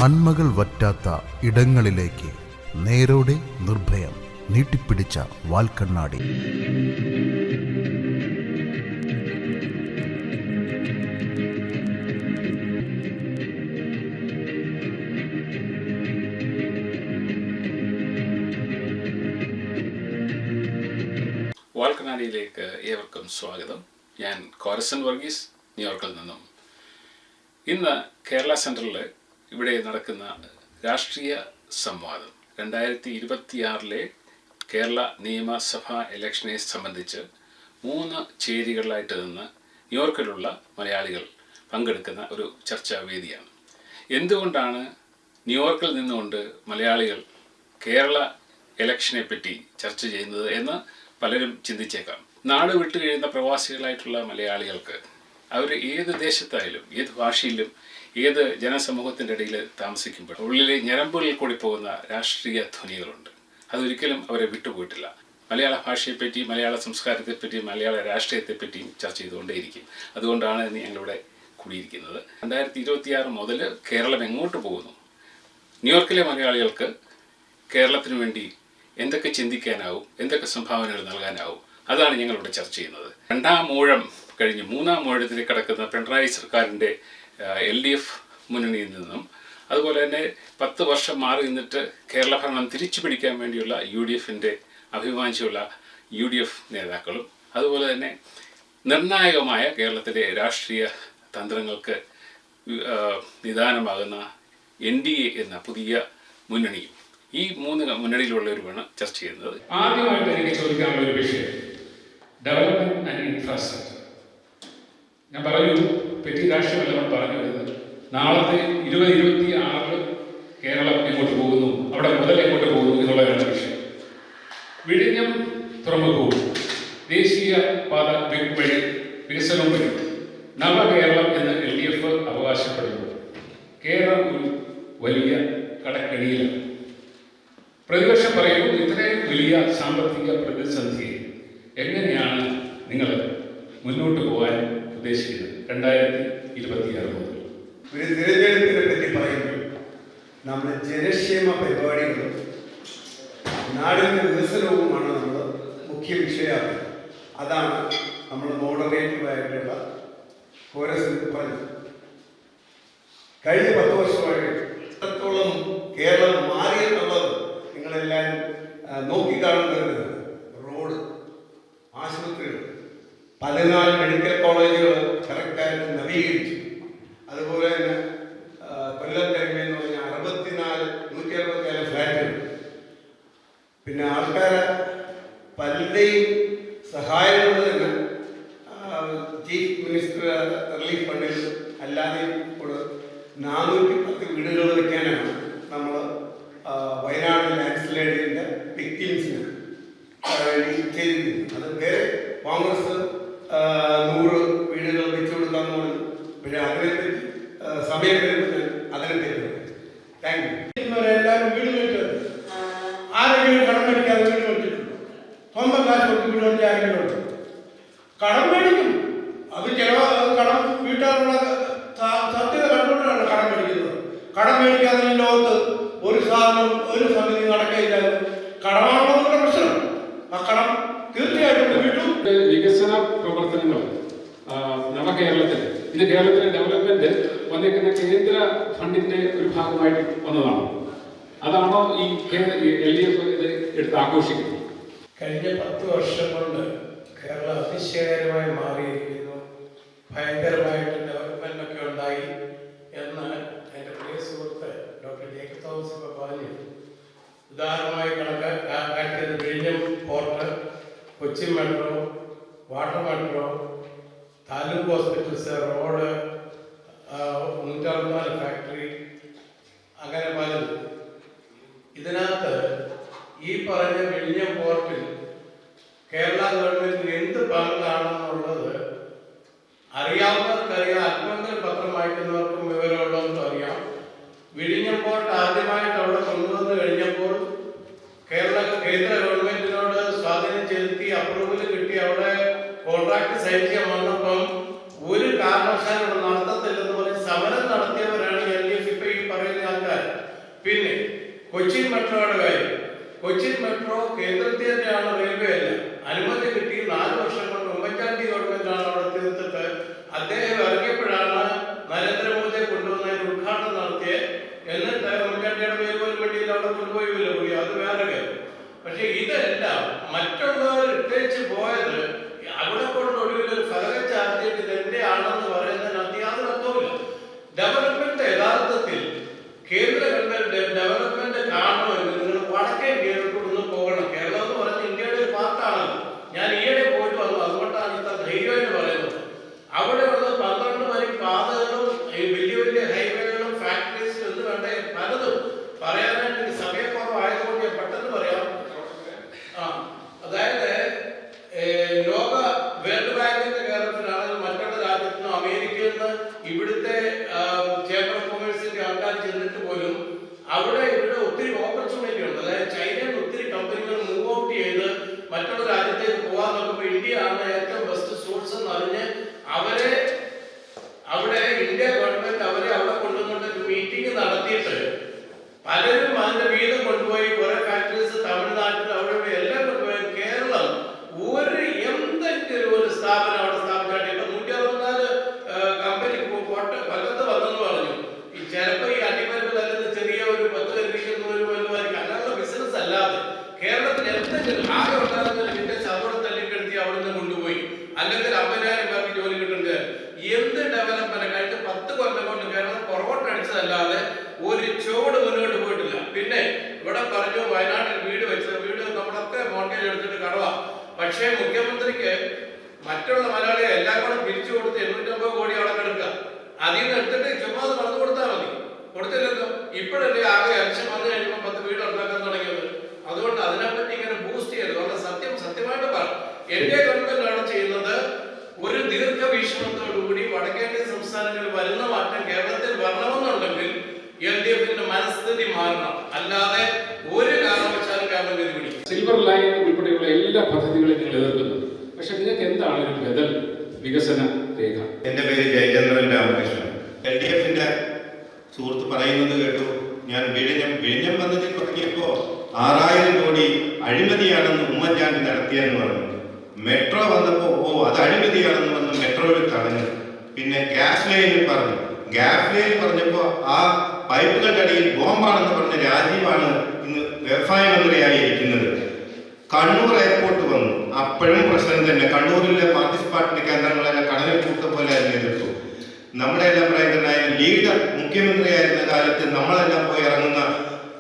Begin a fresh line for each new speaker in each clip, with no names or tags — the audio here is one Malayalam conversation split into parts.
നന്മകൾ വറ്റാത്ത ഇടങ്ങളിലേക്ക് നേരോടെ നിർഭയം നീട്ടിപ്പിടിച്ച വാൽക്കണ്ണാടി.
വാൽക്കണ്ണാടിയിലേക്ക് ഏവർക്കും സ്വാഗതം. ഞാൻ കോരസൻ വർഗീസ്, ന്യൂയോർക്കിൽ നിന്നും. ഇന്ന് കേരള സെൻട്രലിൽ ഇവിടെ നടക്കുന്ന രാഷ്ട്രീയ സംവാദം 2026 കേരള നിയമസഭാ ഇലക്ഷനെ സംബന്ധിച്ച് 3 ചേരികളിലായിട്ട് നിന്ന് ന്യൂയോർക്കിലുള്ള മലയാളികൾ പങ്കെടുക്കുന്ന ഒരു ചർച്ചാ വേദിയാണ്. എന്തുകൊണ്ടാണ് ന്യൂയോർക്കിൽ നിന്നുകൊണ്ട് മലയാളികൾ കേരള ഇലക്ഷനെ പറ്റി ചർച്ച ചെയ്യുന്നത് എന്ന് പലരും ചിന്തിച്ചേക്കാം. നാട് വിട്ടു കഴിയുന്ന പ്രവാസികളായിട്ടുള്ള മലയാളികൾക്ക് അവർ ഏത് ദേശത്തായാലും ഏത് ഭാഷയിലും ഏത് ജനസമൂഹത്തിൻ്റെ ഇടയിൽ താമസിക്കുമ്പോൾ ഉള്ളിലെ ഞരമ്പുകളിൽ കൂടി പോകുന്ന രാഷ്ട്രീയ ധ്വനികളുണ്ട്. അതൊരിക്കലും അവരെ വിട്ടുപോയിട്ടില്ല. മലയാള ഭാഷയെപ്പറ്റി, മലയാള സംസ്കാരത്തെപ്പറ്റി, മലയാള രാഷ്ട്രീയത്തെപ്പറ്റിയും ചർച്ച ചെയ്തുകൊണ്ടേയിരിക്കും. അതുകൊണ്ടാണ് ഇന്ന് ഞങ്ങളിവിടെ കൂടിയിരിക്കുന്നത്. 2026 മുതൽ കേരളം എങ്ങോട്ട് പോകുന്നു, ന്യൂയോർക്കിലെ മലയാളികൾക്ക് കേരളത്തിന് വേണ്ടി എന്തൊക്കെ ചിന്തിക്കാനാവും, എന്തൊക്കെ സംഭാവനകൾ നൽകാനാവും, അതാണ് ഞങ്ങളിവിടെ ചർച്ച ചെയ്യുന്നത്. 2ാം ഊഴം കഴിഞ്ഞ് 3ാം ഊഴത്തിലേക്ക് കടക്കുന്ന പിണറായി സർക്കാരിൻ്റെ LDF മുന്നണിയിൽ നിന്നും, അതുപോലെ തന്നെ 10 വർഷം മാറി നിന്നിട്ട് കേരള ഭരണം തിരിച്ചു പിടിക്കാൻ വേണ്ടിയുള്ള UDFൻ്റെ അഭിമാനിച്ചുള്ള UDF നേതാക്കളും, അതുപോലെ തന്നെ നിർണായകമായ കേരളത്തിലെ രാഷ്ട്രീയ തന്ത്രങ്ങൾക്ക് നിദാനമാകുന്ന NDA എന്ന പുതിയ മുന്നണിയും, ഈ 3 മുന്നണിയിലുള്ളവരുമാണ് ചർച്ച ചെയ്യുന്നത്. ആദ്യമായിട്ട് എനിക്ക് ചോദിക്കാനുള്ള ഒരു വിഷയം ഡെവലപ്മെന്റ് ആൻഡ് ഇൻഫ്രാസ്ട്രക്ചർ. ഞാൻ പറഞ്ഞു, പെറ്റി രാഷ്ട്രീയമല്ല പറഞ്ഞു വരുന്നത്. നാളത്തെ 2026 കേരളം എങ്ങോട്ട് പോകുന്നു, അവിടെ മുതൽ എങ്ങോട്ട് പോകുന്നു എന്നുള്ളതാണ് വിഷയം. വിഴിഞ്ഞം തുറമുഖവും ദേശീയ പാത വഴി വികസനവും വഴി നവകേരളം എന്ന് LDF അവകാശപ്പെടുന്നു. കേരളം ഒരു വലിയ കടക്കണിയിലാണ്. പ്രതിപക്ഷം പറയുന്നു, ഇത്രയും വലിയ സാമ്പത്തിക പ്രതിസന്ധിയെ എങ്ങനെയാണ് നിങ്ങൾ മുന്നോട്ട് പോകാൻ ഉദ്ദേശിക്കുന്നത് 2026 മുതൽ?
ഒരു തിരഞ്ഞെടുപ്പിനെ പറ്റി പറയുമ്പോൾ നമ്മുടെ ജനക്ഷേമ പരിപാടികളും നാടിൻ്റെ വികസനവുമാണ് നമ്മൾ മുഖ്യ വിഷയമാക്കുന്നത്. അതാണ് നമ്മൾ മോഡറേറ്റീവായിട്ടുള്ള കോരസിൽ പറഞ്ഞത്. കഴിഞ്ഞ 10 വർഷമായി എത്രത്തോളം കേരളം മാറിയെന്നുള്ളത് നിങ്ങളെല്ലാവരും നോക്കിക്കാണുന്നത്. റോഡ്, ആശുപത്രികൾ, 14 മെഡിക്കൽ കോളേജുകൾ കറക്റ്റായിട്ട് നവീകരിച്ചു. അതുപോലെ തന്നെ കൊല്ലത്തെരുമ എന്ന് പറഞ്ഞാൽ 164 ഫ്ലാറ്റുകൾ. പിന്നെ ആൾക്കാരെ പലരുടെയും സഹായം കൊണ്ട് തന്നെ ചീഫ് മിനിസ്റ്റർ റിലീഫ് ഫണ്ടിൽ അല്ലാതെയും കൂടെ 410 വീടുകൾ വയ്ക്കാനാണ് നമ്മൾ വയനാട് ലാൻഡ്സ്ലൈഡിൻ്റെ വിക്ടിംസിന് വേണ്ടി ചെയ്തിരുന്നത്. അത് വേറെ കോൺഗ്രസ് 100 വീടുകൾ വെച്ചു കൊടുക്കാമെന്ന് പറഞ്ഞു. പിന്നെ അതിനെപ്പറ്റി സമയം വരുമ്പോൾ അതിനെപ്പറ്റി താങ്ക് യു. എല്ലാവരും വീട് വെച്ചത് ആരെങ്കിലും കടം മേടിക്കാതെ വീട് വെച്ചിട്ടുണ്ടോ? സ്വന്തം കാശ് കൊടുത്ത് വീട് വെച്ച ആരെങ്കിലും ഉണ്ട്? കടം മേടിക്കും. അത് കടം വീട്ടാനുള്ള സത്യത കണ്ടുകൊണ്ടാണ് കടം മേടിക്കുന്നത്. കടം മേടിക്കാതെ ഈ ലോകത്ത് ഒരു സാധനം ഒരു സമിതി നടക്കുകയില്ല. കടമാണെന്നുള്ള പ്രശ്നം. ആ കടം തീർച്ചയായിട്ടും വീട്ടും.
വികസന പ്രവർത്തനങ്ങൾ നവകേരളത്തിൽ, ഇത് കേരളത്തിലെ ഡെവലപ്മെന്റ് വന്നിരിക്കുന്ന കേന്ദ്ര ഫണ്ടിന്റെ ഒരു ഭാഗമായിട്ട് വന്നതാണ്. അതാണോ ഈ LDF ഇത് എടുത്ത് ആഘോഷിക്കുന്നത്?
കഴിഞ്ഞ 10 വർഷം കൊണ്ട് കേരളം അതിശയകരമായി മാറിയിരിക്കുന്നു. ഭയങ്കരമായിട്ട് ഡെവലപ്മെന്റൊക്കെ ഉണ്ടായി എന്ന് എൻ്റെ പ്രിയ സുഹൃത്ത് ഡോക്ടർ ജേക്കബ് തോമസ് പറഞ്ഞു. ഉദാഹരണമായി കണക്കാക്കിയത് വിഴിഞ്ഞം port, Kochi metro, water metro, taluk hospitals, road, 164 factory, അങ്ങനെ പലത്. ഇതിനകത്ത് ഈ പറഞ്ഞ വിഴിഞ്ഞം പോർട്ടിൽ കേരള ഗവൺമെൻറ്റിന് എന്ത് പങ്കാണെന്നുള്ളത് അറിയാവുന്നവർക്കറിയാം, അല്പമെങ്കിലും പത്രം വായിക്കുന്നവർക്കും വിവരമുള്ളവർക്കും അറിയാം. വിഴിഞ്ഞം പോർട്ട് ആദ്യമായിട്ട് അവിടെ കൊണ്ടുവന്ന് കഴിഞ്ഞപ്പോൾ കേന്ദ്ര ഗവൺമെന്റിനോട് സ്വാധീനം ചെലുത്തി അപ്രൂവൽ കിട്ടി അവിടെ കോൺട്രാക്ട് സൈൻ ചെയ്യാൻ വന്നപ്പം ഒരു കാരണവശാലും നടത്തത്തില്ലെന്ന് പറഞ്ഞ് സമരം നടത്തിയവരാണ് LDF. ഇപ്പൊ ഈ പറയുന്ന ആൾക്കാർ കൊച്ചിൻ മെട്രോയുടെ കാര്യം. കൊച്ചിൻ മെട്രോ കേന്ദ്രത്തിൻ്റെയാണ്, റെയിൽവേ അല്ല. അനുമതി കിട്ടി 4 വർഷം കൊണ്ട് ഉമ്മൻചാണ്ടി ഗവൺമെന്റാണ് അവിടെ തീർത്തിട്ട് അദ്ദേഹം ഇറങ്ങിയപ്പോഴാണ് നരേന്ദ്രമോദിയെ കൊണ്ടുവന്നതിന് ഉദ്ഘാടനം നടത്തിയത്. എന്നിട്ട് ഉമ്മൻചാണ്ടിയുടെ പേര് പോലും വേണ്ടിയിൽ അവിടെ കൊണ്ടുപോയില്ല പോയി, അത് വേറെ കാര്യം. പക്ഷെ ഇതെല്ലാം മറ്റുള്ളവർ ഇട്ടേച്ച് പോയത് അവിടെ കൊണ്ട് ഒടുവിൽ ഒരു ഫലകം ചാർത്തിയിട്ട് ഇത് എന്റെ ആണെന്ന് പറയുന്നതിനകത്ത് യാതൊരു അർത്ഥവുമില്ല. ഡെവലപ്മെന്റ് യഥാർത്ഥത്തിൽ കേന്ദ്ര ഗവൺമെന്റ് ഡെവലപ്മെന്റ് കാണണമെങ്കിൽ നിങ്ങൾ വടക്കേ ഇന്ത്യയിലോട്ട് പോകണം. കേരളം എന്ന് പറഞ്ഞ ഇന്ത്യയുടെ ഒരു പാർട്ടാണല്ലോ. ഞാൻ ഈയിടെ പോയിട്ട് വന്നു, അതുകൊണ്ടാണ് ഇത്ര ധൈര്യമായിട്ട് പറയുന്നത്. അവിടെയുള്ള 12 വരി പാതകളും വലിയ വലിയ ഹൈവേകളും ഫാക്ടറീസും എന്ന് വേണ്ട പലതും പറയാനായിട്ട് എനിക്ക് സമയക്കുറവായതുകൊണ്ട് ഞാൻ പെട്ടെന്ന് പറയാം. അതായത് ലോക വേൾഡ് ബാങ്കിന്റെ കേരളത്തിലാണെങ്കിൽ മറ്റുള്ള രാജ്യത്തു നിന്നും അമേരിക്കയിൽ നിന്ന് ഇവിടുത്തെ ചേംബർ ഓഫ് കൊമേഴ്സിന്റെ ആൾക്കാർ ചെന്നിട്ട് പോലും അവിടെ ഇവിടെ ഒത്തിരി ഓപ്പർച്യൂണിറ്റി ഉണ്ട്. അതായത് ചൈനയിൽ നിന്ന് ഒത്തിരി കമ്പനികൾ മൂവ് ഔട്ട് ചെയ്ത് മറ്റുള്ള രാജ്യത്തേക്ക് പോകാൻ നോക്കുമ്പോൾ ഇന്ത്യ ആണ് ഏറ്റവും ബെസ്റ്റ് സോഴ്സ് എന്ന് അറിഞ്ഞ് അവരെ അവിടെ ഇന്ത്യ ഗവൺമെന്റ് അവരെ അവിടെ കൊണ്ടുവന്നിട്ട് മീറ്റിംഗ് നടത്തിയിട്ട് പലരും അതിന്റെ വീതം കൊണ്ടുപോയി കുറെ ഫാക്ടറീസ് തമിഴ്നാട്ടിൽ അവിടെ എല്ലാം കൊണ്ടുപോയി. കേരളം ഒരു എന്തെങ്കിലും ഒരു സ്ഥാപനം അവിടെ സ്ഥാപിച്ചാട്ടെ. ഇപ്പൊ 164 കമ്പനി കൊല്ലത്ത് വന്നെന്ന് പറഞ്ഞു. ചിലപ്പോ ഈ അടിമരുന്ന് തല്ലുന്ന ചെറിയ ഒരു 10 ലക്ഷം വലുതായിരിക്കും. അല്ലാത്ത ബിസിനസ് അല്ലാതെ കേരളത്തിൽ എന്തെങ്കിലും ആകെ ഉണ്ടാകുന്ന വിദേശ അവിടെ തല്ലിക്കെടുത്തി അവിടെ നിന്ന് കൊണ്ടുപോയി, അല്ലെങ്കിൽ 50,000 പേർക്ക് ജോലി കിട്ടുന്നുണ്ട്. എന്ത് ഡെവലപ്മെന്റ് കഴിഞ്ഞ 10 കൊല്ലം കൊണ്ട് കേരളം പുറകോട്ടടിച്ചതല്ലാതെ ഒരു ചുവട് മുന്നോട്ട് പോയിട്ടില്ല. പിന്നെ ഇവിടെ പറഞ്ഞു വയനാട്ടിൽ വീട് വെച്ചത്, വീട് നമ്മളൊക്കെ മോർഗേജ് എടുത്തിട്ട് കടവാ. പക്ഷേ മുഖ്യമന്ത്രിക്ക് മറ്റുള്ള മലയാളികൾ എല്ലാം കൂടെ പിരിച്ചു കൊടുത്ത് 850 കോടി അവിടെ കിടക്കുക. അതിൽ നിന്ന് എടുത്തിട്ട് ചുമ്മാ അത് പറഞ്ഞു കൊടുത്താൽ മതി. കൊടുത്തില്ലല്ലോ. ഇപ്പോഴല്ലേ ആകെ ഇലക്ഷൻ വന്നു കഴിയുമ്പോൾ 10 വീട് ഉണ്ടാക്കാൻ തുടങ്ങിയത്. അതുകൊണ്ട് അതിനെപ്പറ്റി ഇങ്ങനെ ബൂസ്റ്റ് ചെയ്യരുത്. വളരെ സത്യമായിട്ട് പറ. എന്റെ ഗവൺമെന്റ് ആണ് ചെയ്യുന്നത്. ഒരു ദീർഘവീക്ഷണത്തോടുകൂടി വടക്കേന്ത്യൻ സംസ്ഥാനങ്ങളിൽ വരുന്ന മാറ്റം കേരളത്തിൽ വരണമെന്നുണ്ടെങ്കിൽ LDFന്റെ മനസ്ഥിതി മാറണം. അല്ലാതെ ഒരു കാരണവശാലും കേരളം ഗതി പിടിക്കും.
സിൽവർ ലൈൻ ഉൾപ്പെടെയുള്ള എല്ലാ പദ്ധതികളും നിങ്ങൾ എതിർക്കുന്നു. പക്ഷെ നിങ്ങൾക്ക് എന്താണ് ഒരു ബദൽ വികസന രേഖ?
എൻ്റെ പേര് ജയചന്ദ്രൻ രാമകൃഷ്ണൻ. LDFന്റെ സുഹൃത്ത് പറയുന്നത് കേട്ടു. ഞാൻ വിഴിഞ്ഞം പദ്ധതി തുടങ്ങിയപ്പോൾ 6000 കോടി അഴിമതിയാണെന്ന് ഉമ്മൻചാണ്ടി നടത്തിയെന്ന് പറഞ്ഞു. മെട്രോ വന്നപ്പോൾ അത് അഴിമതിയാണെന്ന് പറഞ്ഞ് മെട്രോയിൽ തടഞ്ഞു. പിന്നെ ഗ്യാസ് ലൈനിൽ പറഞ്ഞു. ഗ്യാസ് ലൈൻ പറഞ്ഞപ്പോൾ ആ പൈപ്പുകളുടെ അടിയിൽ ബോംബാണെന്ന് പറഞ്ഞ രാജ്യമാണ് ഇന്ന് വ്യവസായ മന്ത്രിയായിരിക്കുന്നത്. കണ്ണൂർ എയർപോർട്ട് വന്നു, അപ്പോഴും പ്രശ്നം തന്നെ. കണ്ണൂരിലെ പാർട്ടിസിപ്പാർട്ടിന്റെ കേന്ദ്രങ്ങളെല്ലാം കടലിൽ കൂട്ട പോലെ എതിർത്തു. നമ്മുടെ എല്ലാം പറയുന്നതായ ലീഡർ മുഖ്യമന്ത്രിയായിരുന്ന കാലത്ത് നമ്മളെല്ലാം പോയി ഇറങ്ങുന്ന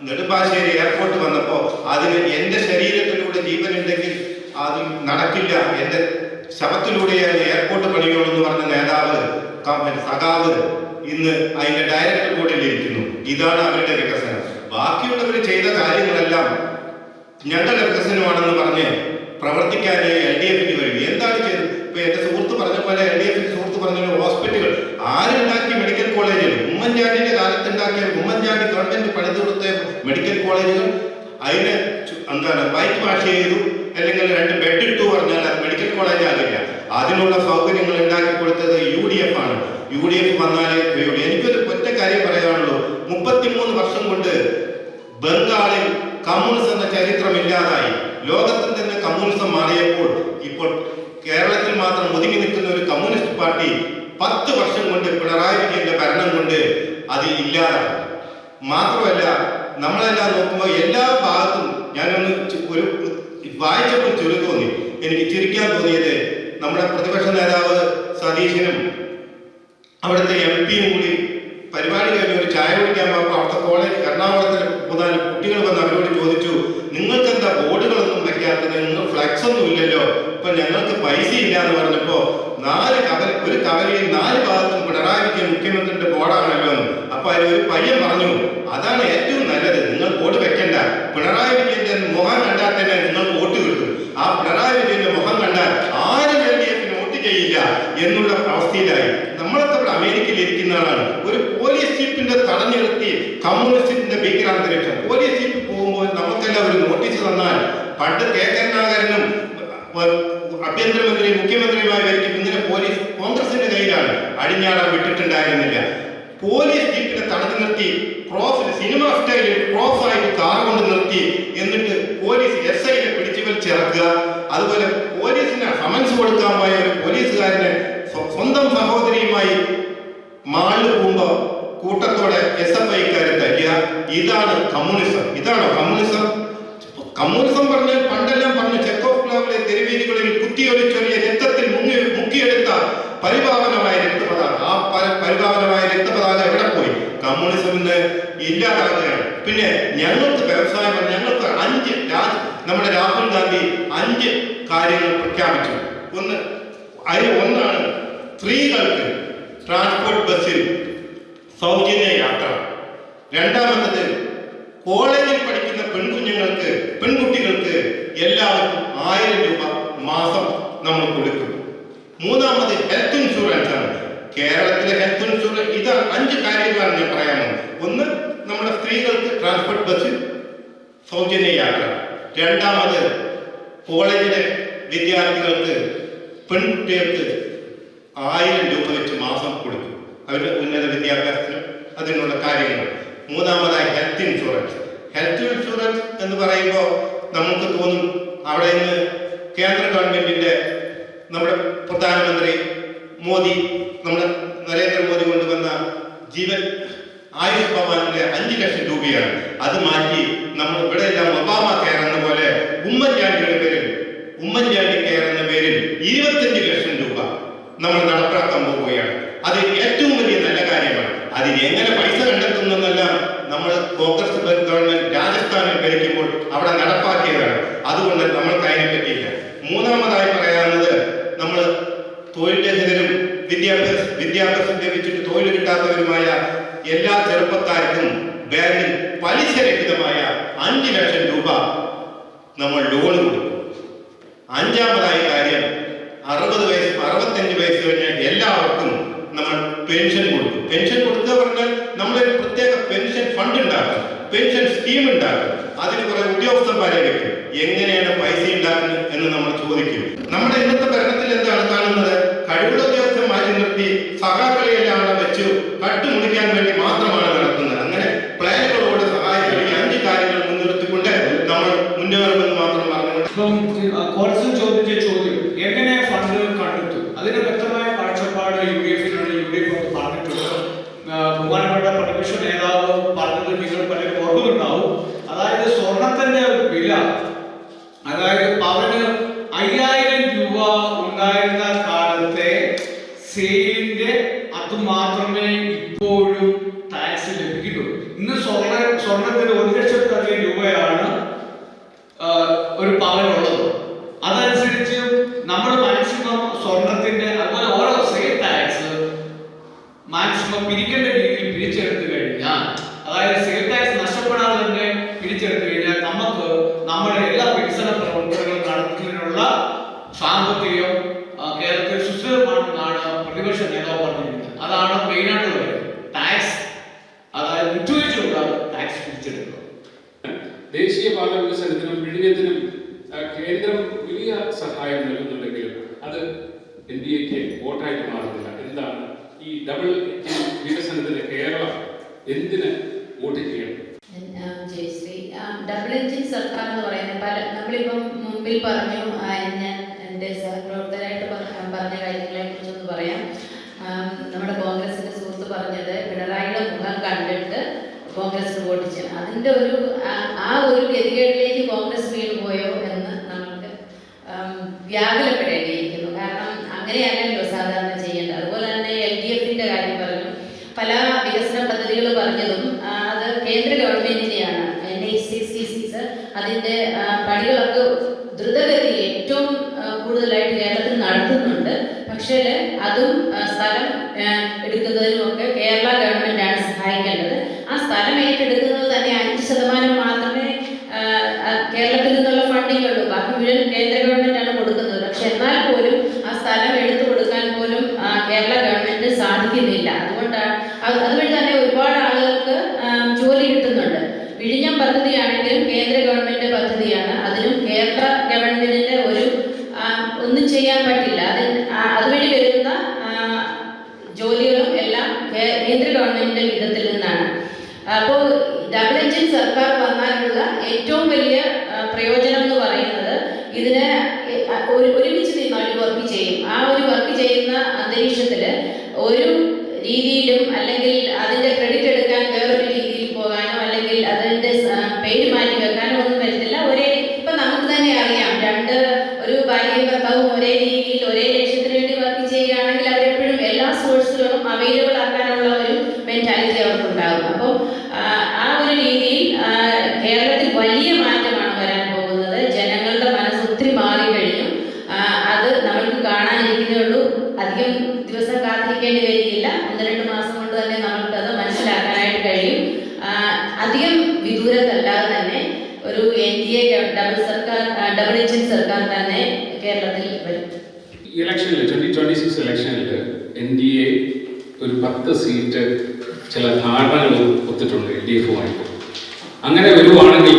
നെടുമ്പാശ്ശേരി എയർപോർട്ട് വന്നപ്പോൾ അതിന് എന്റെ ശരീരത്തിലൂടെ ജീവനുണ്ടെങ്കിൽ അത് നടക്കില്ല, എന്റെ ശവത്തിലൂടെയാണ് എയർപോർട്ട് പണിയുള്ളൂ എന്ന് പറഞ്ഞ നേതാവ് സഖാവ് ഇന്ന് അതിന്റെ ഡയറക്ടർ ബോർഡിൽ ഇരിക്കുന്നു. ഇതാണ് അവരുടെ വികസനം. ബാക്കിയുള്ളവർ ചെയ്ത കാര്യങ്ങളെല്ലാം ഞങ്ങളുടെ വികസനമാണെന്ന് പറഞ്ഞ് പ്രവർത്തിക്കാനേ LDFന് കഴിയും. എന്താണ് ചെയ്തത്? ഇപ്പൊ എന്റെ സുഹൃത്ത് പറഞ്ഞ പോലെ LDFന്റെ സുഹൃത്ത് പറഞ്ഞ ഹോസ്പിറ്റലുകൾ ആരുണ്ടാക്കിയ മെഡിക്കൽ കോളേജുകൾ? ഉമ്മൻചാണ്ടിന്റെ കാലത്ത് ഉണ്ടാക്കിയ, ഉമ്മൻചാണ്ടി ഗവൺമെന്റ് പണിത് കൊടുത്ത മെഡിക്കൽ കോളേജുകൾ അതിന് എന്താണ് വൈറ്റ് വാഷ് ചെയ്തു, അല്ലെങ്കിൽ 2 ബെഡ് ഇട്ടു പറഞ്ഞാൽ അത് മെഡിക്കൽ കോളേജ് ആകില്ല. അതിനുള്ള സൗകര്യങ്ങൾ ഉണ്ടാക്കി കൊടുത്തത് UDF ആണ്. UDF വന്നാലേ കഴിയുള്ളൂ. എനിക്കൊരു ഒറ്റ കാര്യം പറയാനുള്ളൂ. 33 വർഷം കൊണ്ട് ബംഗാളിൽ കമ്മ്യൂണിസം എന്ന ചരിത്രമില്ലാതായി. ലോകത്തിൽ തന്നെ കമ്മ്യൂണിസം മാറിയപ്പോൾ ഇപ്പോൾ കേരളത്തിൽ മാത്രം ഒതുങ്ങി നിൽക്കുന്ന ഒരു കമ്മ്യൂണിസ്റ്റ് പാർട്ടി 10 വർഷം കൊണ്ട് പിണറായി വിജയന്റെ ഭരണം കൊണ്ട് അത് ഇല്ലാതായി. മാത്രമല്ല നമ്മളെല്ലാം നോക്കുമ്പോൾ എല്ലാ ഭാഗത്തും ഞാനൊന്ന് ഒരു വായിച്ചപ്പോൾ ചുരു തോന്നി. എനിക്ക് ചിരിക്കാൻ തോന്നിയത് നമ്മുടെ പ്രതിപക്ഷ നേതാവ് സതീശനും അവിടുത്തെ MP കൂടി പരിപാടി കഴിഞ്ഞ് ഒരു ചായ കുടിക്കാൻ പോകുമ്പോൾ അവിടുത്തെ കോളേജ് എറണാകുളത്തിലെ കുട്ടികൾ വന്ന് അവരോട് ചോദിച്ചു, നിങ്ങൾക്ക് എന്താ ബോർഡുകളൊന്നും വെക്കാത്തത്, നിങ്ങൾ ഫ്ലക്സ് ഒന്നും ഇല്ലല്ലോ, ഇപ്പൊ ഞങ്ങൾക്ക് പൈസ ഇല്ല എന്ന് പറഞ്ഞപ്പോ ഒരു കവലയിൽ 4 ഭാഗത്തും പിണറായി വിജയൻ മുഖ്യമന്ത്രിയുടെ ബോർഡാണല്ലോ എന്ന്. അപ്പൊ അതിലൊരു പയ്യൻ പറഞ്ഞു, അതാണ് ഏറ്റവും നല്ലത്, നിങ്ങൾ ബോർഡ് വെക്കണ്ട, പിണറായി വിജയന്റെ മുഖം കണ്ടാൽ തന്നെ നിങ്ങൾക്ക് വോട്ട് കിട്ടും. ആ പിണറായി വിജയന്റെ മുഖം കണ്ടാൽ ആരും LDFന് വോട്ട് ചെയ്യില്ല എന്നുള്ള അവസ്ഥയിലായി. നമ്മളൊക്കെ ഇവിടെ അമേരിക്കയിൽ ഇരിക്കുന്ന ആളാണ്. ഒരു പോലീസ് ജീപ്പിന്റെ തടഞ്ഞു നിർത്തി കമ്മ്യൂണിസ്റ്റിന്റെ ഭീകരാന്തരീക്ഷം. പോലീസ് ജീപ്പ് പോകുമ്പോൾ നമുക്കെല്ലാം ഒരു നോട്ടീസ് തന്നാൽ, പണ്ട് KK ആഭ്യന്തരമന്ത്രി മുഖ്യമന്ത്രിയുമായി വരിക്കും ഇങ്ങനെ പോലീസ് കോൺഗ്രസിന്റെ കയ്യിലാണ്, അടിഞ്ഞാടാൻ വിട്ടിട്ടുണ്ടായിരുന്നില്ല. പോലീസ് ജീപ്പിനെ തടഞ്ഞു നിർത്തി, സിനിമ സ്റ്റൈലിൽ ക്രോസ് ആയിട്ട് കാർ കൊണ്ട് നിർത്തി, എന്നിട്ട് പോലീസ് SI പിടിച്ചു വലിച്ചിറക്കുക. അതുപോലെ പോലീസിന് സമൻസ് കൊടുക്കാൻ പോയ ഒരു പോലീസുകാരനെ സ്വന്തം സഹോദരിയുമായി മാളിൽ പോകുമ്പോ കൂട്ടത്തോടെ SFIക്കാരെ തല്ലുക. ഇതാണ് കമ്മ്യൂണിസം. ഇതാണോ കമ്മ്യൂണിസം? കമ്മ്യൂണിസം പറഞ്ഞാൽ പണ്ടെല്ലാം പറഞ്ഞു ചെക്കോസ്ലോവാക്കിലെ തെരുവീതികളിൽ കുത്തിയൊലിച്ചൊല്ലിയ രക്തത്തിൽ മുക്കിയെടുത്ത പരിപാവനമായ രക്തപതാക. ആ പരിപാവനമായ രക്തപതാക എവിടെ പോയി? കമ്മ്യൂണിസം ഇന്ന് ഇല്ലാതാകുകയാണ്. പിന്നെ ഞങ്ങൾക്ക് വ്യവസായം, ഞങ്ങൾക്ക് നമ്മുടെ രാഹുൽ ഗാന്ധി 5 കാര്യങ്ങൾ പ്രഖ്യാപിച്ചു. ഒന്നാണ് സ്ത്രീകൾക്ക് ട്രാൻസ്പോർട്ട് ബസ്സിൽ സൗജന്യ യാത്ര. രണ്ടാമത്തത് കോളേജിൽ പഠിക്കുന്ന പെൺകുട്ടികൾക്ക് എല്ലാവർക്കും 1000 രൂപ മാസം നമ്മൾ കൊടുക്കും. മൂന്നാമത് ഹെൽത്ത് ഇൻഷുറൻസ് ആണ്. കേരളത്തിലെ ഹെൽത്ത് ഇൻഷുറൻസ്. ഇതാണ് 5 കാര്യങ്ങളാണ് ഞാൻ പറയാമോ. ഒന്ന്, നമ്മുടെ സ്ത്രീകൾക്ക് ട്രാൻസ്പോർട്ട് ബസ്സിൽ സൗജന്യ യാത്ര. രണ്ടാമത്, കോളേജിലെ വിദ്യാർത്ഥികൾക്ക് പെൺകുട്ടികൾക്ക് 1000 രൂപ വെച്ച് മാസം കൊടുക്കും അവരുടെ ഉന്നത വിദ്യാഭ്യാസത്തിനും അതിനുള്ള കാര്യങ്ങൾ. മൂന്നാമതായി ഹെൽത്ത് ഇൻഷുറൻസ്. ഹെൽത്ത് ഇൻഷുറൻസ് എന്ന് പറയുമ്പോൾ നമുക്ക് തോന്നും അവിടെ നിന്ന് കേന്ദ്ര ഗവൺമെന്റിന്റെ നമ്മുടെ പ്രധാനമന്ത്രി മോദി, നമ്മുടെ നരേന്ദ്രമോദി കൊണ്ടുവന്ന ജീവൻ ആയുഷ് ഭവാനിന്റെ 5 ലക്ഷം രൂപയാണ്. അത് മാറ്റി നമ്മൾ ഇവിടെ എല്ലാം ഒബാമ കെയർ എന്ന പോലെ ഉമ്മൻചാണ്ടി കെയർ എന്ന പേരിൽ 25 ലക്ഷം രൂപ നമ്മൾ നടപ്പാക്കാൻ പോവുകയാണ്. അത് ഏറ്റവും വലിയ നല്ല കാര്യമാണ്. അതിന് എങ്ങനെ പൈസ കണ്ടെത്തുന്നെല്ലാം നമ്മൾ കോൺഗ്രസ് ഗവൺമെന്റ് രാജസ്ഥാനിൽ ഭരിക്കുമ്പോൾ അവിടെ നടപ്പാക്കിയതാണ്. അതുകൊണ്ട് നമ്മൾക്ക് അതിനെ പറ്റിയില്ല. മൂന്നാമതായി പറയാവുന്നത്, നമ്മൾ തൊഴിൽ രഹിതരും വിദ്യാഭ്യാസം ലഭിച്ചിട്ട് തൊഴിൽ കിട്ടാത്തവരുമായ എല്ലാ ചെറുപ്പക്കാർക്കും ബാങ്കിൽ പലിശരഹിതമായ 5 ലക്ഷം രൂപ നമ്മൾ ലോൺ കൊടുക്കും. അഞ്ചാമതായ കാര്യം, 65 വയസ്സ് കഴിഞ്ഞ എല്ലാവർക്കും നമ്മൾ പെൻഷൻ കൊടുക്കും. പെൻഷൻ കൊടുക്കുക പറഞ്ഞാൽ നമ്മളൊരു പ്രത്യേക പെൻഷൻ ഫണ്ട് ഉണ്ടാക്കും, പെൻഷൻ സ്കീം ഉണ്ടാക്കും. അതിന് കുറെ ഉദ്യോഗസ്ഥന്മാരെ വെക്കും. എങ്ങനെയാണ് പൈസ ഉണ്ടാക്കുന്നത് എന്ന് നമ്മൾ ചോദിക്കും. നമ്മുടെ ഇന്നത്തെ ഭരണത്തിൽ എന്താണ് കാണുന്നത്? കഴിവുള്ള ഉദ്യോഗസ്ഥരെ മാറ്റി നിർത്തി സഹാക്കളെയെല്ലാം അവിടെ വെച്ചു കട്ടുമുടിക്കാൻ വേണ്ടി മാത്രമാണ് നടത്തുന്നത്. അങ്ങനെ പ്ലാനുകളോട് സഹായിക്കുന്ന 5 കാര്യങ്ങൾ മുൻനിർത്തിക്കൊണ്ട് നമ്മൾ മുന്നേറുമെന്ന് മാത്രം
പറഞ്ഞു. ചോദിച്ച ചോദ്യം എങ്ങനെ ഫണ്ട് കണ്ടെത്തും? അതിന് വ്യക്തമായ കാഴ്ചപ്പാട് UDF പറഞ്ഞിട്ടുണ്ട്. ബഹുമാനപ്പെട്ട പ്രതിപക്ഷ നേതാവ് പറഞ്ഞത് നിങ്ങൾ പലരും ഓർക്കുന്നുണ്ടാവും. അതായത് സ്വർണത്തിന്റെ വില, അതായത് പവന് 5000 രൂപ ഉണ്ടായിരുന്ന കാലത്തെ സെയിലിന്റെ അത് മാത്രമേ ഇപ്പോഴും ടാക്സ് ലഭിക്കുന്നുള്ളൂ. ഇന്ന് സ്വർണത്തിന് 1 ലക്ഷത്തിലധികം രൂപയാണ് ഒരു പവനുള്ളത്. അതനുസരിച്ച് നമ്മൾ മാക്സിമം സ്വർണത്തിന്റെ അതുപോലെ ഓരോ സെയിൽ ടാക്സ് മാക്സിമം പിരിക്കേണ്ട രീതിയിൽ പിരിച്ചെടുത്തു കഴിഞ്ഞാൽ, അതായത് സെയിൽ ടാക്സ് നഷ്ടപ്പെടാതെ തന്നെ പിരിച്ചെടുത്തു കഴിഞ്ഞാൽ നമുക്ക് നമ്മുടെ എല്ലാ വികസന പ്രവർത്തനങ്ങളും നടത്തുന്നതിനുള്ള സാമ്പത്തികം കേരളത്തിൽ സുസ്ഥിരമാണെന്നാണ് പ്രതിപക്ഷ നേതാവ് പറഞ്ഞിരിക്കുന്നത്. അതാണ് മെയിനായിട്ടുള്ള കാര്യം. ടാക്സ്, അതായത് വിട്ടുവീഴ്ച ടാക്സ് പിരിച്ചെടുക്കുക.
ദേശീയപാത വികസനത്തിനും വിഴിഞ്ഞത്തിനും കേന്ദ്രം വലിയ സഹായം നൽകുന്നുണ്ടെങ്കിലും അത് NDAക്ക് വോട്ടായിട്ട് മാറുന്നില്ല. എന്താണ് ഈ ഡബിൾ എഞ്ചിൻ വികസനത്തിന് കേരളം എന്തിന് വോട്ട് ചെയ്യണം?
ജയശ്രീ, ഡബിൾ എഞ്ചിൻ സർക്കാർ എന്ന് പറയുന്നത് നമ്മളിപ്പം മുമ്പിൽ പറഞ്ഞു. ഞാൻ എൻ്റെ സഹപ്രവർത്തകരായിട്ട് പറഞ്ഞ കാര്യങ്ങളെ കുറിച്ചൊന്ന് പറയാം. നമ്മുടെ കോൺഗ്രസിന്റെ സുഹൃത്ത് പറഞ്ഞത് പിണറായിയുടെ മുഖം കണ്ടിട്ട് കോൺഗ്രസിന് വോട്ട് ചെയ്യണം. അതിൻ്റെ ആ ഒരു ഗതികേടിലേക്ക് കോൺഗ്രസ് വീണ് പോയോ എന്ന് നമുക്ക് വ്യാകുലപ്പെടേണ്ടിയിരിക്കുന്നു. കാരണം അങ്ങനെയല്ലല്ലോ സാധാരണ ചെയ്യേണ്ടത്. അതുപോലെ തന്നെ LDFന്റെ കാര്യം പറഞ്ഞു. പല വികസന പദ്ധതികൾ പറഞ്ഞതും അത് കേന്ദ്ര ഗവൺമെന്റിനെയാണ്. NH-66 അതിൻ്റെ പണികളൊക്കെ ദ്രുതഗതിയിൽ ഏറ്റവും കൂടുതലായിട്ട് കേരളത്തിൽ നടത്തുന്നുണ്ട്. പക്ഷേ അതും സ്ഥലം എടുക്കുന്നതിനുമൊക്കെ കേരള ഗവൺമെന്റാണ് സഹായിക്കേണ്ടത്. ആ സ്ഥലം ഏറ്റെടുക്കുന്നത് തന്നെ 5% മാത്രമേ കേരളത്തിൽ നിന്നുള്ള ഫണ്ടിങ് ഉള്ളൂ. ബാക്കി മുഴുവൻ കേന്ദ്ര ഗവൺമെന്റാണ് കൊടുക്കുന്നത്. പക്ഷെ എന്നാൽ പോലും ആ സ്ഥലം എടുത്തു കൊടുക്കാൻ പോലും കേരള ഗവൺമെന്റ് സാധിക്കുന്നില്ല. അതുവഴി തന്നെ ഒരുപാട് ആളുകൾക്ക് ജോലി കിട്ടുന്നുണ്ട്. വിഴിഞ്ഞം പദ്ധതിയാണെങ്കിലും കേന്ദ്ര ഗവൺമെന്റ് പദ്ധതിയാണ്. ഏറ്റവും വലിയ പ്രയോജനം എന്ന് പറയുന്നത് ഇതിന് ഒരുമിച്ച് നിന്നാൽ വർക്ക് ചെയ്യും. ആ ഒരു വർക്ക് ചെയ്യുന്ന അന്തരീക്ഷത്തിൽ ഒരു രീതിയിലും അല്ലെങ്കിൽ അതിൻ്റെ ക്രെഡിറ്റ് എടുക്കാൻ വേറൊരു രീതിയിൽ പോകാനോ അല്ലെങ്കിൽ അതിൻ്റെ പേര് മാറ്റി വെക്കാനോ ഒന്നും വരുന്നില്ല. ഇപ്പം നമുക്ക് തന്നെ അറിയാം, ഒരു ഭാര്യയും ഭർത്താവും ഒരേ രീതിയിൽ ഒരേ ലക്ഷ്യത്തിന് വേണ്ടി വർക്ക് ചെയ്യുകയാണെങ്കിൽ അവരെപ്പോഴും എല്ലാ സോഴ്സുകളും അവൈലബിൾ ആക്കാനുള്ള ഒരു മെൻറ്റാലിറ്റി അവർക്കുണ്ടാകും. അപ്പോൾ ആ ഒരു രീതിയിൽ കേരളത്തിൽ വലിയ മാറ്റമാണ് വരാൻ പോകുന്നത്. ജനങ്ങളുടെ മനസ്സ് ഒത്തിരി മാറിക്കഴിഞ്ഞു. അത് നമ്മൾക്ക് കാണാനിരിക്കുന്നേ ഉള്ളൂ. അധികം ദിവസം കാത്തിരിക്കേണ്ടി വരികയില്ല. 1-2 മാസം കൊണ്ട് തന്നെ നമുക്കത് മനസ്സിലാക്കാനായിട്ട് കഴിയും. അധികം വിദൂരത്തല്ലാതെ തന്നെ ഒരു NDA ഡബിൾ എഞ്ചിൻ സർക്കാർ തന്നെ കേരളത്തിൽ വരും.
ഇലക്ഷനിൽ 2026 ഇലക്ഷനിൽ NDA ഒരു 10 സീറ്റ് ചില ധാരണകൾ ഒത്തിട്ടുണ്ട് LDF-ഉമായിട്ട്. അങ്ങനെ വരുവാണെങ്കിൽ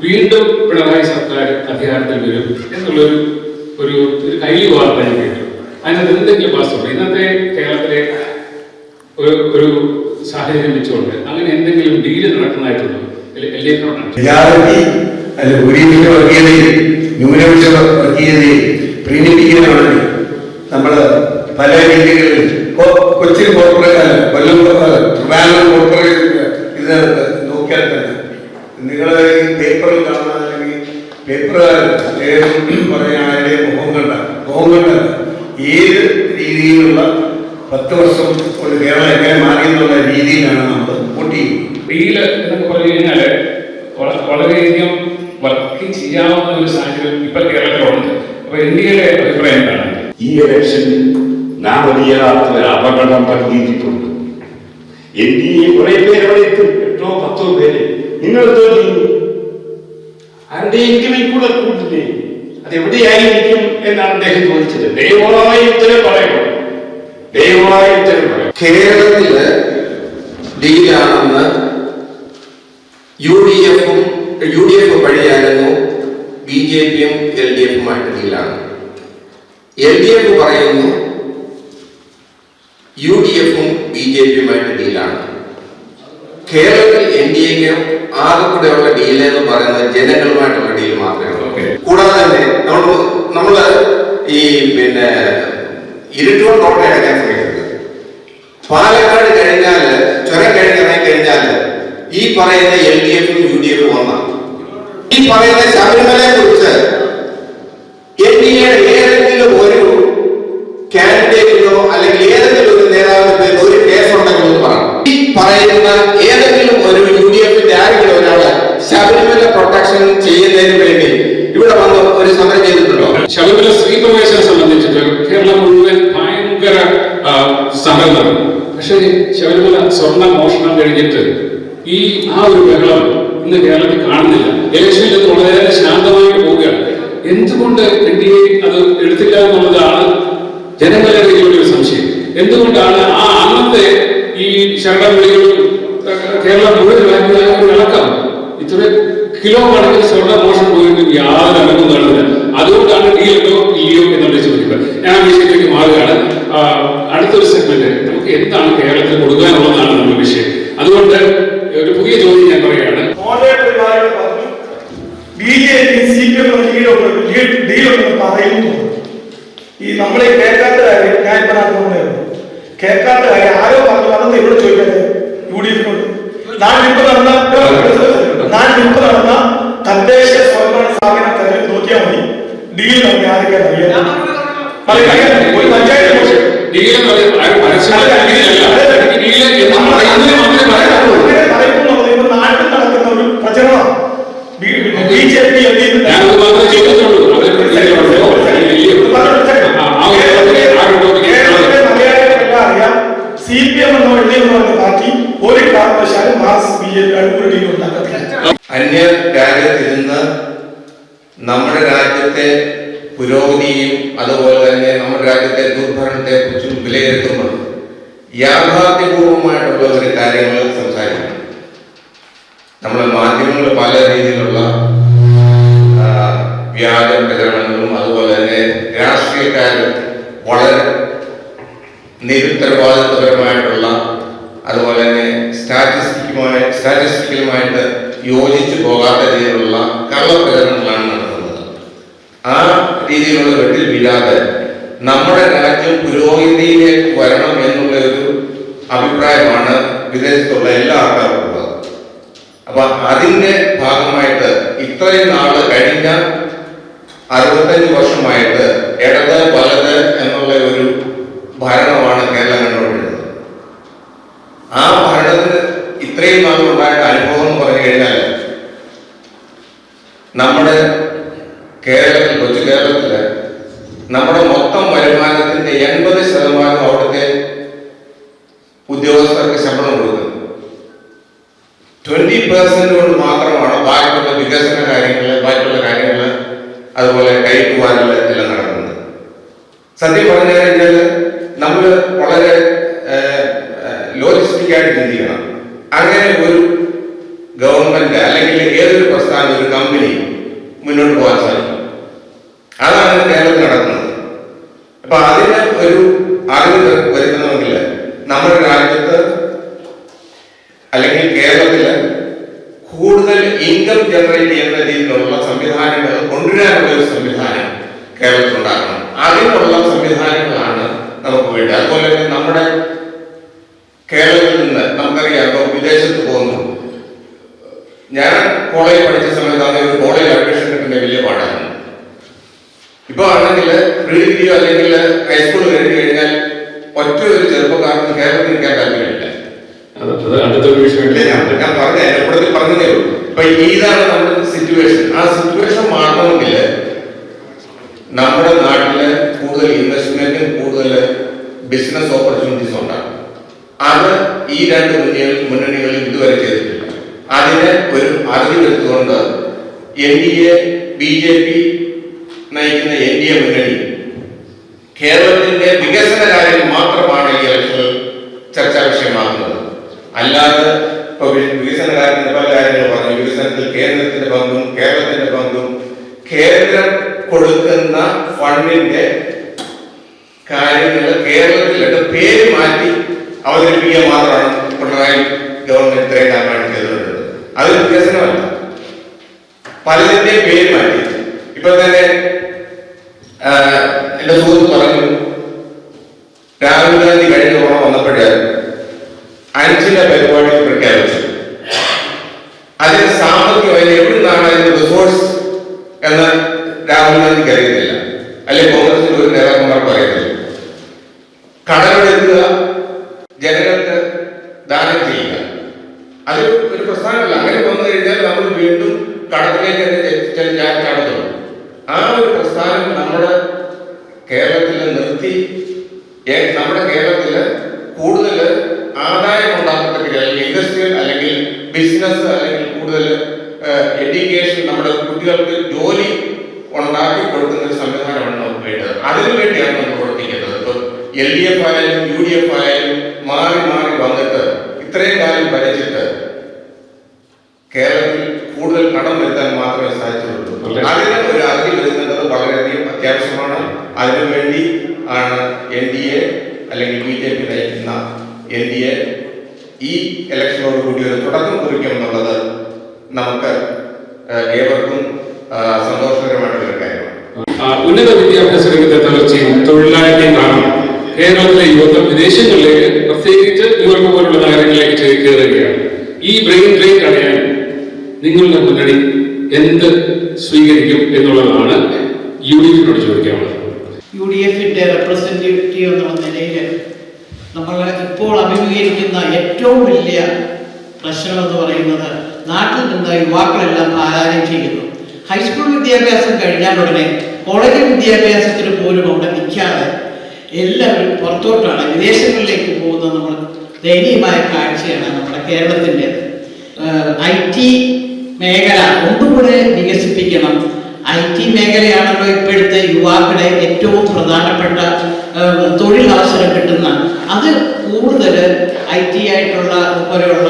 വീണ്ടും പിണറായി സർക്കാർ അധികാരത്തിൽ വരും എന്നുള്ളൊരു ഒരു കൈലി വാർത്ത ഞാൻ കേട്ടു. അതിനകത്ത് എന്തെങ്കിലും വാസ്തവം ഇന്നത്തെ കേരളത്തിലെ ഒരു സാഹചര്യം വെച്ചുകൊണ്ട് അങ്ങനെ എന്തെങ്കിലും ഡീല് നടക്കുന്നതായിട്ടുണ്ടോ?
ന്യൂനപക്ഷ വർഗീയതയിൽ പ്രീണിപ്പിക്കുന്നതാണ് നമ്മൾ പല രീതികളിൽ കൊച്ചിൻ കോർപ്പറേറ്റ് കൊല്ലം ട്രിവാൻഡ്രം കോർപ്പറേറ്റ് ഇത് നോക്കിയാൽ തന്നെ നിങ്ങൾ ഈ പേപ്പറിൽ കാണുന്ന അല്ലെങ്കിൽ പേപ്പറുകാർ പറഞ്ഞ മുഖം കണ്ട ഏത് രീതിയിലുള്ള 10 വർഷം കൊണ്ട് കേരളം എങ്ങനെ മാറി എന്നുള്ള രീതിയിലാണ് നമ്മൾ വോട്ട് ചെയ്യുന്നത്.
ഡീല് എന്നൊക്കെ പറഞ്ഞു കഴിഞ്ഞാൽ വളരെയധികം വർക്ക് ചെയ്യാവുന്ന ഒരു സാഹചര്യം ഇപ്പൊ കേരളത്തിലുണ്ട്. അപ്പൊ NDAയുടെ അഭിപ്രായം എന്താണ്?
ഈ ഇലക്ഷനിൽ നാം അറിയാത്ത ഒരു അപകടം പറ്റിയിട്ടുണ്ട്. NDA കുറെ പേര് അവിടെ എത്തും, 8-10 പേര്. നിങ്ങൾ ആരുടെയെങ്കിലും കൂടെ കൂട്ടില്ലേ? അതെവിടെയായിരിക്കും എന്നാണ് അദ്ദേഹം ചോദിച്ചത്. ദയവായി ഉത്തരം പറയണം.
കേരളത്തില് ഡീലാണെന്ന് UDF വഴിയായിരുന്നു BJP-യും LDF-ഉമായിട്ട് ഡീലാണ്. LDF പറയുന്നു UDF-ഉം BJP-യുമായിട്ട് ഡീലാണ്. കേരളത്തിൽ NDA-ക്ക് ആകെ കൂടെയുള്ള ഡീല് എന്ന് പറയുന്നത് ജനങ്ങളുമായിട്ടുള്ള ഡീൽ മാത്രമേ ഉള്ളൂ. കൂടാതെ തന്നെ നമ്മള് ഈ ഇരുട്ടൂർ റോഡ് അടയ്ക്കാൻ ശ്രമിക്കുന്നത്. പാലക്കാട് കഴിഞ്ഞാൽ ചുരം കഴിഞ്ഞാൽ ഈ പറയുന്ന LDF-ഉം UDF-ഉം ഒന്നാണ്. ഈ പറയുന്ന ശബരിമലയെ കുറിച്ച് NDA-യുടെ ഏതെങ്കിലും ഒരു കാൻഡിഡേറ്റിനോ അല്ലെങ്കിൽ ഏതെങ്കിലും ഒരു നേതാവിന്റെ പേര് ഒരു കേസുണ്ടെങ്കിലും പറയണം. ഈ പറയുന്ന ഏതെങ്കിലും ഒരു UDF-ന്റെ ആരെങ്കിലും ഒരാള് ശബരിമല പ്രൊട്ടക്ഷൻ ചെയ്യുന്നതിന് വേണ്ടി ഇവിടെ വന്ന് ഒരു സമരം ചെയ്തിട്ടുണ്ടോ?
ശബരിമല സ്ത്രീ പ്രവേശനം സംബന്ധിച്ചിട്ട് കേരളം മുഴുവൻ ഭയങ്കര സമരം നടന്നു. പക്ഷേ ശബരിമല സ്വർണ്ണ മോഷണം കഴിഞ്ഞിട്ട് ആ ഒരു ബഹളം ഇന്ന് കേരളത്തിൽ കാണുന്നില്ല. ഇലക്ഷനിൽ വളരെ ശാന്തമായി പോവുകയാണ്. എന്തുകൊണ്ട് NDA അത് എടുത്തില്ല എന്നുള്ളതാണ് ജനങ്ങളുടെ ഒരു സംശയം. എന്തുകൊണ്ടാണ് അന്നത്തെ ഈ ശരണവിളികളും കേരളം മുഴുവൻ ഇളക്കം ഇത്ര കിലോ കണക്കിന് സ്വർണ്ണ മോഷണം പോയിട്ട് യാതൊരു അനുഭവം കാണുന്നില്ല? അതുകൊണ്ടാണ് ഡീലോ ഇല്ലയോ എന്നുള്ള ചോദിക്കുന്നത്. ഞാൻ വിഷയത്തിലേക്ക് മാറുകയാണ്. അടുത്തൊരു സെഗ്മെന്റ് നമുക്ക് എന്താണ് കേരളത്തിൽ കൊടുക്കാനുള്ളതാണ് നമ്മുടെ വിഷയം. അതുകൊണ്ട് ഒരു പുതിയ ചോദ്യം ഞാൻ പറയുകയാണ്.
ഡീലുണ്ടെന്ന് പറയുന്നു. ഈ നമ്മളെ കേൾക്കാത്ത കാര്യം ഞാൻ കേൾക്കാത്ത കാര്യം ആരോ പറഞ്ഞു അതൊന്നും ഇവിടെ ചോദിക്കട്ടെ. UDF-നോട് നാട്ടിലിപ്പോ നടന്ന തദ്ദേശ സ്വയംഭരണ സ്ഥാപന തെരഞ്ഞെടുപ്പ് നോക്കിയാൽ മതി. ഡീൽ തന്നെ ആരൊക്കെയാണ് അറിയാം. ഒരു പഞ്ചായത്ത് നാട്ടിൽ നടക്കുന്ന ഒരു പ്രചരണം BJP അറിയാം. CPM എന്നോ LDF എന്ന പാർട്ടി ഒരു കാരണവശാലും BJP ഉണ്ടാക്കത്തില്ല.
അന്യ രാജ്യത്തിരുന്ന് നമ്മുടെ രാജ്യത്തെ പുരോഗതിയും അതുപോലെ തന്നെ നമ്മുടെ രാജ്യത്തെ ദുർഭരണത്തെ കുറിച്ചും വിലയിരുത്തുമ്പോൾ യാഥാർത്ഥ്യപൂർവമായിട്ടുള്ള ഒരു കാര്യങ്ങൾ സംസാരിക്കണം. നമ്മുടെ മാധ്യമങ്ങൾ പല രീതിയിലുള്ള വ്യാജ പ്രചരണങ്ങളും അതുപോലെ തന്നെ രാഷ്ട്രീയക്കാർ വളരെ നിരുത്തരവാദിത്വപരമായിട്ടുള്ള അതുപോലെ തന്നെ സ്റ്റാറ്റിസ്റ്റിക്കലുമായിട്ട്
യോജിച്ചു പോകാത്ത രീതിയിലുള്ള കള്ളപ്രചരണങ്ങളാണ് നടത്തുന്നത്. ആ രീതിയിലുള്ള വെട്ടിൽ വീഴാതെ നമ്മുടെ രാജ്യം പുരോഗതിയിലേക്ക് വരണം എന്നുള്ള ഒരു അഭിപ്രായമാണ് വിദേശത്തുള്ള എല്ലാ ആൾക്കാർക്കും ഉള്ളത്. അപ്പൊ അതിന്റെ ഭാഗമായിട്ട് ഇത്രയും നാള് കഴിഞ്ഞ 65 വർഷമായിട്ട് ഇടത് വലത് എന്നുള്ള ഒരു ഭരണമാണ് കേരളം കണ്ടുകൊണ്ടിരുന്നത്. ആ ഭരണത്തിന് ഇത്രയും നാളുണ്ടായ അനുഭവം എന്ന് പറഞ്ഞു കഴിഞ്ഞാൽ നമ്മുടെ കേരളത്തിൽ, കൊച്ചു കേരളത്തില് നമ്മുടെ മൊത്തം വരുമാനത്തിന്റെ 80% അവിടുത്തെ ഉദ്യോഗസ്ഥർക്ക് ശമ്പളം കൊടുക്കുന്നത്. 20% കൊണ്ട് മാത്രമാണ് ബാക്കിയുള്ള വികസന കാര്യങ്ങള്, ബാക്കിയുള്ള കാര്യങ്ങള്, അതുപോലെ കയറ്റുവാനുള്ള എല്ലാം നടക്കുന്നത്. സത്യം പറഞ്ഞു കഴിഞ്ഞാൽ നമ്മൾ വളരെ ലോജിസ്റ്റിക്കായിട്ട് ചിന്തിക്കണം. അങ്ങനെ ഒരു ഗവൺമെന്റ് അല്ലെങ്കിൽ ഏതൊരു പ്രസ്ഥാനം, ഒരു കമ്പനി മുന്നോട്ട് പോകാൻ സാധിക്കും. അതാണ് കേരളത്തിൽ നടക്കുന്നത്. അപ്പൊ അതിന് ഒരു അറിവ് വരുത്തണമെങ്കിൽ നമ്മുടെ രാജ്യത്ത് അല്ലെങ്കിൽ കേരളത്തില് കൂടുതൽ ഇൻകം ജനറേറ്റ് ചെയ്യുന്ന രീതിയിലുള്ള സംവിധാനങ്ങൾ കൊണ്ടുവരാനുള്ള ഒരു സംവിധാനം കേരളത്തിലുണ്ടാകണം. അതിനുള്ള സംവിധാനങ്ങളാണ് നമുക്ക് വേണ്ടത്. അതുപോലെ തന്നെ നമ്മുടെ കേരളത്തിൽ നിന്ന് നമുക്കറിയാം, ഇപ്പോൾ വിദേശത്ത് പോകുന്നു. ഞാൻ കോളേജിൽ പഠിച്ച സമയത്താണ് ഒരു കോളേജ് അഡ്മിഷൻ കിട്ടുന്ന വലിയ പാടാണ്. ഇപ്പൊ ആണെങ്കിൽ പ്രീ ഡിഗ്രിയോ അല്ലെങ്കിൽ ഹൈസ്കൂൾ കഴിഞ്ഞു കഴിഞ്ഞാൽ ഒറ്റ ഒരു ചെറുപ്പക്കാരന് കേരളത്തിൽ നിൽക്കാൻ താല്പര്യമില്ല. ഞാൻ പറഞ്ഞതേ ഉള്ളൂ. ഇപ്പൊ ഇതാണ് നമ്മുടെ സിറ്റുവേഷൻ. ആ സിറ്റുവേഷൻ മാറണമെങ്കിൽ നമ്മുടെ നാട്ടില് കൂടുതൽ ഇൻവെസ്റ്റ്മെന്റും കൂടുതൽ ബിസിനസ് ഓപ്പർച്യൂണിറ്റീസ് ഉണ്ടാകും. അത് ഈ രണ്ട് മുന്നണികളിൽ ഇതുവരെ ചെയ്തിട്ടില്ല. അതിന് ഒരു അറുതി എടുത്തുകൊണ്ട് NDA BJP നയിക്കുന്ന NDA മുന്നണി കേരളത്തിന്റെ വികസന കാര്യം മാത്രമാണ് ഈ ഇലക്ഷനിൽ ചർച്ചാ വിഷയമാകുന്നത്. അല്ലാതെ ഇപ്പൊ വികസന കാര്യത്തിന്റെ പല കാര്യങ്ങൾ പറഞ്ഞു. വികസനത്തിൽ കേന്ദ്രത്തിന്റെ പങ്കും കേരളത്തിന്റെ പങ്കും, കേന്ദ്രം കൊടുക്കുന്ന ഫണ്ടിന്റെ കാര്യങ്ങൾ കേരളത്തിലെ പേര് മാറ്റി അവതരിപ്പിക്കുക മാത്രമാണ് പിണറായി ഗവൺമെന്റ് ഇത്രയും കാലമായിട്ട് ചെയ്തുകൊണ്ടിരുന്നത്. അതൊരു വികസനമല്ല. പലതിന്റെ പേര് മാറ്റി. ഇപ്പൊ തന്നെ എന്റെ സുഹൃത്ത് പറഞ്ഞു, രാഹുൽ ഗാന്ധി കഴിഞ്ഞ തവണ വന്നപ്പോഴേ 5 പരിപാടികൾ പ്രഖ്യാപിച്ചു. അതിന് സാമ്പത്തികമായി എവിടെ നിന്നാണ് അതിന്റെ റിസോഴ്സ് എന്ന് രാഹുൽ ഗാന്ധിക്ക് അറിയുന്നില്ല, അല്ലെങ്കിൽ കോൺഗ്രസിന്റെ ഒരു നേതാക്കന്മാർക്ക് അറിയത്തില്ല. കടമെടുക്കുക, ജനങ്ങൾക്ക് ദാനം ചെയ്യുക, അത് ഒരു പ്രസ്ഥാനമല്ല. അങ്ങനെ വന്നു കഴിഞ്ഞാൽ നമ്മൾ വീണ്ടും കടത്തിലേക്ക് ചാടുന്നു. ആ ഒരു പ്രസ്ഥാനം നമ്മുടെ കേരളത്തിൽ നിർത്തി നമ്മുടെ കേരളത്തിൽ കൂടുതൽ ആദായം ഉണ്ടാക്കത്തക്ക അല്ലെങ്കിൽ ഇൻഡസ്ട്രിയൽ അല്ലെങ്കിൽ ബിസിനസ് അല്ലെങ്കിൽ കൂടുതൽ എഡ്യൂക്കേഷൻ, നമ്മുടെ കുട്ടികൾക്ക് ജോലി ഉണ്ടാക്കി കൊടുക്കുന്ന ഒരു സംവിധാനമാണ് നമുക്ക് വേണ്ടത്. അതിനുവേണ്ടിയാണ് നമ്മൾ പ്രവർത്തിക്കേണ്ടത്. ഇപ്പോൾ LDF ആയാലും UDF ആയാലും മാറി മാറി വന്നിട്ട് ഇത്രയും കാലം ഭരിച്ചിട്ട് കേരളത്തിൽ കൂടുതൽ കടം വരുത്താൻ മാത്രമേ സാധിച്ചുള്ളൂ. അതിന് ഒരു അറുതി വരുത്തേണ്ടത് വളരെയധികം അത്യാവശ്യമാണ്. അതിനുവേണ്ടി ആണ് NDA അല്ലെങ്കിൽ BJP നയിക്കുന്ന NDA ഈ ഇലക്ഷനോട് കൂടി ഒരു തുടക്കം കുറിക്കും എന്നുള്ളത് നമുക്ക് ഏവർക്കും സന്തോഷകരമായിട്ടുള്ള കാര്യമാണ്.
ഉന്നത വിദ്യാഭ്യാസ രംഗത്തെ തളർച്ചയും തൊഴിലാളിയും കാരണം കേരളത്തിലെ യുവത്വം വിദേശങ്ങളിലേക്ക്, പ്രത്യേകിച്ച് ന്യൂയോർക്ക് പോലുള്ള നഗരങ്ങളിലേക്ക് കയറുകയാണ്. ഈ ബ്രെയിൻ ഡ്രെയിൻ തടയാൻ നിങ്ങളുടെ മുന്നണി എന്ത് സ്വീകരിക്കും എന്നുള്ളതാണ് UDF-നോട് ചോദിക്കാനുള്ളത്.
UDF-ന്റെ റെപ്രസെന്റേറ്റീവ് എന്നുള്ള നിലയിൽ നമ്മൾ ഇപ്പോൾ അഭിമുഖീകരിക്കുന്ന ഏറ്റവും വലിയ പ്രശ്നം എന്ന് പറയുന്നത് നാട്ടിൽ നിന്ന് യുവാക്കളെല്ലാം പാലായനം ചെയ്യുന്നു. ഹൈസ്കൂൾ വിദ്യാഭ്യാസം കഴിഞ്ഞാൽ ഉടനെ കോളേജ് വിദ്യാഭ്യാസത്തിന് പോലും അവിടെ നിൽക്കാതെ എല്ലാവരും പുറത്തോട്ടാണ്, വിദേശങ്ങളിലേക്ക് പോകുന്നത് നമ്മൾ ദയനീയമായ കാഴ്ചയാണ് നമ്മുടെ കേരളത്തിൻ്റെത്. IT മേഖല ഒന്നുകൂടെ വികസിപ്പിക്കണം. IT മേഖലയാണല്ലോ ഇപ്പോഴത്തെ യുവാക്കളുടെ ഏറ്റവും പ്രധാനപ്പെട്ട തൊഴിലവസരം കിട്ടുന്ന. അത് കൂടുതൽ IT ആയിട്ടുള്ള പോലെയുള്ള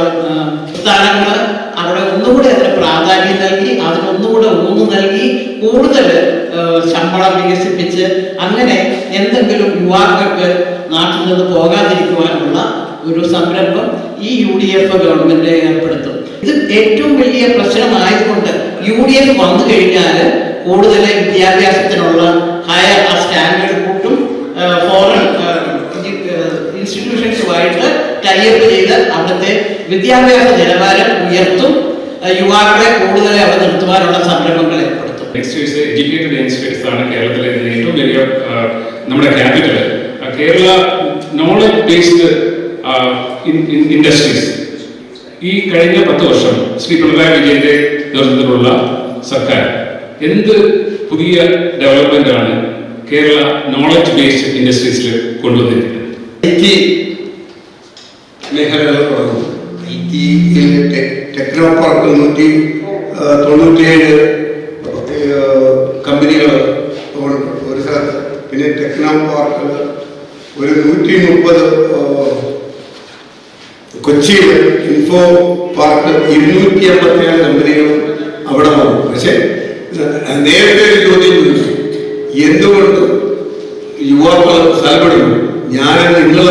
പ്രസ്ഥാനങ്ങൾ അവിടെ ഒന്നുകൂടെ അതിന് പ്രാധാന്യം നൽകി, അതിനൊന്നുകൂടെ ഊന്നു നൽകി, കൂടുതൽ ശമ്പളം വികസിപ്പിച്ച് അങ്ങനെ എന്തെങ്കിലും യുവാക്കൾക്ക് നാട്ടിൽ നിന്ന് പോകാതിരിക്കുവാനുള്ള ഒരു സംരംഭം ഈ UDF ഗവൺമെന്റ് ഏർപ്പെടുത്തും. ഇത് ഏറ്റവും വലിയ പ്രശ്നമായതുകൊണ്ട് UDF വന്നു കഴിഞ്ഞാൽ കൂടുതൽ വിദ്യാഭ്യാസത്തിനുള്ള ഹയർ സ്റ്റാൻഡേർഡ് കൂട്ടും, ഫോറിൻ ഇൻസ്റ്റിറ്റ്യൂഷൻസുമായിട്ട് ടൈപ്പ് ചെയ്ത് അവിടുത്തെ വിദ്യാഭ്യാസ നിലവാരം ഉയർത്തും, യുവാക്കളെ കൂടുതൽ അവിടെ നിർത്തുവാനുള്ള സംരംഭങ്ങൾ ഏർപ്പെടുത്തും.
എഡ്യൂക്കേറ്റഡ് യങ്സ്റ്റേഴ്സ് ആണ് കേരളത്തിലെ ഏറ്റവും വലിയ നമ്മുടെ capital. Kerala knowledge based industries ഈ കഴിഞ്ഞ 10 വർഷം ശ്രീ പിണറായി വിജയന്റെ നേതൃത്വത്തിലുള്ള സർക്കാർ എന്ത് പുതിയ ഡെവലപ്മെന്റ് ആണ് കേരള നോളജ് ബേസ്ഡ് ഇൻഡസ്ട്രീസിൽ കൊണ്ടുവന്നിരിക്കുന്നത്?
മേഖലകൾ തുടങ്ങും. ടെക്നോ പാർക്ക് 197 കമ്പനികൾ ഒരു സ്ഥലത്ത്, പിന്നെ ടെക്നോ പാർക്ക് ഒരു 130 കൊച്ചിയിൽ ഇൻഫോ പാർക്ക് 257 കമ്പനികൾ അവിടെ വന്നു. പക്ഷെ നേരത്തെ ഒരു ചോദ്യം ചോദിച്ചു, എന്തുകൊണ്ട് യുവാക്കൾ സ്ഥലപ്പെടുന്നു? ഞാൻ നിങ്ങൾ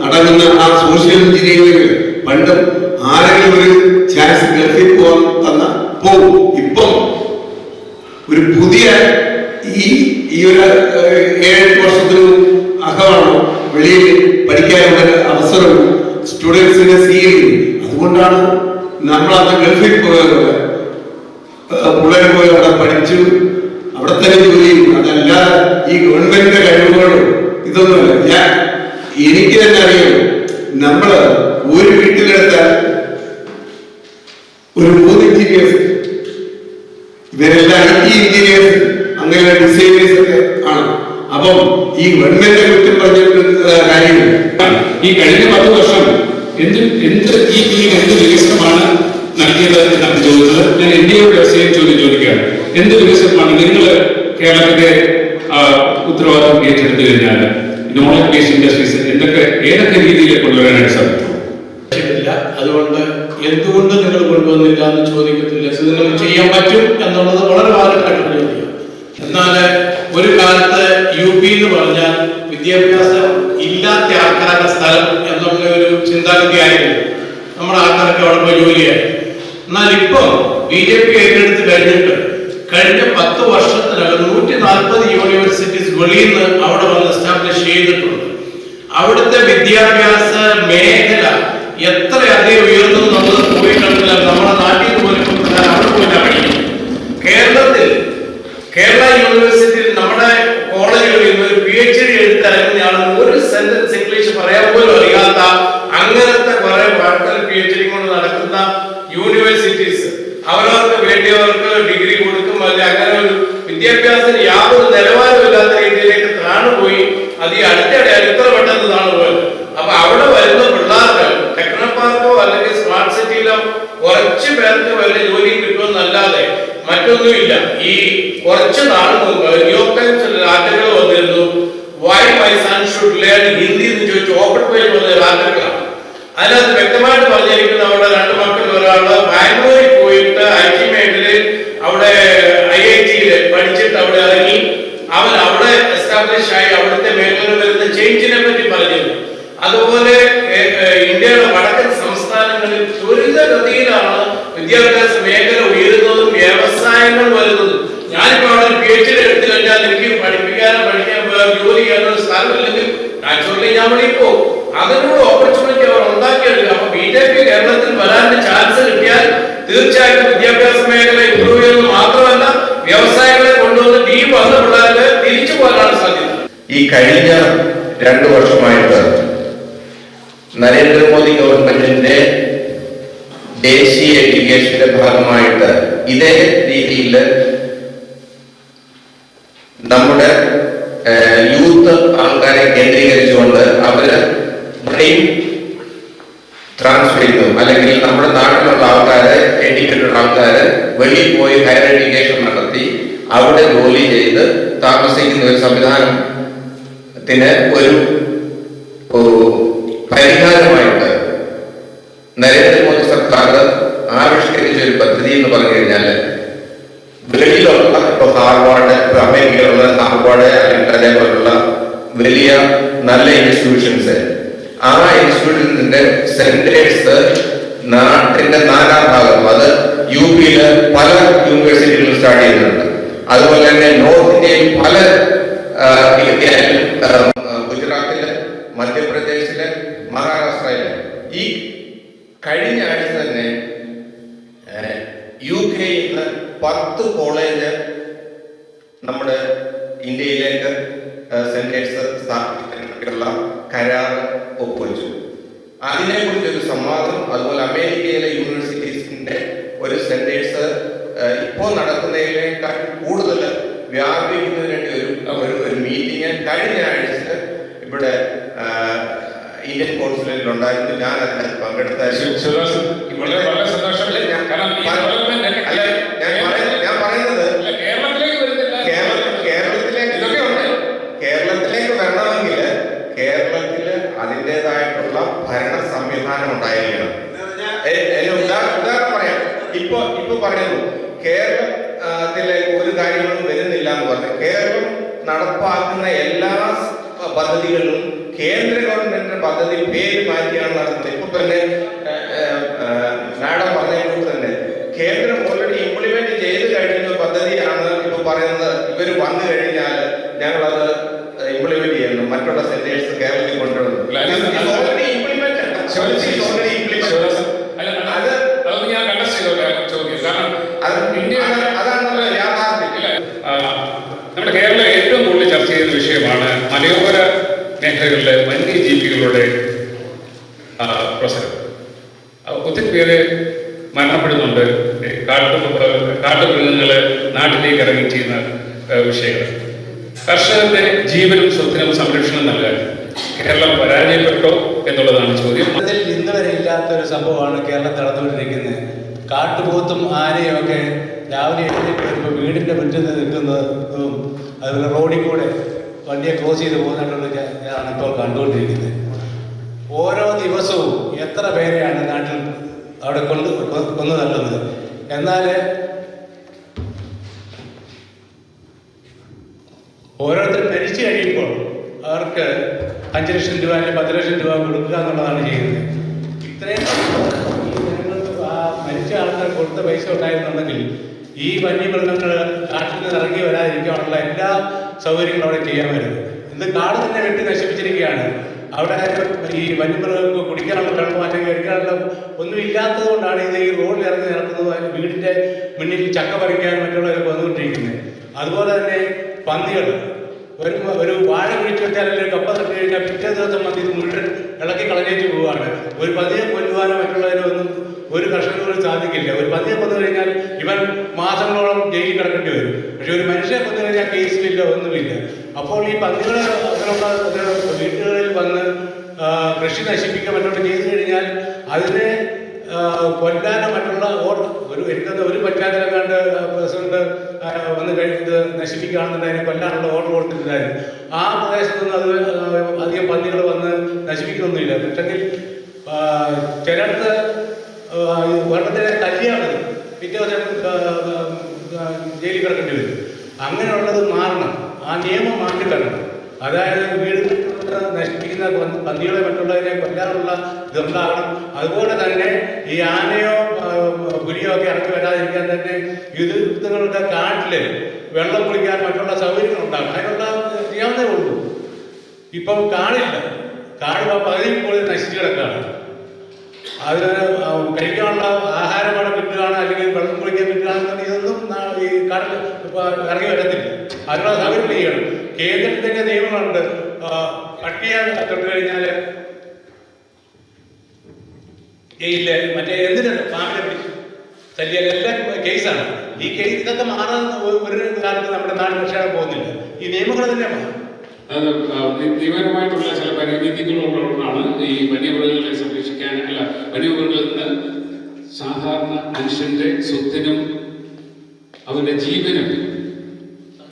അടങ്ങുന്ന ആ സോഷ്യൽ എഞ്ചിനീയറിംഗ് പണ്ട് ആരെങ്കിലും ഒരു ചാൻസ് ഗൾഫിൽ പോകാൻ തന്ന പോകും. ഇപ്പം ഒരു പുതിയ ഈ ഒരു 7 വർഷത്തിന് അകമാണ് വെളിയിൽ പഠിക്കാനുള്ള അവസരവും സ്റ്റുഡൻസിനെ സ്വീകരിക്കും. അതുകൊണ്ടാണ് നമ്മളത് ഗൾഫിൽ പോയത്. പിള്ളേർ പോയി അവിടെ പഠിച്ചു അവിടെ തന്നെ ജോലി ചെയ്യും. അതല്ലാതെ ഈ ഗവൺമെന്റിന്റെ കഴിവുകളും ഇതൊന്നുമല്ല. എനിക്ക് തന്നെ അറിയാം, നമ്മള് ഒരു വീട്ടിലെടുത്താൽ ഒരു 3 എഞ്ചിനീയേഴ്സ്, ഇവരെല്ലാം IT എഞ്ചിനീയേഴ്സ്, അങ്ങനെ ഡിസൈനേഴ്സ് ഒക്കെ ആണ്. അപ്പം ഈ ഗവൺമെന്റിനെ കുറ്റം പറഞ്ഞിട്ട് കാര്യമില്ല.
ഈ കഴിഞ്ഞ 10 വർഷം എന്ത് ഈ ഫീൽഡ് എന്ത് വികസനമാണ് നൽകിയത് എന്നാണ് ചോദിച്ചത്. ഞാൻ ഇന്ത്യയുടെ സെയിം ചോദ്യം ചോദിക്കുകയാണ്. എന്ത് വികസനമാണ് നിങ്ങൾ കേരളത്തിന്റെ ഉത്തരവാദിത്വം ഏറ്റെടുത്തു കഴിഞ്ഞാൽ നോളജ് ബേസ്ഡ് ഇൻഡസ്ട്രീസ് ഏതൊക്കെ രീതിയിൽ കൊണ്ടുവരാനായിട്ട് സാധിക്കും?
അതുകൊണ്ട് എന്തുകൊണ്ട് നിങ്ങൾ കൊണ്ടുവന്നില്ല എന്ന് ചോദിക്കത്തില്ല. ഇത് നിങ്ങൾക്ക് ചെയ്യാൻ പറ്റും എന്നുള്ളത് വളരെ പ്രധാനപ്പെട്ട ചോദ്യം. എന്നാൽ ഒരു കാലത്ത് UP എന്ന് പറഞ്ഞാൽ വിദ്യാഭ്യാസം ഇല്ലാത്ത ആൾക്കാരുടെ സ്ഥലം എന്നുള്ള ഒരു ചിന്താഗതി ആയിരുന്നു. നമ്മുടെ ആൾക്കാരൊക്കെ അവിടെ പോയി ജോലിയായി. എന്നാൽ ഇപ്പോൾ BJP ഏറ്റെടുത്ത് കഴിഞ്ഞിട്ട് കഴിഞ്ഞ 10 വർഷത്തിനകം 140 യൂണിവേഴ്സിറ്റീസ് വെളിയിൽ നിന്ന് അവിടെ വന്ന് എസ്റ്റാബ്ലിഷ് ചെയ്തിട്ടുണ്ട്. അവിടുത്തെ വിദ്യാഭ്യാസ മേഖല എത്രയധികം ഉയർന്നു എന്നുള്ളത് പോയി കണ്ടില്ല. നമ്മുടെ നാട്ടിൽ പോലും അവിടെ പോയിട്ടാണ് പഠിക്കുന്നത്. കേരളത്തിൽ കേരള യൂണിവേഴ്സിറ്റിയിൽ നമ്മുടെ കോളേജുകളിൽ ഒരു PhD എടുത്തിറങ്ങുന്നയാൾ ഒരു സെന്റൻസ് ഇംഗ്ലീഷ് പറയാൻ പോലും അറിയാത്ത അങ്ങനത്തെ കുറെ വാർത്തകൾ PhD കൊണ്ട് നടക്കുന്ന യൂണിവേഴ്സിറ്റീസ് അവരവർക്ക് വേണ്ടിയവർക്ക് ഡിഗ്രി കൊടുക്കും. അല്ലെങ്കിൽ അങ്ങനെ ഒരു വിദ്യാഭ്യാസത്തിന് യാതൊരു നിലവാരമില്ലാത്ത രീതിയിലേക്ക് താണുപോയി. അത് ഈ അടുത്തിടെയാണ് ഇത്ര പെട്ടെന്ന് താണുപോയത്. അപ്പൊ അവിടെ വരുന്ന പിള്ളേർക്ക് ടെക്നോ പാർക്കോ അല്ലെങ്കിൽ സ്മാർട്ട് സിറ്റിയിലോ കുറച്ച് പേർക്ക് വല്ല ജോലി കിട്ടുമെന്നല്ലാതെ മറ്റൊന്നുമില്ല. ഈ കുറച്ച് നാൾ മുമ്പ് ന്യൂയോർക്ക് ടൈംസിൽ ആർട്ടിക്കിൾ വന്നിരുന്നു, why my son should learn Hindi എന്ന് ചോദിച്ചു ഓപ്പൺ പേജ് വന്ന ആർട്ടിക്കിളാണ്. അതിനകത്ത് വ്യക്തമായിട്ട് പറഞ്ഞിരിക്കുന്ന അവരുടെ 2 മക്കൾ, ഒരാള് ബാംഗ്ലൂരിൽ പോയിട്ട് IT മേഖലയിൽ അവിടെ IIT-യിൽ പഠിച്ചിട്ട് അവിടെ ഇറങ്ങി അവൻ അവിടെ എസ്റ്റാബ്ലിഷ് ആയി അവിടുത്തെ മേഖല വരുന്ന ചേഞ്ചിനെ പറ്റി പറഞ്ഞിരുന്നു. അതുപോലെ ഇന്ത്യയുടെ വടക്കൻ സംസ്ഥാനങ്ങളിൽ ത്വരിതഗതിയിലാണ് വിദ്യാഭ്യാസ മേഖല ഉയരുന്നതും വ്യവസായങ്ങൾ വരുന്നതും. ഞാനിപ്പോ അവിടെ ഒരു PhD എടുത്തു കഴിഞ്ഞാൽ എനിക്ക് പഠിക്കാൻ ജോലി ചെയ്യാനുള്ള സ്ഥലമില്ലെങ്കിൽ നാച്ചുറലി ഞാൻ വെളിയിൽ പോകും. അതിനുള്ള ഓപ്പർച്യൂണിറ്റി അവർ ഉണ്ടാക്കിയെടുക്കുക. അപ്പൊ BJP കേരളത്തിൽ വരാനുള്ള ചാൻസ് കിട്ടിയാൽ തീർച്ചയായിട്ടും വിദ്യാഭ്യാസ മേഖല ഇമ്പ്രൂവ് ചെയ്യുന്നത് മാത്രമല്ല വ്യവസായങ്ങളെ കൊണ്ടുവന്ന് വന്ന പിള്ളേർക്ക് തിരിച്ചു പോകാനാണ് സാധ്യത.
ഈ കഴിഞ്ഞ 2 വർഷമായിട്ട് നരേന്ദ്രമോദി ഗവൺമെന്റിന്റെ ദേശീയ എഡ്യൂക്കേഷന്റെ ഭാഗമായിട്ട് ഇതേ രീതിയിൽ നമ്മുടെ യൂത്ത് ആൾക്കാരെ കേന്ദ്രീകരിച്ചുകൊണ്ട് അവര് ബ്രെയിൻ ട്രാൻസ്ഫർ ചെയ്തു. അല്ലെങ്കിൽ നമ്മുടെ നാട്ടിലുള്ള ആൾക്കാര്, എഡ്യൂക്കേറ്റഡ് ആൾക്കാര് വെളിയിൽ പോയി ഹയർ എഡ്യൂക്കേഷൻ നടത്തി അവിടെ ജോലി ചെയ്ത് താമസിക്കുന്ന ഒരു സംവിധാനത്തിന് ഒരു പരിഹാരമായിട്ട് നരേന്ദ്രമോദി സർക്കാർ ആവിഷ്കരിച്ച ഒരു പദ്ധതി എന്ന് പറഞ്ഞു കഴിഞ്ഞാൽ വെളിയിലുള്ള ഇപ്പൊ ഹാർവാർഡ്, അമേരിക്കയിലുള്ള ഹാർവാർഡ് അല്ലെങ്കിൽ അതേപോലുള്ള വലിയ നല്ല ഇൻസ്റ്റിറ്റ്യൂഷൻസ്, ആ ഇൻസ്റ്റിറ്റ്യൂഷൻസിന്റെ സെന്റേഴ്സ് നാട്ടിന്റെ നാനാഭാഗം, അത് UP-യില് പല യൂണിവേഴ്സിറ്റികളും സ്റ്റാർട്ട് ചെയ്യുന്നുണ്ട്. അതുപോലെ തന്നെ നോർത്ത് ഇന്ത്യയിൽ പല ഗുജറാത്തില്, മധ്യപ്രദേശില്, മഹാരാഷ്ട്രയില്. ഈ കഴിഞ്ഞ ആഴ്ച തന്നെ UK-യിൽ നിന്ന് 10 കോളേജ് നമ്മുടെ ഇന്ത്യയിലേക്ക് സെന്റേഴ്സ് സ്ഥാപിക്കാനുള്ള കരാർ ഒപ്പുവെച്ചു. അതിനെക്കുറിച്ചൊരു സംവാദം, അതുപോലെ അമേരിക്കയിലെ യൂണിവേഴ്സിറ്റീസിന്റെ ഒരു സെന്റേഴ്സ് ഇപ്പോൾ നടക്കുന്നതിനേക്കാൾ കൂടുതൽ വ്യാപിക്കുന്നതിന് വേണ്ടി ഒരു മീറ്റിംഗ് കഴിഞ്ഞ ആഴ്ച ഇവിടെ ഇന്ത്യൻ കോൺസുലേറ്റിൽ ഉണ്ടായിരുന്നു. ഞാൻ അതിൽ പങ്കെടുത്തായിരുന്നു. ഞാൻ പറയുന്നത് കേരളത്തിലേക്ക് വരണമെങ്കിൽ കേരളത്തില് അതിൻ്റെതായിട്ടുള്ള ഭരണ സംവിധാനം ഉണ്ടായിരിക്കണം. ഉദാഹരണം പറയാം. ഇപ്പൊ പറയുന്നു കേരളത്തിലെ ഒരു കാര്യങ്ങളും വരുന്നില്ല എന്ന് പറഞ്ഞു. കേരളം നടപ്പാക്കുന്ന എല്ലാ പദ്ധതികളും കേന്ദ്ര ഗവൺമെന്റിന്റെ പദ്ധതി പേര് മാറ്റിയാണ് നടത്തുന്നത്. ഇപ്പൊ തന്നെ മാഡം പറഞ്ഞതുപോലെ തന്നെ കേന്ദ്രം ഓൾറെഡി ഇംപ്ലിമെന്റ് ചെയ്ത് കഴിഞ്ഞ പദ്ധതിയാണ് ഇപ്പൊ പറയുന്നത്. ഇവര് വന്നു കഴിഞ്ഞാൽ ഞങ്ങളത് ഇംപ്ലിമെന്റ് ചെയ്യുന്നു, മറ്റുള്ള സെന്റേഴ്സ് കേരളത്തിൽ കൊണ്ടുവരുന്നു.
നമ്മുടെ കേരളം ഏറ്റവും കൂടുതൽ ചർച്ച ചെയ്യുന്ന വിഷയമാണ് മലയോര മേഖലകളിലെ വന്യജീവികളുടെ പ്രശ്നം. ഒത്തിരി പേര് മരണപ്പെടുന്നുണ്ട്. കാട്ടുമൃഗങ്ങള് നാട്ടിലേക്ക് ഇറങ്ങി ചെയ്യുന്ന വിഷയങ്ങൾ. കർഷകരുടെ ജീവനും സ്വത്തിനും സംരക്ഷണം നൽകാൻ കേരളം പരാജയപ്പെട്ടോ എന്നുള്ളതാണ് ചോദ്യം.
അതിൽ ഇന്ന് വരെ ഇല്ലാത്തൊരു സംഭവമാണ് കേരളം നടന്നുകൊണ്ടിരിക്കുന്നത്. കാട്ടുപോത്തും ആനയും ഒക്കെ രാവിലെ എഴുന്നേറ്റ് വരുമ്പോൾ വീടിൻ്റെ മുറ്റത്ത് നിൽക്കുന്നതും അതുപോലെ റോഡിൽ കൂടെ വണ്ടിയെ ക്രോസ് ചെയ്ത് പോകുന്നതായിട്ടുള്ളതാണ് ഇപ്പോൾ കണ്ടുകൊണ്ടിരിക്കുന്നത്. ഓരോ ദിവസവും എത്ര പേരെയാണ് നാട്ടിൽ അവിടെ കൊന്നു തള്ളുന്നത്. എന്നാൽ ഓരോരുത്തർ മരിച്ചു കഴിയുമ്പോൾ അവർക്ക് 5 ലക്ഷം രൂപ അല്ലെങ്കിൽ 10 ലക്ഷം രൂപ കൊടുക്കുക എന്നുള്ളതാണ് ചെയ്യുന്നത്. ഇത്രയും ആ മരിച്ച ആൾക്കാർ കൊടുത്ത പൈസ ഉണ്ടായിരുന്നുണ്ടെങ്കിൽ ഈ വന്യമൃഗങ്ങൾ കാട്ടിൽ നിന്ന് ഇറങ്ങി വരാതിരിക്കാനുള്ള എല്ലാ സൗകര്യങ്ങളും അവിടെ ചെയ്യാൻ വരുന്നത്. ഇന്ന് കാട് തന്നെ വെട്ടി നശിപ്പിച്ചിരിക്കുകയാണ്. അവിടെ ഈ വന്യമൃഗങ്ങൾക്ക് കുടിക്കാനുള്ള വെള്ളം അല്ലെങ്കിൽ കഴിക്കാനുള്ള ഒന്നും ഇല്ലാത്തത് കൊണ്ടാണ് ഇത് ഈ റോഡിൽ ഇറങ്ങി നടക്കുന്നത്. വീടിൻ്റെ മുന്നിൽ ചക്ക പറിക്കാൻ മറ്റുള്ളവരൊക്കെ വന്നുകൊണ്ടിരിക്കുന്നത്. അതുപോലെ തന്നെ പന്നികൾ ഒരു വാഴ കുഴിച്ചു വെച്ചാൽ അല്ലെങ്കിൽ കപ്പ തട്ടി കഴിഞ്ഞാൽ പിറ്റേ ദിവസം വന്ന് ഇത് മുഴുവൻ ഇളക്കി കളഞ്ഞേച്ച് പോവുകയാണ്. ഒരു പന്നിയെ കൊല്ലുവാനോ മറ്റുള്ളവരോ ഒന്നും ഒരു കർഷകരോട് സാധിക്കില്ല. ഒരു പന്നിയെ കൊന്നു കഴിഞ്ഞാൽ ഇവൻ മാസങ്ങളോളം ജയിലിൽ കിടക്കേണ്ടി വരും. പക്ഷെ ഒരു മനുഷ്യനെ കൊന്നു കഴിഞ്ഞാൽ കേസിലില്ല, ഒന്നുമില്ല. അപ്പോൾ ഈ പന്നികൾ അങ്ങനെയുള്ള വീടുകളിൽ വന്ന് കൃഷി നശിപ്പിക്കുക മറ്റുള്ള ചെയ്തു കഴിഞ്ഞാൽ അതിനെ കൊല്ലാനോ മറ്റുള്ള ഒരു പഞ്ചായത്തിലെങ്ങാണ്ട് പ്രസിഡന്റ് വന്ന് കഴിഞ്ഞത് നശിപ്പിക്കുകയാണെന്നുണ്ടെങ്കിൽ അതിനെ കൊല്ലാനുള്ള ഓർഡർ കൊടുത്തിട്ടുണ്ടായിരുന്നു. ആ പ്രദേശത്തൊന്നും അത് അധികം പന്നികൾ വന്ന് നശിപ്പിക്കുന്നൊന്നുമില്ല. പക്ഷെങ്കിൽ ചിലടത്ത് വെള്ളത്തിനെ തല്ലിയാണ് പിറ്റേ ദിവസം ജയിലിൽ കിടക്കേണ്ടി വരും. അങ്ങനെയുള്ളത് മാറണം. ആ നിയമം മാറ്റിത്തരണം. അതായത് വീടുകൾ നശിപ്പിക്കുന്ന പന്നികളെ മറ്റുള്ളതിനെ കൊല്ലാനുള്ള ഇതുണ്ടാകണം. അതുപോലെ തന്നെ ഈ ആനയോ പുലിയോ ഒക്കെ ഇറക്കി വരാതിരിക്കാൻ തന്നെ ഇതുങ്ങളുടെ കാട്ടിൽ വെള്ളം കുടിക്കാൻ മറ്റുള്ള സൗകര്യങ്ങൾ ഉണ്ടാകണം. അതിനുള്ള ചെയ്യാവുന്നേ ഉള്ളൂ. ഇപ്പം കാടില്ല. കാട് പകുതി കൂടുതൽ നശിച്ചു കിടക്കുകയാണ്. അത് കഴിക്കാനുള്ള ആഹാരമാണ് കിട്ടുകയാണ്, അല്ലെങ്കിൽ വെള്ളം കുടിക്കാൻ കിട്ടുകയാണെന്നുണ്ടെങ്കിൽ ഇതൊന്നും ഈ കാട്ടിൽ ഇറങ്ങി വരത്തില്ല. അതിനുള്ള സൗകര്യം ചെയ്യണം. കേന്ദ്രത്തിന്റെ നിയമങ്ങളുണ്ട്. പട്ടിയെ തൊട്ട് കഴിഞ്ഞാൽ ജയിലില് മറ്റേ എന്തിനാണ് ഫാമിലെ പിടിച്ചു തല്ലിയാൽ എല്ലാം കേസാണ്. ഈ കേസ് ഇതൊക്കെ മാറാൻ ഒരു കാലത്ത് നമ്മുടെ നാട് രക്ഷാൻ പോകുന്നില്ല. ഈ നിയമങ്ങൾ തന്നെ മാറും.
നിയമപരമായിട്ടുള്ള ചില പരിമിതികളുള്ളതുകൊണ്ടാണ് ഈ വന്യമൃഗങ്ങളെ സംരക്ഷിക്കാൻ വന്യമൃഗങ്ങളിൽ നിന്ന് സാധാരണ മനുഷ്യന്റെ സ്വത്തിനും അവരുടെ ജീവനും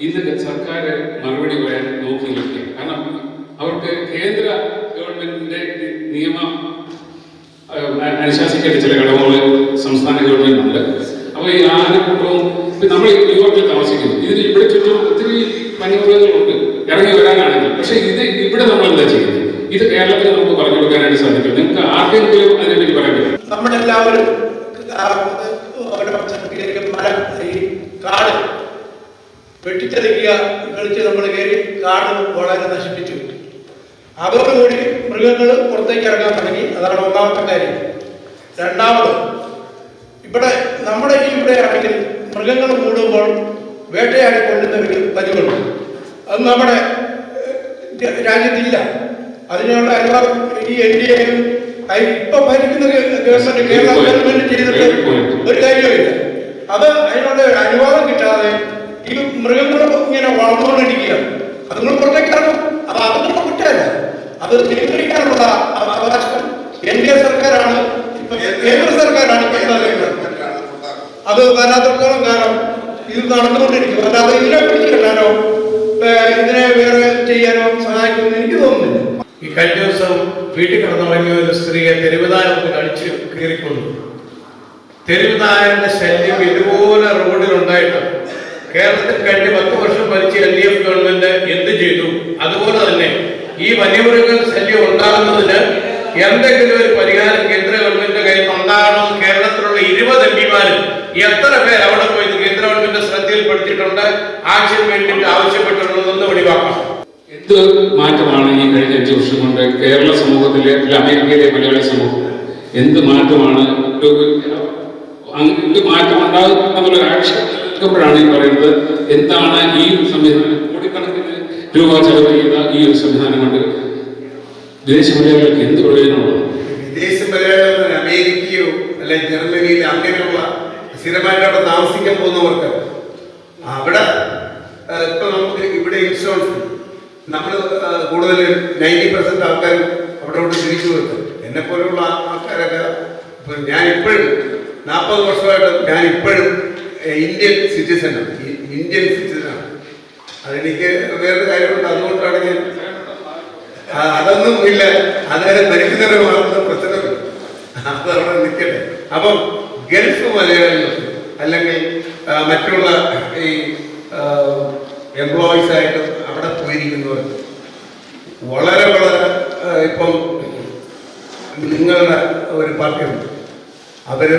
ഇന്ന് സർക്കാർ മറുപടി പറയാൻ നോക്കിയിരിക്കുക. കാരണം അവർക്ക് കേന്ദ്ര ഗവൺമെന്റിന്റെ നിയമം അനുശാസിക്കേണ്ട ചില ഘടകങ്ങൾ സംസ്ഥാന ഗവൺമെന്റിനുണ്ട്. അപ്പോൾ ഈ ആനക്കൂട്ടവും നമ്മൾ ന്യൂയോർക്കിൽ താമസിക്കുന്നു. ഇതിന് ഇവിടെ ചുറ്റും ഒത്തിരി വന്യമൃഗങ്ങളുണ്ട് ഇറങ്ങി വരാനാണെങ്കിൽ. പക്ഷെ ഇവിടെ നമ്മൾ എന്താ ചെയ്യുന്നത്? ഇത് കേരളത്തിൽ നമുക്ക് പറഞ്ഞു കൊടുക്കാനായിട്ട് സാധിക്കും. നിങ്ങൾക്ക് ആർക്കെങ്കിലും അതിനെപ്പറ്റി പറയാൻ പറ്റും?
നമ്മളെല്ലാവരും ഈ കാട് വെട്ടിച്ചെടുക്കുക കളിച്ച് നമ്മൾ കയറി കാട് വളരെ നശിപ്പിച്ചു. അതോടുകൂടി മൃഗങ്ങൾ പുറത്തേക്ക് ഇറങ്ങാൻ തുടങ്ങി. അതാണ് ഒന്നാമത്തെ കാര്യം. രണ്ടാമത്, ഇവിടെ നമ്മുടെ ഇവിടെ ആണെങ്കിൽ മൃഗങ്ങൾ കൂടുമ്പോൾ വേട്ടയാടി കൊള്ളുന്ന ഒരു പതിവുണ്ട്. അത് നമ്മുടെ രാജ്യത്തില്ല. അതിനുള്ള അനുവാദം ഈ NDA-യും ഇപ്പൊ ഭരിക്കുന്ന ഗവൺമെന്റ്, കേരള ഗവൺമെന്റ് ചെയ്തിട്ട് ഒരു കാര്യമില്ല. അത് അതിനുള്ള അനുവാദം കിട്ടാതെ ഈ മൃഗങ്ങൾ ഇങ്ങനെ വളർന്നുകൊണ്ടിരിക്കുകയാണ്. അതുങ്ങൾ പുറത്തേക്ക് ഇറങ്ങും. അത് അതുങ്ങളുടെ കുറ്റമല്ല, അത് നിയന്ത്രിക്കാനുള്ള അവകാശം NDA സർക്കാരാണ്, കേന്ദ്ര സർക്കാരാണ്. അത് വരാത്തോളം കാലം ഇത് നടന്നുകൊണ്ടിരിക്കും. അല്ലാതെ ഇതിനെ പിടിച്ചു കിട്ടാനോ ഇതിനെ വേറെ ചെയ്യാനോ സഹായിക്കുമെന്ന് എനിക്ക് തോന്നുന്നില്ല. ഈ കഴിഞ്ഞ ദിവസം വീട്ടിൽ കിടന്നുറങ്ങിയ ഒരു സ്ത്രീയെ തെരുവുനായത്ത് കടിച്ച് കീറിക്കൊണ്ടു. തെരുവുനായന്റെ ശല്യം ഇതുപോലെ റോഡിലുണ്ടായിട്ട് കേരളത്തിൽ കഴിഞ്ഞ 10 വർഷം ഭരിച്ച LDF ഗവൺമെന്റ് എന്ത് ചെയ്തു? അതുപോലെ തന്നെ ഈ വന്യമൃഗ ശല്യം ഉണ്ടാകുന്നതിന് എന്തെങ്കിലും ഒരു പരിഹാരം കേന്ദ്ര ഗവൺമെന്റിന്റെ കയ്യിൽ ഉണ്ടാകണം. കേരളത്തിലുള്ള 20 MPമാരും എത്ര പേർ അവിടെ പോയി കേന്ദ്ര ഗവൺമെന്റ് ശ്രദ്ധയിൽപ്പെടുത്തിയിട്ടുണ്ട്, ആക്ഷൻ വേണ്ടിയിട്ട് ആവശ്യപ്പെട്ടിട്ടുള്ളതെന്ന് ഒഴിവാക്കണം.
എന്ത് മാറ്റമാണ് ഈ കഴിഞ്ഞ 5 വർഷം കൊണ്ട് കേരള സമൂഹത്തിലെ, അമേരിക്കയിലെ മലയാളി സമൂഹം എന്ത് മാറ്റമാണ്, എന്ത് മാറ്റം ഉണ്ടാകുന്നുള്ള ആക്ഷേപപ്പോഴാണ് ഈ പറയുന്നത്? എന്താണ് ഈ സംവിധാനം, കോടിക്കണക്കിന് രൂപ ചെലവ് ചെയ്ത ഈ ഒരു സംവിധാനം കൊണ്ട് വിദേശ മലയാളികൾക്ക് എന്ത് പ്രയോജനമാണ്?
വിദേശ മലയാളികൾ അമേരിക്കയോ അല്ലെ ജർമ്മനിയിലോ അങ്ങനെയുള്ള സ്ഥിരമായിട്ട് അവിടെ താമസിക്കാൻ പോകുന്നവർക്ക് അവിടെ ഇപ്പൊ നമുക്ക് ഇവിടെ ഇൻഷുറൻസ് നമ്മൾ കൂടുതൽ 90% ആൾക്കാരും അവിടെ തിരിച്ചു കൊടുക്കും. എന്നെ പോലുള്ള ആൾക്കാരൊക്കെ ഞാൻ ഇപ്പോഴും 40 വർഷമായിട്ട് ഞാൻ ഇപ്പോഴും ഇന്ത്യൻ സിറ്റിസനാണ്. അതെനിക്ക് വേറൊരു കാര്യമുണ്ട്. അതുകൊണ്ടാണ് ഞാൻ അതൊന്നും ഇല്ല, അത് ധരിക്കുന്നവരെ മാത്രം പ്രശ്നമില്ല, അതവിടെ നിൽക്കട്ടെ. അപ്പം ഗൾഫ് മലയാളികൾക്ക് അല്ലെങ്കിൽ മറ്റുള്ള ഈ എംപ്ലോയീസ് ആയിട്ട് അവിടെ പോയിരിക്കുന്നവർ വളരെ വളരെ ഇപ്പം നിങ്ങളുടെ ഒരു പാർട്ടിയുണ്ട്, അവർ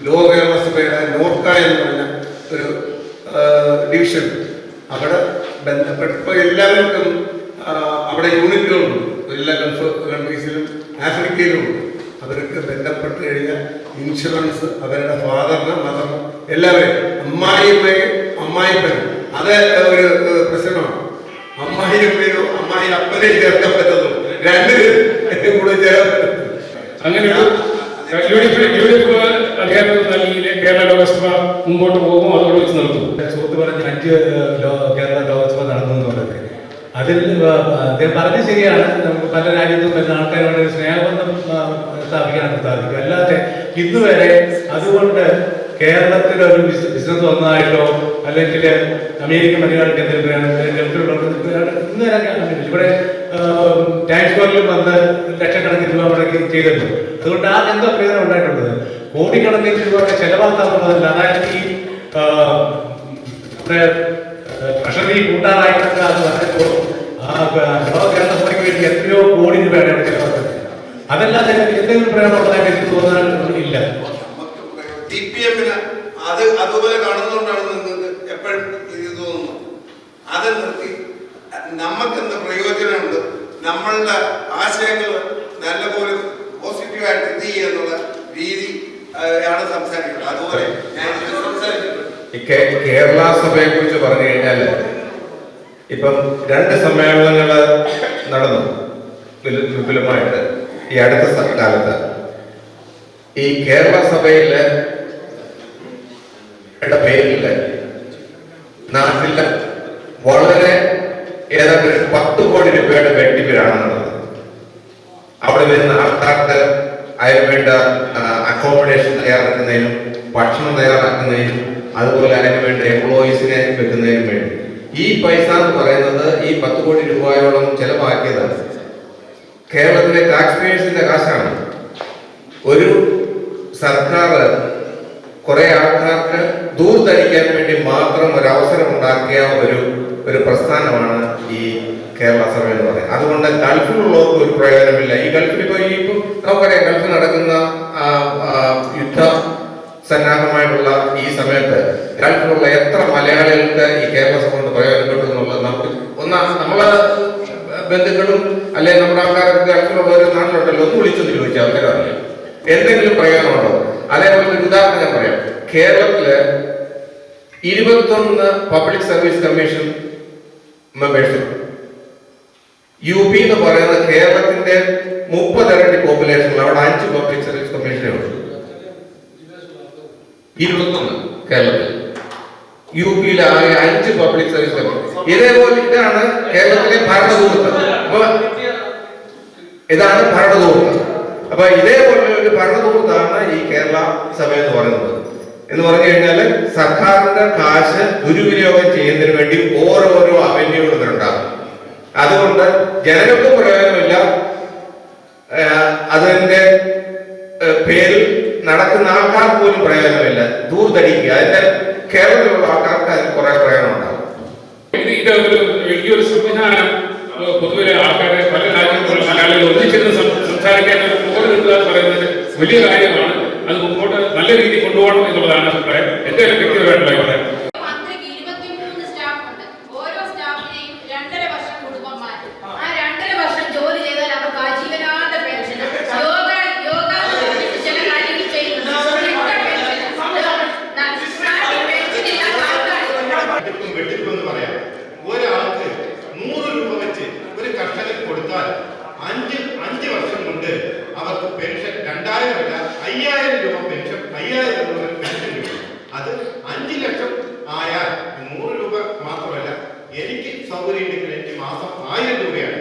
ലോക കേരള സഭയുടെ നോർക്ക എന്ന് പറഞ്ഞ ഒരു ഡിവിഷൻ അവിടെ ബന്ധപ്പെട്ട് ഇപ്പോൾ എല്ലാവർക്കും അവിടെ യൂണിറ്റുകളുണ്ട്. എല്ലാ ഗൾഫ് കൺട്രീസിലും ആഫ്രിക്കയിലും ഉണ്ട്. അവർക്ക് ബന്ധപ്പെട്ട് കഴിഞ്ഞാൽ ഇൻഷുറൻസ് അവരുടെ ഫാദറിന് മദറിന് എല്ലാവരും അമ്മായിപ്പനും അത് ഒരു പ്രശ്നമാണ്. അമ്മായിയമ്മയോ അമ്മായി അപ്പനെയും ചേർക്കാൻ പറ്റുള്ളൂ, രണ്ടുപേരും കൂടെ ചേരാൻ പറ്റും.
അങ്ങനെ കേരള ലോകസഭ മുമ്പോട്ട് പോകും, അതോട് വെച്ച് നിർത്തും.
സുഹൃത്ത് പറഞ്ഞ് 5 കേരള ലോകസഭ നടന്നു എന്ന് പറഞ്ഞത് അതിൽ അദ്ദേഹം പറഞ്ഞത് ശരിയാണ്. നമുക്ക് പല രാജ്യത്തും വരുന്ന ആൾക്കാരുമായി സ്നേഹബന്ധം സ്ഥാപിക്കാനൊക്കെ സാധിക്കും. അല്ലാതെ ഇന്നുവരെ അതുകൊണ്ട് കേരളത്തിലൊരു ബിസിനസ് വന്നതായിട്ടോ അല്ലെങ്കിൽ അമേരിക്കൻ മലയാളിക്ക് എന്തെങ്കിലും ഇന്ന് വരെ ഇവിടെ ടൈംസ് സ്ക്വയറിലും വന്ന് ലക്ഷക്കണക്കിന് രൂപ മുടക്കി ചെയ്തിട്ടുണ്ട്. അതുകൊണ്ട് ആ എന്തോ പ്രയോജനം ഉണ്ടായിട്ടുള്ളത്? കോടിക്കണക്കിന് രൂപയുടെ ചെലവാക്കാന്നുള്ളതല്ല. അതായത് ഈ ട്രഷറി കൂട്ടാറായിട്ടൊക്കെ അത് പറഞ്ഞപ്പോൾ കേരള സഭയ്ക്ക് വേണ്ടി എത്രയോ കോടി രൂപയാണ് ചെലവാക്കുന്നത്. അതല്ലാതെ എന്തെങ്കിലും പ്രയോജനം ഉള്ളതായിട്ട് എനിക്ക് തോന്നാൻ ഇല്ല.
CPM-ന് അത് അതുപോലെ കാണുന്നതുകൊണ്ടാണ് നിങ്ങൾക്ക് എപ്പോഴും ഇത് തോന്നുന്നത്. അത് നിർത്തി നമുക്കെന്ത് പ്രയോജനമുണ്ട്, നമ്മളുടെ ആശയങ്ങൾ നല്ലപോലെ പോസിറ്റീവായിട്ട് ഇത് ചെയ്യുക എന്നുള്ള രീതി ആണ് സംസാരിക്കുന്നത്. അതുപോലെ ഞാൻ സംസാരിച്ചിട്ടുണ്ട്.
കേരള സഭയെ കുറിച്ച് പറഞ്ഞു കഴിഞ്ഞാൽ ഇപ്പം 2 സമ്മേളനങ്ങൾ നടന്നു വിപുലമായിട്ട് ഈ അടുത്ത കാലത്ത്. ഈ കേരള സഭയിലെ പേരിൽ നാട്ടില് വളരെ ഏതാണ്ട് 10 കോടി രൂപയുടെ വെട്ടിപ്പിലാണ് നടന്നത്. അവിടെ വരുന്ന ആൾക്കാർക്ക് അതിനുവേണ്ട അക്കോമഡേഷൻ തയ്യാറാക്കുന്നതിനും ഭക്ഷണം തയ്യാറാക്കുന്നതിനും അതുപോലെ അതിനുവേണ്ട എംപ്ലോയീസിനെ വെക്കുന്നതിനും വേണ്ടി ഈ പൈസ എന്ന് പറയുന്നത് ഈ 10 കോടി രൂപയോളം ചെലവാക്കിയതാണ്. കേരളത്തിലെ ടാക്സ് പേയേഴ്സിന്റെ കാശാണ്. ഒരു സർക്കാർ കുറെ ആൾക്കാർക്ക് ദൂർത്തടിക്കാൻ വേണ്ടി മാത്രം ഒരു അവസരം ഉണ്ടാക്കിയ ഒരു ഒരു പ്രസ്ഥാനമാണ് ഈ കേരള സഭ എന്ന് പറയുന്നത്. അതുകൊണ്ട് ഗൾഫിലുള്ളവർക്ക് ഒരു പ്രയോജനമില്ല. ഈ ഗൾഫിൽ ഇപ്പോൾ നമുക്കറിയാം, ഗൾഫിൽ നടക്കുന്ന യുദ്ധ സന്നാഹമായിട്ടുള്ള ഈ സമയത്ത് ഗൾഫിലുള്ള എത്ര മലയാളികൾക്ക് ഈ കേരള സഭ കൊണ്ട് പ്രയോജനപ്പെട്ടു എന്നുള്ളത് നമുക്ക് നമ്മളെ ബന്ധുക്കളും അല്ലെ നമ്മുടെ ആൾക്കാരൊക്കെ ഗൾഫിലുള്ളവർ നാട്ടിലുണ്ടല്ലോ ഒന്ന് വിളിച്ചൊന്ന് ചോദിച്ചാൽ അവർക്കറിയാം എന്തെങ്കിലും പ്രയോജനമുണ്ടോ. അതേപോലെ ഒരു ഉദാഹരണം ഞാൻ പറയാം. കേരളത്തില് 21 പബ്ലിക് സർവീസ് കമ്മീഷൻ മെമ്പേഴ്സിപ്പ്. UP എന്ന് പറയുന്നത് കേരളത്തിന്റെ 30 ഇരട്ടി പോപ്പുലേഷൻ, അവിടെ 5 പബ്ലിക് സർവീസ് കമ്മീഷനേ ഉള്ളൂ. 21 കേരളത്തിൽ. UPയിലെ ആകെ 5 പബ്ലിക് സർവീസ് കമ്മീഷൻ. ഇതേപോലെ ഇതാണ് കേരളത്തിലെ ഭരണകൂടം. അപ്പൊ ഇതാണ് ഭരണകൂടം. അപ്പൊ ഇതേപോലെ ഒരു ഭരണകൂടത്താണ് ഈ കേരള സഭ എന്ന് പറയുന്നത്. എന്ന് പറഞ്ഞു കഴിഞ്ഞാൽ സർക്കാരിന്റെ കാശ് ദുരുപയോഗം ചെയ്യുന്നതിന് വേണ്ടി ഓരോരോ അവന്യൂകൾ ഇവരുണ്ടാകും. അതുകൊണ്ട് ജനങ്ങൾക്ക് പ്രയോജനമില്ല, അതിന്റെ പേരിൽ നടക്കുന്ന ആൾക്കാർക്ക് പോലും പ്രയോജനമില്ല. ദൂർത്തടിക്കുക. അതിന്റെ കേരളത്തിലുള്ള ആൾക്കാർക്ക് അതിന് കുറെ പ്രയോജനം ഉണ്ടാകും.
ഇത് വലിയൊരു സംവിധാനം പൊതുവെ ആൾക്കാരെ പല രാജ്യങ്ങളും മലയാളികൾ ഒന്നിച്ചിരുന്ന് സംസാരിക്കാൻ ഫോൺ കിട്ടുക എന്ന് പറയുന്നത് വലിയ കാര്യമാണ്. അത് മുമ്പോട്ട് നല്ല രീതിയിൽ കൊണ്ടുപോകണം എന്നുള്ളതാണ് അഭിപ്രായം. എന്റെ ഒരു വ്യക്തിപരമായിട്ടുള്ള അഭിപ്രായം.
മന്ത്രിക്ക് 23 സ്റ്റാഫുണ്ട്. ഓരോ സ്റ്റാഫിനെയും 2.5 വർഷം കുടുംബം മാറ്റും. ആ 2.5 വർഷം ജോലി ചെയ്താൽ അവർക്ക് ആജീവനാന്ത പെൻഷൻ. യോഗ ചില കാര്യങ്ങൾ ചെയ്യുന്നു.
വെട്ടിപ്പെന്ന് പറയാം. ഒരാൾക്ക് 100 രൂപ വെച്ച് ഒരു കർഷകൻ കൊടുത്താൽ 5 വർഷം കൊണ്ട് അവർക്ക് പെൻഷൻ 2000 അല്ല 5000 രൂപ പെൻഷൻ, 5000 രൂപ പെൻഷൻ കിട്ടും. അത് 5 ലക്ഷം ആയാൽ 100 രൂപ മാത്രമല്ല, എനിക്ക് സൗകര്യം ഉണ്ടെങ്കിൽ എനിക്ക് മാസം 1000 രൂപയാണ്.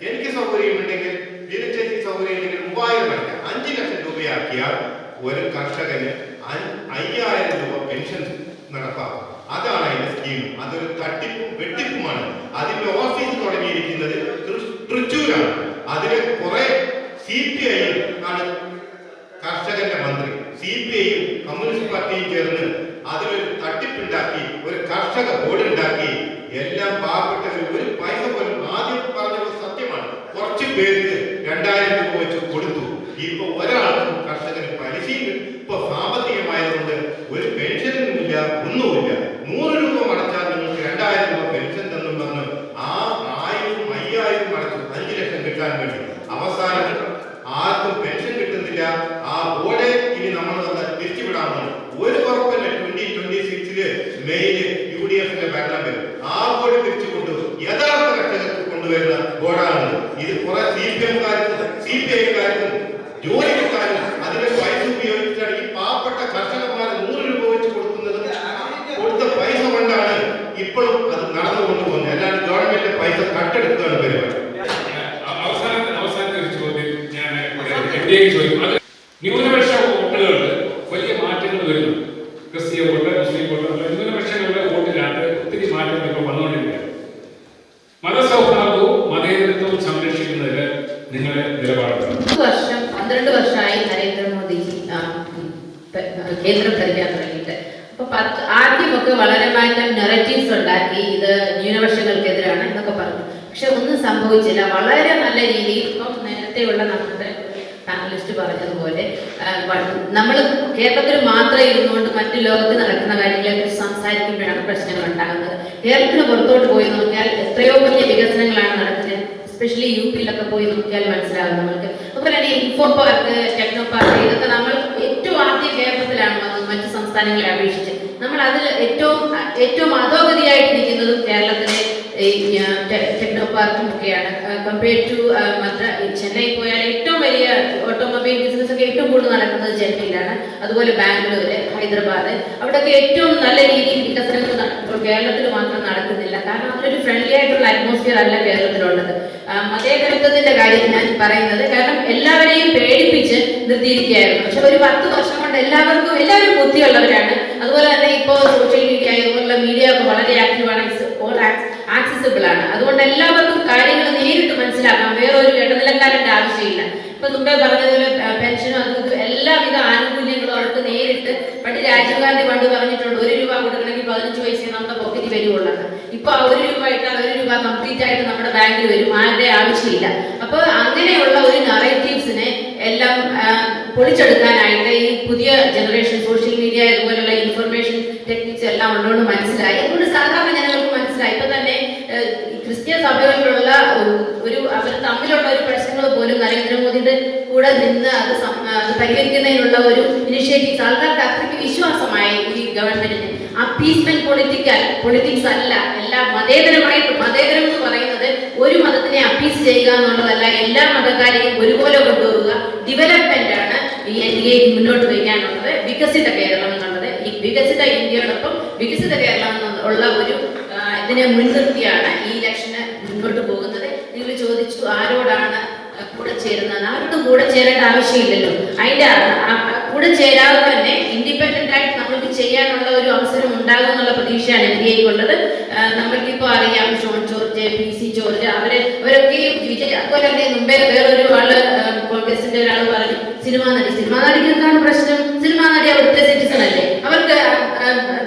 എനിക്ക് സൗകര്യം ഉണ്ടെങ്കിൽ തിരിച്ചേക്ക് സൗകര്യം ഉണ്ടെങ്കിൽ 3000 അടയ്ക്കാം. 5 ലക്ഷം രൂപയാക്കിയാൽ ഒരു കർഷകന് 5000 രൂപ പെൻഷൻ നടപ്പാക്കും. അതാണ് അതിന്റെ സ്കീം. അതൊരു തട്ടിപ്പും വെട്ടിപ്പുമാണ്. അതിന്റെ ഓഫീസ് തുടങ്ങിയിരിക്കുന്നത് തൃശ്ശൂരാണ്. അതിന് കുറെ CPI ആണ് കർഷകന്റെ മന്ത്രി. CPI കമ്മ്യൂണിസ്റ്റ് പാർട്ടിയും ചേർന്ന് അതിലൊരു തട്ടിപ്പുണ്ടാക്കി, ഒരു കർഷക ബോർഡ് ഉണ്ടാക്കി. എല്ലാം പാവപ്പെട്ടവർ ഒരു പൈസ പോലും, ആദ്യം പറഞ്ഞത് സത്യമാണ്, കുറച്ച് പേർക്ക് 2000 രൂപ വെച്ച് കൊടുത്തു. ഇപ്പൊ ഒരാൾക്കും കർഷകന് പരിശീലനം ഇപ്പൊ സാമ്പത്തികമായതുകൊണ്ട് ഒരു പെൻഷനുമില്ല, ഒന്നുമില്ല. 100 രൂപ അടച്ചാൽ നിങ്ങൾക്ക് 2000 രൂപ പെൻഷൻ തന്നും പറഞ്ഞ് ആ 1000 5000 അടച്ചു 5 ലക്ഷം കിട്ടാൻ വേണ്ടി. അവസാനം ആർക്കും പെൻഷൻ കിട്ടുന്നില്ല. ആ ബോർഡ് ഇനി നമ്മൾ തിരിച്ചുവിടാമെന്ന് ഒരു ഉറപ്പല്ല. 2026 മെയില് UDFന്റെ ഭരണം വരും. ആ ബോർഡ് തിരിച്ചുകൊണ്ട് യഥാർത്ഥ കർഷകർക്ക് കൊണ്ടുവരുന്ന ബോർഡാണ് ഇത്. കുറെ CPIക്കാർക്കും ജോലി കിട്ടാനും അതിന്റെ പൈസ ഉപയോഗിച്ചാണ് ഈ പാവപ്പെട്ട കർഷകന്മാരെ 100 രൂപ വെച്ച് കൊടുക്കുന്നത്. കൊടുത്ത പൈസ കൊണ്ടാണ് ഇപ്പോഴും അത് നടന്നുകൊണ്ട് പോകുന്നത്. അല്ലാണ്ട് ഗവൺമെന്റ് പൈസ കട്ടെടുക്കുകയാണ് പരിപാടി.
അവസാനത്തെ ഒരു ചോദ്യം ഞാൻ ചോദിക്കും. അത് ന്യൂനപക്ഷ വോട്ടുകളിൽ വലിയ മാറ്റങ്ങൾ വരുന്നു. ക്രിസ്തീയ വോട്ട്, മുസ്ലിം വോട്ട്, ന്യൂനപക്ഷങ്ങളുടെ വോട്ടിനകത്ത് ഒത്തിരി മാറ്റങ്ങൾ ഇപ്പോൾ വന്നുകൊണ്ടിരിക്കുകയാണ്. മതസൗഹാർദ്ദവും മതേതരത്വവും സംരക്ഷിക്കുന്നതിന് നിങ്ങളുടെ നിലപാടുകൾ?
12 വർഷമായി നരേന്ദ്രമോദിജി കേന്ദ്രം ഭരിക്കാൻ തുടങ്ങിയിട്ട്. അപ്പൊ ആദ്യമൊക്കെ വളരെ മാറ്റം നെറേറ്റീവ്സ് ഉണ്ടാക്കി, ഇത് ന്യൂനപക്ഷങ്ങൾക്കെതിരാണ് എന്നൊക്കെ പറഞ്ഞു. പക്ഷെ ഒന്നും സംഭവിച്ചില്ല. വളരെ നല്ല രീതിയിൽ ഇപ്പം നേരത്തെയുള്ള നമ്മുടെ പാനലിസ്റ്റ് പറഞ്ഞതുപോലെ നമ്മൾ കേരളത്തിൽ മാത്രം ഇരുന്നുകൊണ്ട് മറ്റു ലോകത്ത് നടക്കുന്ന കാര്യങ്ങളെ കുറിച്ച് സംസാരിക്കുമ്പോഴാണ് പ്രശ്നങ്ങൾ ഉണ്ടാകുന്നത്. കേരളത്തിന് പുറത്തോട്ട് പോയി നോക്കിയാൽ എത്രയോ വലിയ വികസനങ്ങളാണ് നടക്കുന്നത്. എസ്പെഷ്യലി UPയിലൊക്കെ പോയി നോക്കിയാൽ മനസ്സിലാകും നമുക്ക്. അതുപോലെ തന്നെ ഇൻഫോ പാർക്ക്, ടെക്നോ പാർക്ക്, ഇതൊക്കെ നമ്മൾ ഏറ്റവും ആദ്യം കേരളത്തിലാണ് വന്നത് മറ്റു സംസ്ഥാനങ്ങളെ അപേക്ഷിച്ച്. നമ്മൾ അതിൽ ഏറ്റവും അധോഗതിയായിട്ട് നിൽക്കുന്നതും കേരളത്തിലെ ടെക്നോ പാർക്കും ഒക്കെയാണ്. കമ്പയർ ടു ചെന്നൈ പോയാൽ ഏറ്റവും വലിയ ഓട്ടോമൊബൈൽ ബിസിനസ് ഒക്കെ ഏറ്റവും കൂടുതൽ നടക്കുന്നത് ചെന്നൈയിലാണ്. അതുപോലെ ബാംഗ്ലൂര്, ഹൈദരാബാദ്, അവിടെയൊക്കെ ഏറ്റവും നല്ല രീതിയിൽ വികസനങ്ങൾ നടക്കുമ്പോൾ കേരളത്തിൽ മാത്രം നടക്കുന്നില്ല. കാരണം അതിലൊരു ഫ്രണ്ട്ലി ആയിട്ടുള്ള അറ്റ്മോസ്ഫിയർ അല്ല കേരളത്തിലുള്ളത്. മതേതരത്വത്തിന്റെ കാര്യം ഞാൻ പറയുന്നത്, കാരണം എല്ലാവരെയും പേടിപ്പിച്ച് നിർത്തിയിരിക്കുകയായിരുന്നു. പക്ഷെ ഒരു 10 വർഷം കൊണ്ട് എല്ലാവരും ബുദ്ധിയുള്ളവരാണ്. അതുപോലെ തന്നെ ഇപ്പോൾ സോഷ്യൽ മീഡിയ ഇതുപോലുള്ള മീഡിയ ഒക്കെ വളരെ ആക്റ്റീവാണ്, ആക്സസിബിൾ ആണ്. അതുകൊണ്ട് എല്ലാവർക്കും കാര്യങ്ങൾ നേരിട്ട് മനസ്സിലാക്കാം. വേറൊരു ഇടനിലക്കാരന്റെ ആവശ്യമില്ല. ഇപ്പൊ മുമ്പേ പറഞ്ഞതുപോലെ പെൻഷനും അതും എല്ലാവിധ ആനുകൂല്യങ്ങളും അവർക്ക് നേരിട്ട് പണ്ട് രാജീവ് ഗാന്ധി പണ്ട് പറഞ്ഞിട്ടുണ്ട് 1 രൂപ കൊടുക്കണമെങ്കിൽ 15 പൈസ നമ്മുടെ പോക്കറ്റിൽ വരുവുള്ളത്. ഇപ്പൊ 1 രൂപ ഇട്ടാൽ 1 രൂപ കംപ്ലീറ്റ് ആയിട്ട് നമ്മുടെ ബാങ്കിൽ വരും, ആരുടെ ആവശ്യമില്ല. അപ്പൊ അങ്ങനെയുള്ള ഒരു നറേറ്റീവ്സിനെ എല്ലാം പൊളിച്ചെടുക്കാനായിട്ട് ഈ പുതിയ ജനറേഷൻ സോഷ്യൽ മീഡിയ ഇതുപോലുള്ള ഇൻഫർമേഷൻ ടെക്നിക്സ് എല്ലാം ഉള്ളതുകൊണ്ട് മനസ്സിലായി. അതുകൊണ്ട് സാധാരണ ജനങ്ങൾക്ക് മനസ്സിലായി. ഇപ്പൊ തന്നെ ക്രിസ്ത്യൻ സഭകളിലുള്ള അവർ തമ്മിലുള്ള ഒരു പ്രശ്നങ്ങൾ പോലും നരേന്ദ്രമോദിയുടെ കൂടെ നിന്ന് അത് പരിഹരിക്കുന്നതിനുള്ള ഒരു ഇനിഷ്യേറ്റീവ്സ് ആൾക്കാർക്ക് അത്രയ്ക്ക് വിശ്വാസമായി ഈ ഗവൺമെന്റിന്. അപ്പീസ്മെന്റ് പൊളിറ്റിക്സ് അല്ല, എല്ലാം മതേതരമായിട്ട്. മതേതരം എന്ന് പറയുന്നത് ഒരു മതത്തിനെ അപ്പീസ് ചെയ്യുക എന്നുള്ളതല്ല, എല്ലാ മതക്കാരെയും ഒരുപോലെ കൊണ്ടുപോവുക. ഡെവലപ്മെന്റ് ആണ് ഈ NDA മുന്നോട്ട് വയ്ക്കാനുള്ളത്. വികസിത കേരളം എന്നുള്ളത്, ഈ വികസിത ഇന്ത്യയോടൊപ്പം വികസിത കേരളം എന്നുള്ള ഒരു ഇതിനെ മുൻനിർത്തിയാണ് ഈ ഇലക്ഷന് മുന്നോട്ട് പോകുന്നത്. നിങ്ങൾ ചോദിച്ചു ആരോടാണ് കൂടെ ചേരുന്നത്. ആരോടും കൂടെ ചേരേണ്ട ആവശ്യമില്ലല്ലോ. അതിന്റെ കൂടെ ചേരാതെ തന്നെ ഇൻഡിപെൻഡന്റ് ആയിട്ട് നമ്മൾക്ക് ചെയ്യാനുള്ള ഒരു അവസരം ഉണ്ടാകും എന്നുള്ള പ്രതീക്ഷയാണ് NDAക്ക് ഉള്ളത്. നമ്മൾക്കിപ്പോൾ അറിയാം ഷോൺ ജോർജ്, PC ജോർജ്, അവരൊക്കെ അതുപോലെ തന്നെ മുമ്പേ വേറൊരു ആള് കോൺഗ്രസിന്റെ ഒരാൾ പറഞ്ഞു സിനിമാ നടിക്ക് എന്താണ് പ്രശ്നം? സിനിമാ നടി അവിടുത്തെ സിറ്റിസൺ അല്ലേ, അവർക്ക്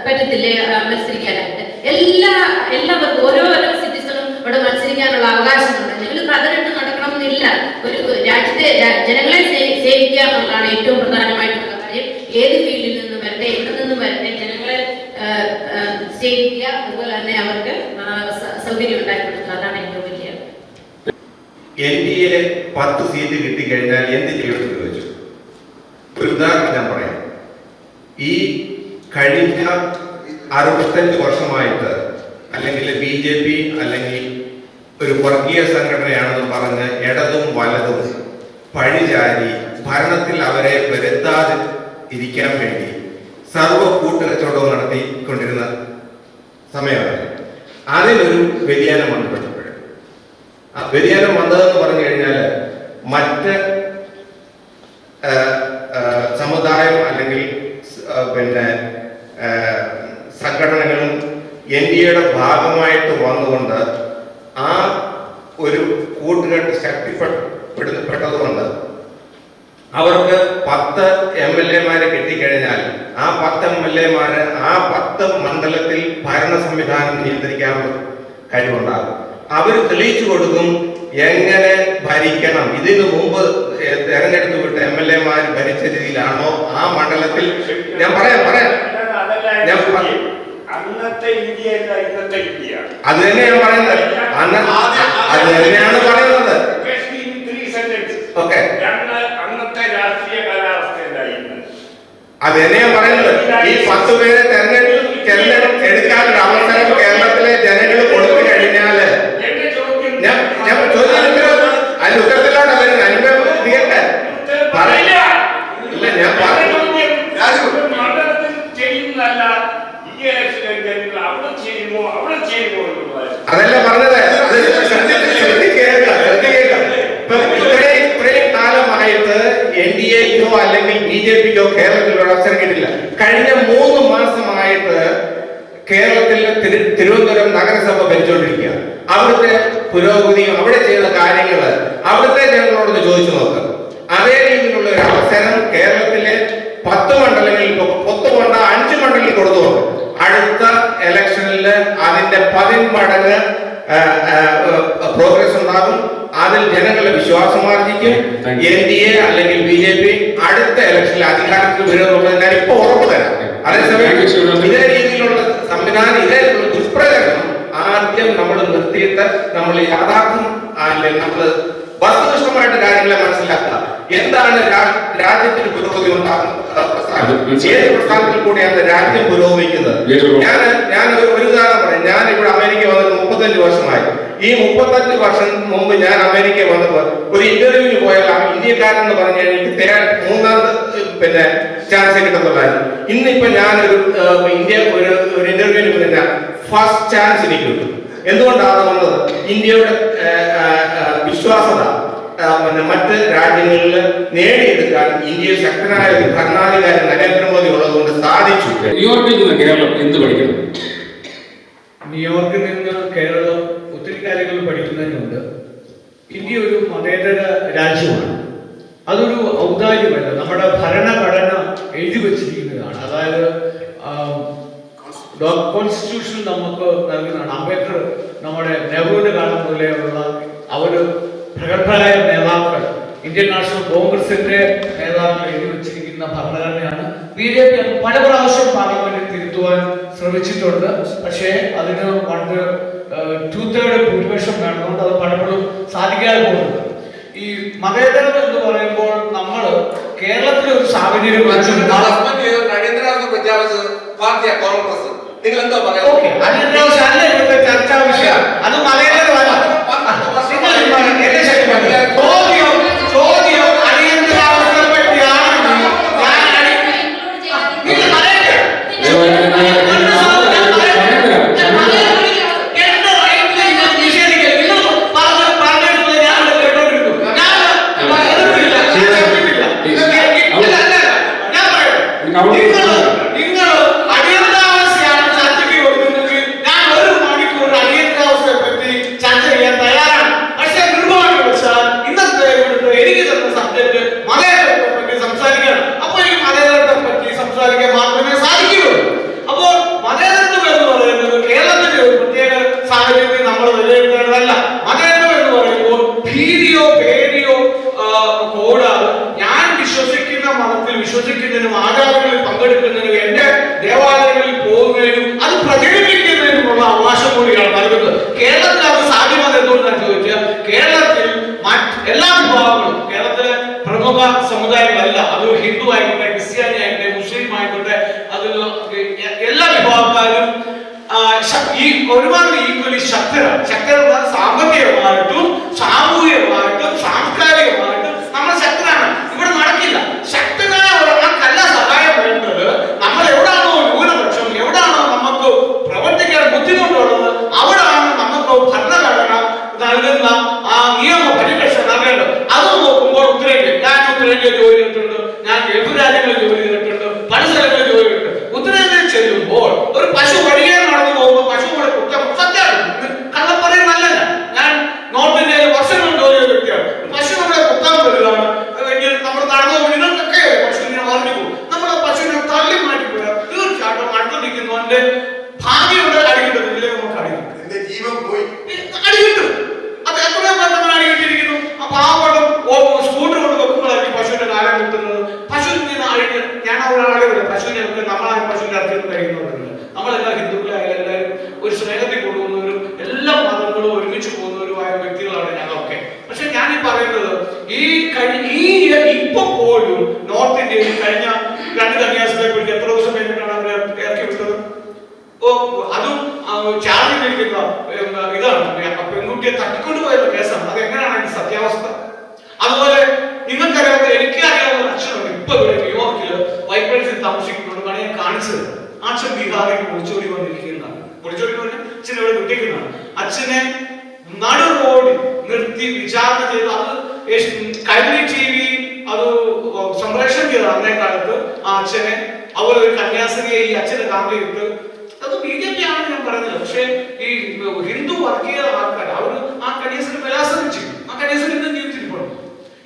പറ്റത്തില്ലേ മത്സരിക്കാനായിട്ട്? എല്ലാവർക്കും ഓരോ സിറ്റിസണും ഇവിടെ മത്സരിക്കാനുള്ള അവകാശമുണ്ട്. നിങ്ങൾ കഥറിട്ട് നടക്കണമെന്നില്ല. ഒരു രാജ്യത്തെ ജനങ്ങളെ സേവിക്കുക എന്നുള്ളതാണ് ഏറ്റവും പ്രധാനമായിട്ടുള്ള കാര്യം. ഏത് ഫീൽഡിൽ നിന്നും വരട്ടെ, എവിടെ നിന്നും വരട്ടെ, ജനങ്ങളെ സേവിക്കുക, അതുപോലെ തന്നെ അവർക്ക് സൗകര്യം ഉണ്ടാക്കി കൊടുക്കുക. അതാണ് ഏറ്റവും വലിയ.
NDA 10 സീറ്റ് കിട്ടിക്കഴിഞ്ഞാൽ എന്ത് ചെയ്യുമെന്ന് ചോദിച്ചു. ഒരു ഉദാഹരണം ഞാൻ പറയാം. ഈ കഴിഞ്ഞ 65 വർഷമായിട്ട് അല്ലെങ്കിൽ BJP അല്ലെങ്കിൽ ഒരു വർഗീയ സംഘടനയാണെന്ന് പറഞ്ഞ് ഇടതും വലതും പഴിചാരി ഭരണത്തിൽ അവരെ വരുത്താതെ ഇരിക്കാൻ വേണ്ടി സർവ്വ കൂട്ടുകച്ചവടവും നടത്തിക്കൊണ്ടിരുന്ന സമയമാണ്. അതിലൊരു വ്യതിയാനം വന്നപ്പോഴപ്പോഴും ആ വ്യതിയാനം വന്നതെന്ന് പറഞ്ഞു കഴിഞ്ഞാൽ മറ്റ് സമുദായം അല്ലെങ്കിൽ പിന്നെ സംഘടനകളും NDAയുടെ ഭാഗമായിട്ട് വന്നുകൊണ്ട് ആ ഒരു കൂട്ടുകെട്ട് ശക്തിപ്പെട്ടതുകൊണ്ട് അവർക്ക് 10 MLA-മാരെ കിട്ടിക്കഴിഞ്ഞാൽ ആ 10 MLA-മാര് ആ 10 മണ്ഡലത്തിൽ ഭരണ സംവിധാനം നിയന്ത്രിക്കാൻ കഴിവുണ്ടാകും. അവർ തെളിയിച്ചു കൊടുക്കും എങ്ങനെ ഭരിക്കണം. ഇതിനു മുമ്പ് തെരഞ്ഞെടുത്ത് വിട്ട MLA-മാർ ഭരിച്ച രീതിയിലാണോ ആ മണ്ഡലത്തിൽ. ഞാൻ പറയാം
അന്നത്തെ ഇന്ത്യയല്ല ഇന്നത്തെ ഇന്ത്യ.
അത് തന്നെയാണ് പറയുന്നത്. അത് തന്നെയാണ് പറയുന്നത്. ഓക്കെ,
അന്നത്തെ രാഷ്ട്രീയ കാലാവസ്ഥ എന്തായിരുന്നു?
അത് തന്നെയാണ് പറയുന്നത്. ഈ 10 പേരെ തെരഞ്ഞെടുക്കാനൊരു അവസരം കേരളത്തിലെ ജനങ്ങൾ കൊടുത്തു കഴിഞ്ഞാല് ഞാൻ ചോദിച്ചിട്ട് അതിന് ഉത്തരത്തിലാണ് വരുന്നത്. അനുഭവം തീർക്കാൻ പറയില്ല. ഇല്ല, ഞാൻ പറഞ്ഞു അതല്ല പറഞ്ഞത്. ഇത്രയും കാലമായിട്ട് NDAക്കോ അല്ലെങ്കിൽ BJPക്കോ കേരളത്തിൽ ഒരു അവസരം കിട്ടില്ല. കഴിഞ്ഞ 3 മാസമായിട്ട് കേരളത്തിൽ തിരുവനന്തപുരം നഗരസഭ ഭരിച്ചുകൊണ്ടിരിക്കുക. അവിടുത്തെ പുരോഗതിയും അവിടെ ചെയ്ത കാര്യങ്ങൾ അവിടുത്തെ ജനങ്ങളോടൊന്ന് ചോദിച്ചു നോക്കുക. അതേ രീതിയിലുള്ള ഒരു അവസരം കേരളത്തിലെ 10 മണ്ഡലങ്ങളിൽ 5 മണ്ഡലങ്ങളിൽ കൊടുത്തു നോക്കുക. അടുത്ത ഇലക്ഷനിൽ അതിന്റെ 10 മടങ്ങ് പ്രോഗ്രസ് ഉണ്ടാകും. അതിൽ ജനങ്ങളുടെ വിശ്വാസം ആർജിക്കും. NDA അല്ലെങ്കിൽ BJP അടുത്ത ഇലക്ഷനിൽ അധികാരത്തിൽ വരുമെന്നുള്ളത് ഞാൻ ഇപ്പൊ ഉറപ്പ് തരാം. അതേസമയം ഇതേ രീതിയിലുള്ള സംവിധാനം, ഇതേ ദുഷ്പ്രചരണം ആദ്യം നമ്മൾ നിർത്തിയിട്ട് നമ്മൾ യാഥാർത്ഥ്യം അല്ലെങ്കിൽ നമ്മൾ വസ്തുനിഷ്ഠമായിട്ട് കാര്യങ്ങളെ മനസ്സിലാക്കുക. എന്താണ് രാജ്യത്തിന് പുരോഗതി ഉണ്ടാകുന്നത്? ഏത് പ്രസ്ഥാനത്തിൽ കൂടിയാണ് രാജ്യം പുരോഗമിക്കുന്നത്? ഞാൻ ഒരു ഉദാഹരണം പറയാം. ഞാൻ ഇവിടെ അമേരിക്ക വന്നിട്ട് 35 വർഷമായി. ഈ 35 വർഷം മുമ്പ് ഞാൻ അമേരിക്ക വന്നപ്പോൾ ഒരു ഇന്റർവ്യൂവിന് പോയാൽ ആ ഇന്ത്യക്കാരൻ എന്ന് പറഞ്ഞാൽ എനിക്ക് 3ാമത് ചാൻസ് കിട്ടുന്നതായിരുന്നു. ഇന്നിപ്പോ ഞാനൊരു ഒരു ഇന്റർവ്യൂവിന് പിന്നെ ഫസ്റ്റ് ചാൻസ് എനിക്ക് കിട്ടും. എന്തുകൊണ്ടാണ് വന്നത്? ഇന്ത്യയുടെ വിശ്വാസത മറ്റ് രാജ്യങ്ങളിൽ നേടിയെടുക്കാൻ ഇന്ത്യയിൽ ശക്തനായ ഒരു ഭരണാധികാരി നരേന്ദ്രമോദി ഉള്ളതുകൊണ്ട് സാധിച്ചു.
ന്യൂയോർക്കിൽ നിന്ന് കേരളം എന്ത് പഠിക്കണം?
ന്യൂയോർക്കിൽ നിന്ന് കേരളം ഒത്തിരി കാര്യങ്ങൾ പഠിക്കുന്നതിനുണ്ട്. ഇന്ത്യ ഒരു മതേതര രാജ്യമാണ്.
അതൊരു ഔദാര്യമല്ല, നമ്മുടെ ഭരണഘടന എഴുതി വച്ചിരിക്കുന്നതാണ്. അതായത് കോൺസ്റ്റിറ്റ്യൂഷൻ നമുക്ക് നൽകുന്നതാണ്. അംബേദ്കർ നമ്മുടെ നെഹ്റുവിന്റെ കാലം മുതലെയുള്ള അവര് പ്രഗത്ഭരായ നേതാക്കൾ, ഇന്ത്യൻ നാഷണൽ കോൺഗ്രസിന്റെ നേതാക്കൾ എഴുതി വെച്ചിരിക്കുന്ന ഭരണഘടനയാണ്. BJP പല പ്രാവശ്യം പാർലമെന്റിൽ തിരുത്തുവാൻ ശ്രമിച്ചിട്ടുണ്ട്. പക്ഷേ അതിന് 2/3 ഭൂരിപക്ഷം വേണമെന്നുണ്ട്. അത് പലപ്പോഴും സാധിക്കാതെ പോകുന്നുണ്ട്. ഈ മതേതരം എന്ന് പറയുമ്പോൾ നമ്മൾ കേരളത്തിലെ ഒരു സാഹചര്യം
അടിയന്തരാവസ്ഥ പ്രഖ്യാപിച്ചത് പാർട്ടിയാ കോൺഗ്രസ്. നിങ്ങൾ എന്താ പറയാ?
അടിയന്തരാവസ്ഥ അല്ല ഇവിടുത്തെ ചർച്ചാ വിഷയം. അത് മതേതരമല്ല. ചോദ്യം അടിയന്തരാവസ്ഥയെ പറ്റിയാണെങ്കിൽ നിങ്ങൾ അടിയന്തരാവസ്ഥയാണ് ചർച്ചയ്ക്ക് കൊടുക്കുന്നത്. ഞാൻ 1 മണിക്കൂർ അടിയന്തരാവസ്ഥയെ പറ്റി ചർച്ച ചെയ്യാൻ തയ്യാറാണ്. പക്ഷേ നിർഭാഗ്യവശാൽ ഇന്നത്തെ ഇവിടുത്തെ എനിക്ക് തന്ന സബ്ജക്ട് മലയാളത്തെ പറ്റി സംസാരിക്കണം. അപ്പോൾ ഈ മലയാളത്തെ പറ്റി സംസാരിക്കാൻ മാത്രമേ സാധിക്കുകയുള്ളൂ. അപ്പോൾ മലയാളം എന്ന് പറയുന്നത് കേരളത്തിന്റെ ഒരു പ്രത്യേക സാഹചര്യത്തിൽ നമ്മൾ വിലയിരുത്തേണ്ടതല്ല. മലയാളം എന്ന് പറയുമ്പോൾ ഭീതിയോ പേടിയോ കൂടാതെ ഞാൻ വിശ്വസിക്കുന്ന മതത്തിൽ വിശ്വസിക്കുന്നതിനും ആചാരങ്ങളിൽ പങ്കെടുക്കുന്നതിനും എന്റെ ദേവാലയങ്ങളിൽ പോകുന്നതിനും അത് പ്രചരിപ്പിക്കുന്നതിനുമുള്ള അവകാശം കൂടിയാണ് നൽകുന്നത്. കേരളത്തിൽ അത് സാധ്യമല്ല എന്തുകൊണ്ടാണ് ചോദിച്ചാൽ കേരളത്തിൽ എല്ലാ വിഭാഗങ്ങളും, കേരളത്തിലെ പ്രമുഖ സമുദായങ്ങളല്ല, അത് ഹിന്ദു ആയിക്കോട്ടെ, ക്രിസ്ത്യാനി ആയിക്കോട്ടെ, മുസ്ലിം ആയിക്കോട്ടെ, അതിൽ എല്ലാ വിഭാഗക്കാരും ഒരുപാട് ഈക്വലി ശക്തരാണ്. സാമ്പത്തികമായിട്ടും സാമൂഹികമായിട്ടും സാംസ്കാരികമായിട്ടും നമ്മൾ ശക്തരാണ്. ഇവിടെ നടക്കില്ല. ശക്തനായ ഒരാൾക്കല്ല സഹായം വേണ്ടത്. നമ്മൾ എവിടാണോ ന്യൂനപക്ഷം, എവിടാണോ നമുക്ക് പ്രവർത്തിക്കാൻ ബുദ്ധിമുട്ടുള്ളത്, അവിടാണ് നമുക്ക് ഭരണഘടന നൽകുന്ന ആ നിയമ പരിരക്ഷ നൽകേണ്ടത്. അത് നോക്കുമ്പോൾ ഞാൻ ഉത്തരേന്ത്യ ജോലി ചെയ്തിട്ടുണ്ട്, ഞാൻ ഗൾഫ് രാജ്യങ്ങളിൽ ജോലി ചെയ്തിട്ടുണ്ട്, പല സ്ഥലങ്ങളിൽ ജോലി ചെയ്തിട്ടുണ്ട്. ഉത്തരേന്ത്യയിൽ ചെല്ലുമ്പോൾ ഒരു പശു വഴിയെ നടന്നു പോകുമ്പോൾ പശുവിടെ കുറ്റം സത്യമാണ്, കള്ളപ്പറയും നല്ലല്ല. ഞാൻ നോർത്ത് ഇന്ത്യയിൽ വർഷങ്ങൾ ജോലി ചെയ്ത വ്യക്തിയാണ്. പശു നമ്മളെ കുത്താൻ വരികയാണ്, നമ്മൾ നടന്നു പോകും, നിങ്ങൾക്കൊക്കെ പശുവിനെ പറഞ്ഞു പോകും. നമ്മൾ ആ പശുവിനെ തള്ളി മാറ്റി പോയാൽ തീർച്ചയായിട്ടും അടുത്ത് നിൽക്കുന്നവന്റെ ഭാഗ്യമുണ്ട് അടികിട്ടുന്നില്ലേ, നമുക്ക് അടികിട്ടും, എന്റെ ജീവൻ പോയി അടികിട്ടും. അത് എത്രയോ നമ്മൾ അടികിട്ടിരിക്കുന്നു. ആ പാവപ്പെടും സ്കൂട്ടർ കൊണ്ട് വെക്കുമ്പോഴായിരിക്കും പശുവിന്റെ കാലം കിട്ടുന്നത്. പശുവിന് അഴിഞ്ഞ് ഞാൻ ഒരാളെ വിടും. പശുവിനെ നമ്മളാരും പശുവിന്റെ അർത്ഥത്തിൽ കഴിയുന്നവരുണ്ട്. നമ്മളെല്ലാം ഹിന്ദുക്കളായ എല്ലാവരും ഒരു സ്നേഹത്തിൽ കൊണ്ടുപോകുന്നവരും എല്ലാ മതങ്ങളും ഒരുമിച്ച് പോകുന്നവരുമായ വ്യക്തികളാണ് ഞങ്ങളൊക്കെ. പക്ഷെ ഞാൻ ഈ പറയുന്നത് ഇപ്പൊ പോലും നോർത്ത് ഇന്ത്യയിൽ കഴിഞ്ഞ 2 കന്യാസ്ത്രീകളെ കുറിച്ച് എത്ര ദിവസം കഴിഞ്ഞിട്ടാണ് അവരെ ഇറക്കി വിട്ടത്? അതും ചാർജ് ഇരിക്കുന്ന ഇതാണ്, പെൺകുട്ടിയെ തട്ടിക്കൊണ്ടുപോയുള്ള കേസാണ്. അത് എങ്ങനെയാണ് അതിന്റെ സത്യാവസ്ഥ? അതുപോലെ നിങ്ങൾക്കറിയാവുന്ന, എനിക്കറിയാവുന്ന അച്ഛനുണ്ട് ഇപ്പൊ ഇവിടെ ന്യൂയോർക്കില് വൈബ്രൻസിൽ താമസിക്കുന്നുണ്ട്. ഞാൻ കാണിച്ചത് അച്ഛൻ ബീഹാറിലേക്ക് ഒളിച്ചോടി വന്നിരിക്കുന്നതാണ്. ഒളിച്ചോടി പറഞ്ഞാൽ അച്ഛൻ ഇവിടെ വിട്ടിരിക്കുന്നതാണ്. അച്ഛനെ നടു റോഡിൽ നിർത്തി വിചാരണ ചെയ്തു. അത് കൈരളി TV അത് സംപ്രേഷണം ചെയ്തത് അന്നേ കാലത്ത്. ആ അച്ഛനെ, അതുപോലെ ഒരു കന്യാസ്ത്രീയെ ഈ അച്ഛനെ താമസിട്ട്, അത് BJP ആണെന്ന് ഞാൻ പറയുന്നത്. പക്ഷെ ഈ ഹിന്ദു വർഗീയ ആൾക്കാർ അവർ ആ കന്യാസ്ത്രീ ബലാത്സംഗിച്ചു. ആ കന്യാസ്ത്രീ ഇന്നും ജീവിച്ചിരിപ്പുണ്ട്.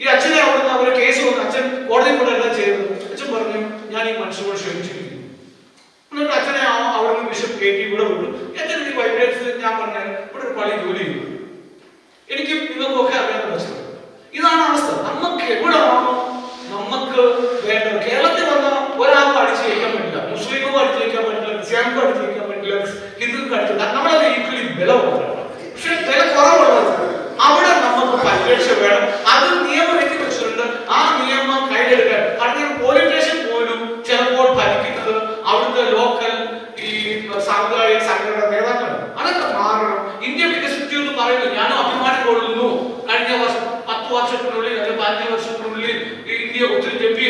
ഈ അച്ഛനെ അവിടുന്ന് അവര് കേസ് വന്നു. അച്ഛൻ കോടതി കൂടെ എല്ലാം ചെയ്തത്. അച്ഛൻ പറഞ്ഞു, ഞാൻ ഈ മനുഷ്യനോട് ക്ഷമിച്ചിരിക്കുന്നു. എന്നിട്ട് അച്ഛനെ അവിടുന്ന് ബിഷപ്പ് കയറ്റി ഇവിടെ വിട്ടു. അച്ഛൻ ഈ വൈബ്രേറ്റ്സിൽ ഞാൻ പറഞ്ഞ ഇവിടെ ഒരു പള്ളി ജോലി ചെയ്തു. എനിക്ക് നിങ്ങൾക്കൊക്കെ അറിയാവുന്ന പ്രശ്നം ഇതാണ് അവസ്ഥ. നമുക്ക് എവിടെയാണോ നമുക്ക് വേണ്ടത്. കേരളത്തിൽ വന്ന ഒരാൾക്കും അടിച്ചു ജയിക്കാൻ പറ്റില്ല, മുസ്ലിമും അടിച്ചു ജയിക്കാൻ പറ്റില്ല, ക്രിസ്ത്യാനിക്കും അടിച്ചു ജയിക്കാൻ പറ്റില്ല, ഹിന്ദുക്കും അടിച്ചില്ല. നമ്മളത് ഈക്വലി ബലമാണ്. പക്ഷെ വില കുറവുള്ളത് അവിടെ നമുക്ക് പരിരക്ഷ വേണം. അത് നിയമം എത്തി വെച്ചിട്ടുണ്ട്. ആ നിയമം കയ്യിലെടുക്കാൻ. കാരണം പോലീസ് സ്റ്റേഷൻ പോലും ചിലപ്പോൾ ഭരിക്കുന്നത് അവിടുത്തെ ലോക്കൽ ഈ സാമുദായിക സംഘടന നേതാക്കളാണ്. അതൊക്കെ മാറണം. ഇന്ത്യ വികസിച്ചു എന്ന് പറയുന്നത് ഞാനും അഭിമാനം കൊള്ളുന്നു. കഴിഞ്ഞ വർഷം 10 വർഷത്തിനുള്ളിൽ അല്ലെങ്കിൽ 15 വർഷത്തിനുള്ളിൽ ഇന്ത്യ ഒത്തിരി ഡെവലപ്പ്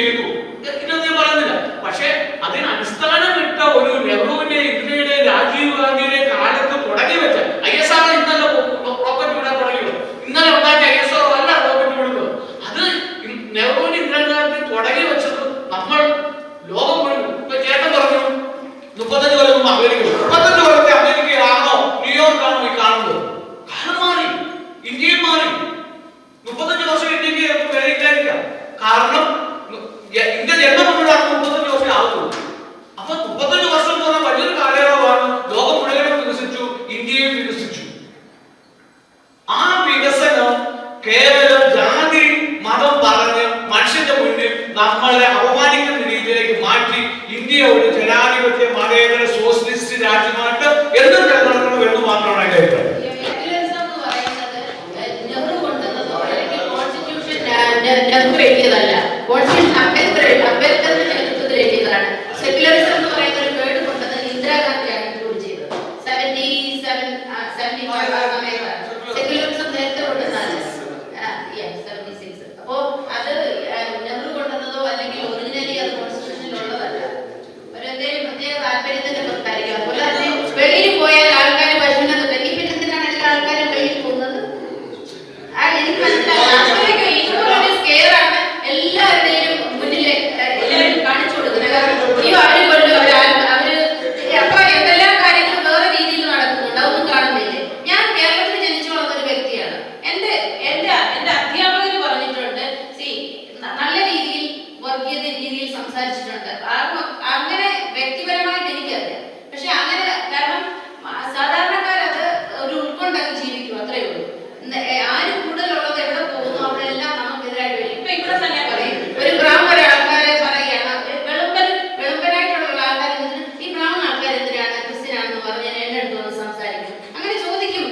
ജനാധിപത്യ മതേതര സോഷ്യലിസ്റ്റ് രാജ്യമായിട്ട് എന്നും നിലനിർത്തണം എന്ന് മാത്രമാണ് അതിന്റെ അഭിപ്രായം.
നെഹ്റു എഴുതിയതല്ല, കോൺസ്റ്റിറ്റ്യൂഷൻ അംബേദ്കറിന്റെ നേതൃത്വത്തിൽ എഴുതിയതാണ്. സെക്യുലറിസം എന്ന് പറയുന്ന ഒരു വേർഡ് കൊണ്ടുവന്നത് ഇന്ദിരാഗാന്ധിയാണ് ഇൻക്ലൂഡ് ചെയ്തത്. 77 സമയത്താണ് സെക്യുലറിസം നേരത്തെ കൊണ്ടുവന്നത്. 76. അപ്പോ അത് നെഹ്റു കൊണ്ടുവന്നതോ അല്ലെങ്കിൽ ഒറിജിനലി അത് കോൺസ്റ്റിറ്റ്യൂഷനിൽ ഉള്ളതല്ല. ഒരു എന്തെങ്കിലും പ്രത്യേക താല്പര്യത്തിന്റെ പുറത്തായിരിക്കും. അതുപോലെ തന്നെ വെളിയിൽ പോയാൽ ആൾക്കാർ പശുവിനെ തുടങ്ങി, പിന്നെ എന്തിനാണ് എല്ലാ ആൾക്കാരും വെളിയിൽ പോകുന്നത്? എനിക്ക് മനസ്സിലാവും. എല്ലാവരുടെയും മുന്നിലെ എല്ലാവരും കാണിച്ചു കൊടുക്കുന്നത് ഈ അവര് കൊണ്ട് അവര് അപ്പൊ എന്തെല്ലാം കാര്യങ്ങൾ വേറെ രീതിയിൽ നടക്കുന്നുണ്ട്, അതൊന്നും കാണുന്നില്ലേ? ഞാൻ കേരളത്തിൽ ജനിച്ചു വളർന്ന ഒരു വ്യക്തിയാണ്. എന്റെ അധ്യാപകർ പറഞ്ഞിട്ടുണ്ട്, നല്ല രീതിയിൽ വർഗീയ രീതിയിൽ സംസാരിച്ചിട്ടുണ്ട്. അങ്ങനെ വ്യക്തിപരമായിട്ട് എനിക്കറിയാം. പക്ഷെ അങ്ങനെ കാരണം സാധാരണക്കാരത് ഒരു ഉൾക്കൊണ്ടൊക്കെ ജീവിക്കും, അത്രയേ ഉള്ളൂ. ആരും കൂടുതലുള്ളത് എവിടെ പോകുന്നു അവിടെ എല്ലാം നമുക്കെതിരായിട്ട് വരും. ഇപ്പൊ ഇവിടെ തന്നെ പറയും, ഒരു ബ്രാഹ്മണ ആൾക്കാരെ പറയുകയാണ്, വെളുമ്പനായിട്ടുള്ള ആൾക്കാർ ഈ ബ്രാഹ്മണ ആൾക്കാർ എന്തിനാണ് ക്രിസ്ത്യനാണെന്ന് പറഞ്ഞാൽ എന്റെ അടുത്ത് വന്ന് സംസാരിക്കും. അങ്ങനെ ചോദിക്കും.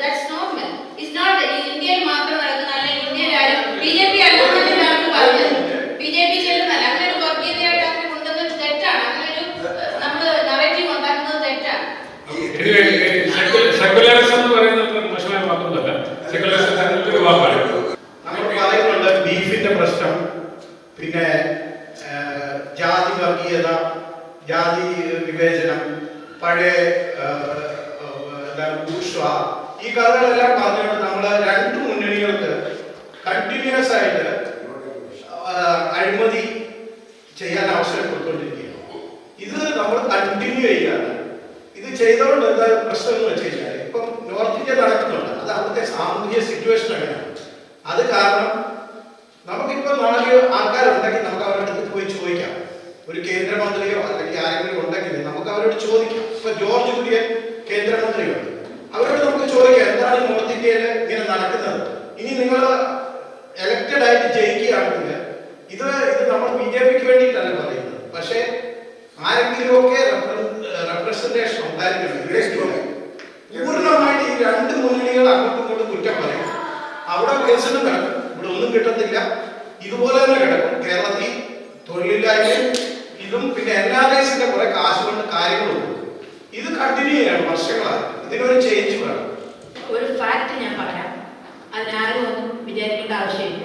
That's normal. ഇറ്റ്സ് നോട്ട് ഇന്ത്യയിൽ മാത്രം നടക്കുന്ന, അല്ലെങ്കിൽ ഇന്ത്യയിൽ ആരും BJP അല്ലെന്നാണ് പറഞ്ഞത്. BJP ചെല്ലുന്നല്ല. അങ്ങനെ ഒരു വർഗീയതയായിട്ട് അങ്ങനെ കൊണ്ടുവന്നത് തെറ്റാണ്. അങ്ങനെ ഒരു നമ്മള് നറേറ്റീവ് ഉണ്ടാക്കുന്നത് തെറ്റാണ്.
സെക്യുലറിസം എന്ന് പറയുന്നത് മോശമായ വാക്കൊന്നുമല്ല. സെക്യുലറിസം ഒരു വാക്കാണ്.
നമ്മൾ പറയുന്നുണ്ട് ബീഫിന്റെ പ്രശ്നം, പിന്നെ ജാതി വർഗീയത, ജാതി വിവേചനം, പഴയ ഈ കഥകളെല്ലാം പറഞ്ഞുകൊണ്ട് നമ്മൾ രണ്ട് മുന്നണികൾക്ക് കണ്ടിന്യൂസ് ആയിട്ട് അഴിമതി ചെയ്യാൻ അവസരം കൊടുത്തുകൊണ്ടിരിക്കുകയാണ്. ഇത് നമ്മൾ കണ്ടിന്യൂ ചെയ്യാറ്. ഇത് ചെയ്തുകൊണ്ട് എന്താ പ്രശ്നം എന്ന് വെച്ച് കഴിഞ്ഞാൽ ഇപ്പം നോർത്ത് ഇന്ത്യ നടക്കുന്നുണ്ട്. അത് അവിടുത്തെ സാമൂഹിക സിറ്റുവേഷൻ അങ്ങനെയാണ്. അത് കാരണം നമുക്കിപ്പോൾ 4 ആൾക്കാരുണ്ടെങ്കിൽ നമുക്ക് അവരുടെ അടുത്ത് പോയി ചോദിക്കാം. ഒരു കേന്ദ്രമന്ത്രിയോ അല്ലെങ്കിൽ ആരെങ്കിലും ഉണ്ടെങ്കിൽ നമുക്ക് അവരോട് ചോദിക്കാം. ഇപ്പൊ ജോർജ് കുര്യൻ കേന്ദ്രമന്ത്രിയുണ്ട്, അവരോട് നമുക്ക് ചോദിക്കാം എന്താണ് നോർത്ത് ഇന്ത്യയിൽ ഇങ്ങനെ നടക്കുന്നത്. ഇനി നിങ്ങൾ എലക്റ്റഡ് ആയിട്ട് ജയിക്കുകയാണെങ്കിൽ ഇത് നമ്മൾ BJPക്ക് വേണ്ടിയിട്ടല്ല പറയുന്നത്. പക്ഷേ ആരെങ്കിലുമൊക്കെ റെപ്രസെന്റേഷൻ ഉണ്ടായിരിക്കണം. പൂർണ്ണമായിട്ട് ഈ രണ്ട് മുന്നണികൾ അങ്ങോട്ടും ഇങ്ങോട്ടും കുറ്റം പറയും. അവിടെ വികസനം കിടക്കും, ഇവിടെ ഒന്നും കിട്ടത്തില്ല. ഇതുപോലെ തന്നെ കിടക്കും. കേരളത്തിൽ തൊഴിലില്ലായ്മയും ഇതും പിന്നെ NRIസിന്റെ കുറെ കാശ് കൊണ്ട് കാര്യങ്ങളുണ്ട്. ഇത് കണ്ടിന്യൂ ചെയ്യണം വർഷങ്ങളായി. ഇതിനൊരു ചേഞ്ച് വേണം.
ഒരു ഫാക്ട് ഞാൻ പറയാം, അതിനാരും ഒന്നും വിചാരിക്കേണ്ട ആവശ്യമില്ല.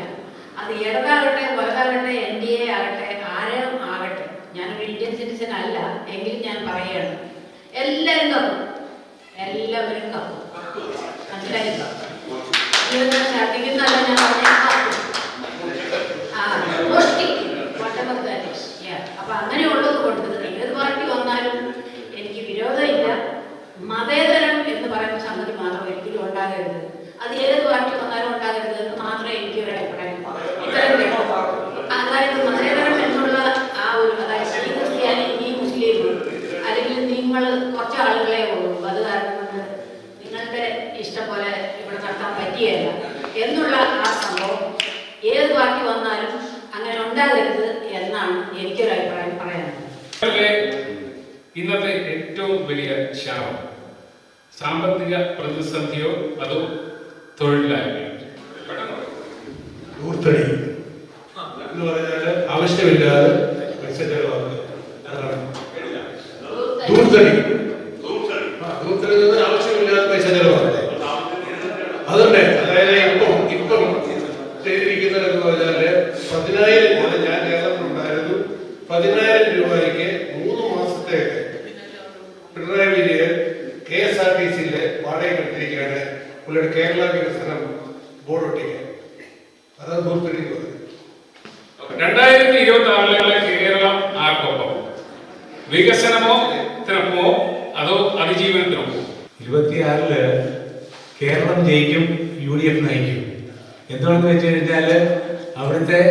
അത് ഇടതാകട്ടെ വലതാകട്ടെ NDA ആകട്ടെ ആരും ആകട്ടെ, ഞാനൊരു ഇന്ത്യൻ സിറ്റിസൺ അല്ല എങ്കിലും ഞാൻ പറയുകയാണ്, എല്ലാവരും കപ്പും. മനസ്സിലായില്ല? ഛർദിക്കുന്നല്ല ഞാൻ അപ്പൊ അങ്ങനെയുള്ളത് കൊണ്ട് ഏത് പാർട്ടി വന്നാലും എനിക്ക് വിരോധമില്ല. മതേതരം എന്ന് പറയുന്ന സംഗതി മാത്രം ഒരിക്കലും ഉണ്ടാകരുത്. അത് ഏത് പാർട്ടി വന്നാലും ഉണ്ടാകരുത് എന്ന് മാത്രമേ എനിക്ക് ഒരു അഭിപ്രായം. അതായത് മതേതരം എന്നുള്ള ആ ഒരു, അതായത് ഈ ക്രിസ്ത്യാനി ഈ മുസ്ലിം അല്ലെങ്കിൽ നിങ്ങൾ കുറച്ച് ആളുകളെ ഉള്ളൂ, അത് കാരണം നിങ്ങളുടെ ഇഷ്ടം പോലെ ഇവിടെ നടത്താൻ പറ്റിയല്ല എന്നുള്ള ആ സംഭവം ഏത് പാർട്ടി വന്നാലും അങ്ങനെ ഉണ്ടാകരുത് എന്നാണ് എനിക്കൊരു അഭിപ്രായം പറയാനുള്ളത്.
ഇന്നത്തെ ഏറ്റവും വലിയ ശാപം സാമ്പത്തിക പ്രതിസന്ധിയോ അതോ തൊഴിലില്ലായ്മയോ?
ഊർത്തടി എന്ന് പറഞ്ഞാൽ ആവശ്യമില്ലാതെ പൈസ ചെലവാക്കുക. ധൂർത്തടി ആവശ്യമില്ലാതെ പൈസ ചെലവാക്കുക. അതുകൊണ്ട് അതായത് ഇപ്പം ചെയ്തിരിക്കുന്നതെന്ന് പറഞ്ഞാല് 10,000 രൂപ, ഞാൻ കേരളത്തിലുണ്ടായിരുന്നു, 10,000 രൂപയ്ക്ക് 3 മാസത്തേക്ക് പിണറായി വിജയൻ KSRTCയിലെ വാടക കെട്ടിരിക്കുകയാണ് പുള്ളിയുടെ കേരള വികസനം ബോർഡ് ഒട്ടിക്കാൻ. അതാണ് ധൂർത്തടി.
2026 കേരളം ആർക്കൊപ്പം? വികസനമോ തിരപ്പോ അതോ അതിജീവനത്തിനൊപ്പോ?
26 കേരളം ജയിക്കും, UDF നയിക്കും. എന്തുകൊണ്ടെന്ന് വെച്ച് കഴിഞ്ഞാൽ അവിടുത്തെ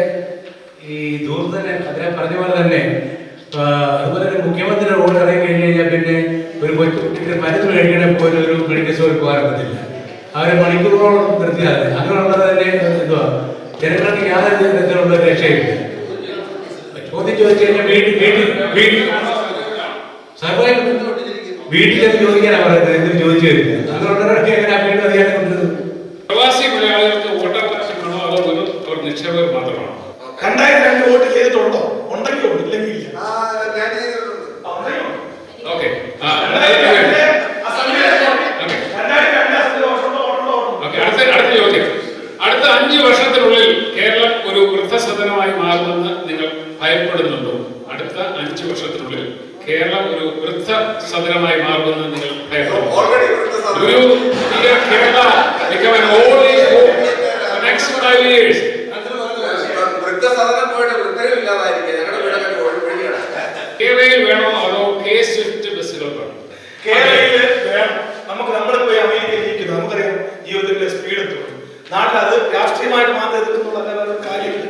ഈ ദൂർത്തന്നെ അദ്ദേഹം പറഞ്ഞ പോലെ തന്നെ അതുപോലെ തന്നെ മുഖ്യമന്ത്രിയുടെ റോഡ് ഇറങ്ങി കഴിഞ്ഞ് കഴിഞ്ഞാൽ പിന്നെ ഒരു കൊച്ചുകുട്ടിക്ക് മരുന്ന് മേടിക്കണേ പോലും ഒരു മെഡിക്കൽ സ്റ്റോറിൽ പോകാൻ പറ്റില്ല. അവരെ മണിക്കൂറുകളോളം നിർത്തിയാൽ അങ്ങനെയുള്ളത് തന്നെ എന്തുവാ ജനങ്ങൾക്ക് യാതൊരു തരത്തിലുള്ള രക്ഷയില്ല. ചോദ്യം ചോദിച്ചു കഴിഞ്ഞാൽ വീട്ടിൽ വീട്ടിലേക്ക് ചോദിക്കാനാണ് പറയുന്നത്, എന്തിനും ചോദിച്ചു വരില്ല. അങ്ങനെയുള്ളവരൊക്കെ എങ്ങനെ വീണ്ടും അധികാരം കൊണ്ടുവരുന്നത്?
പ്രവാസി മലയാളികൾക്ക് വോട്ടവകാശമാണോ അതോ വെറും അവർ നിക്ഷേപകർ മാത്രമാണോ?
2002 വോട്ട് ചെയ്തിട്ടുണ്ടോ? ഉണ്ടെങ്കിൽ ഉണ്ട്, ഇല്ലെങ്കിൽ ഇല്ല.
ഓക്കെ. അടുത്ത ചോദ്യം. അടുത്ത 5 വർഷത്തിനുള്ളിൽ കേരളം ഒരു വൃദ്ധസദനമായി മാറുമെന്ന് നിങ്ങൾ ഭയപ്പെടുന്നുണ്ടോ? അടുത്ത 5 വർഷത്തിനുള്ളിൽ കേരളം ഒരു വൃദ്ധസദനമായി മാറുമെന്ന് നിങ്ങൾ ഭയപ്പെടുന്നു? Kerala become an old age home for the next 5 years. കേരളയിൽ വേണോ അതോ K-Swift ബസ്സുകൾ വേണോ?
കേരളയിൽ വേണം. നമ്മൾ പോയി അമേരിക്കയിൽ ഇരിക്കുന്നു, നമുക്കറിയാം ജീവിതത്തിന്റെ സ്പീഡ് എത്തും. നാട്ടിൽ അത് രാഷ്ട്രീയമായിട്ട് മാത്രം എതിർക്കുന്നുള്ള കാര്യമില്ല.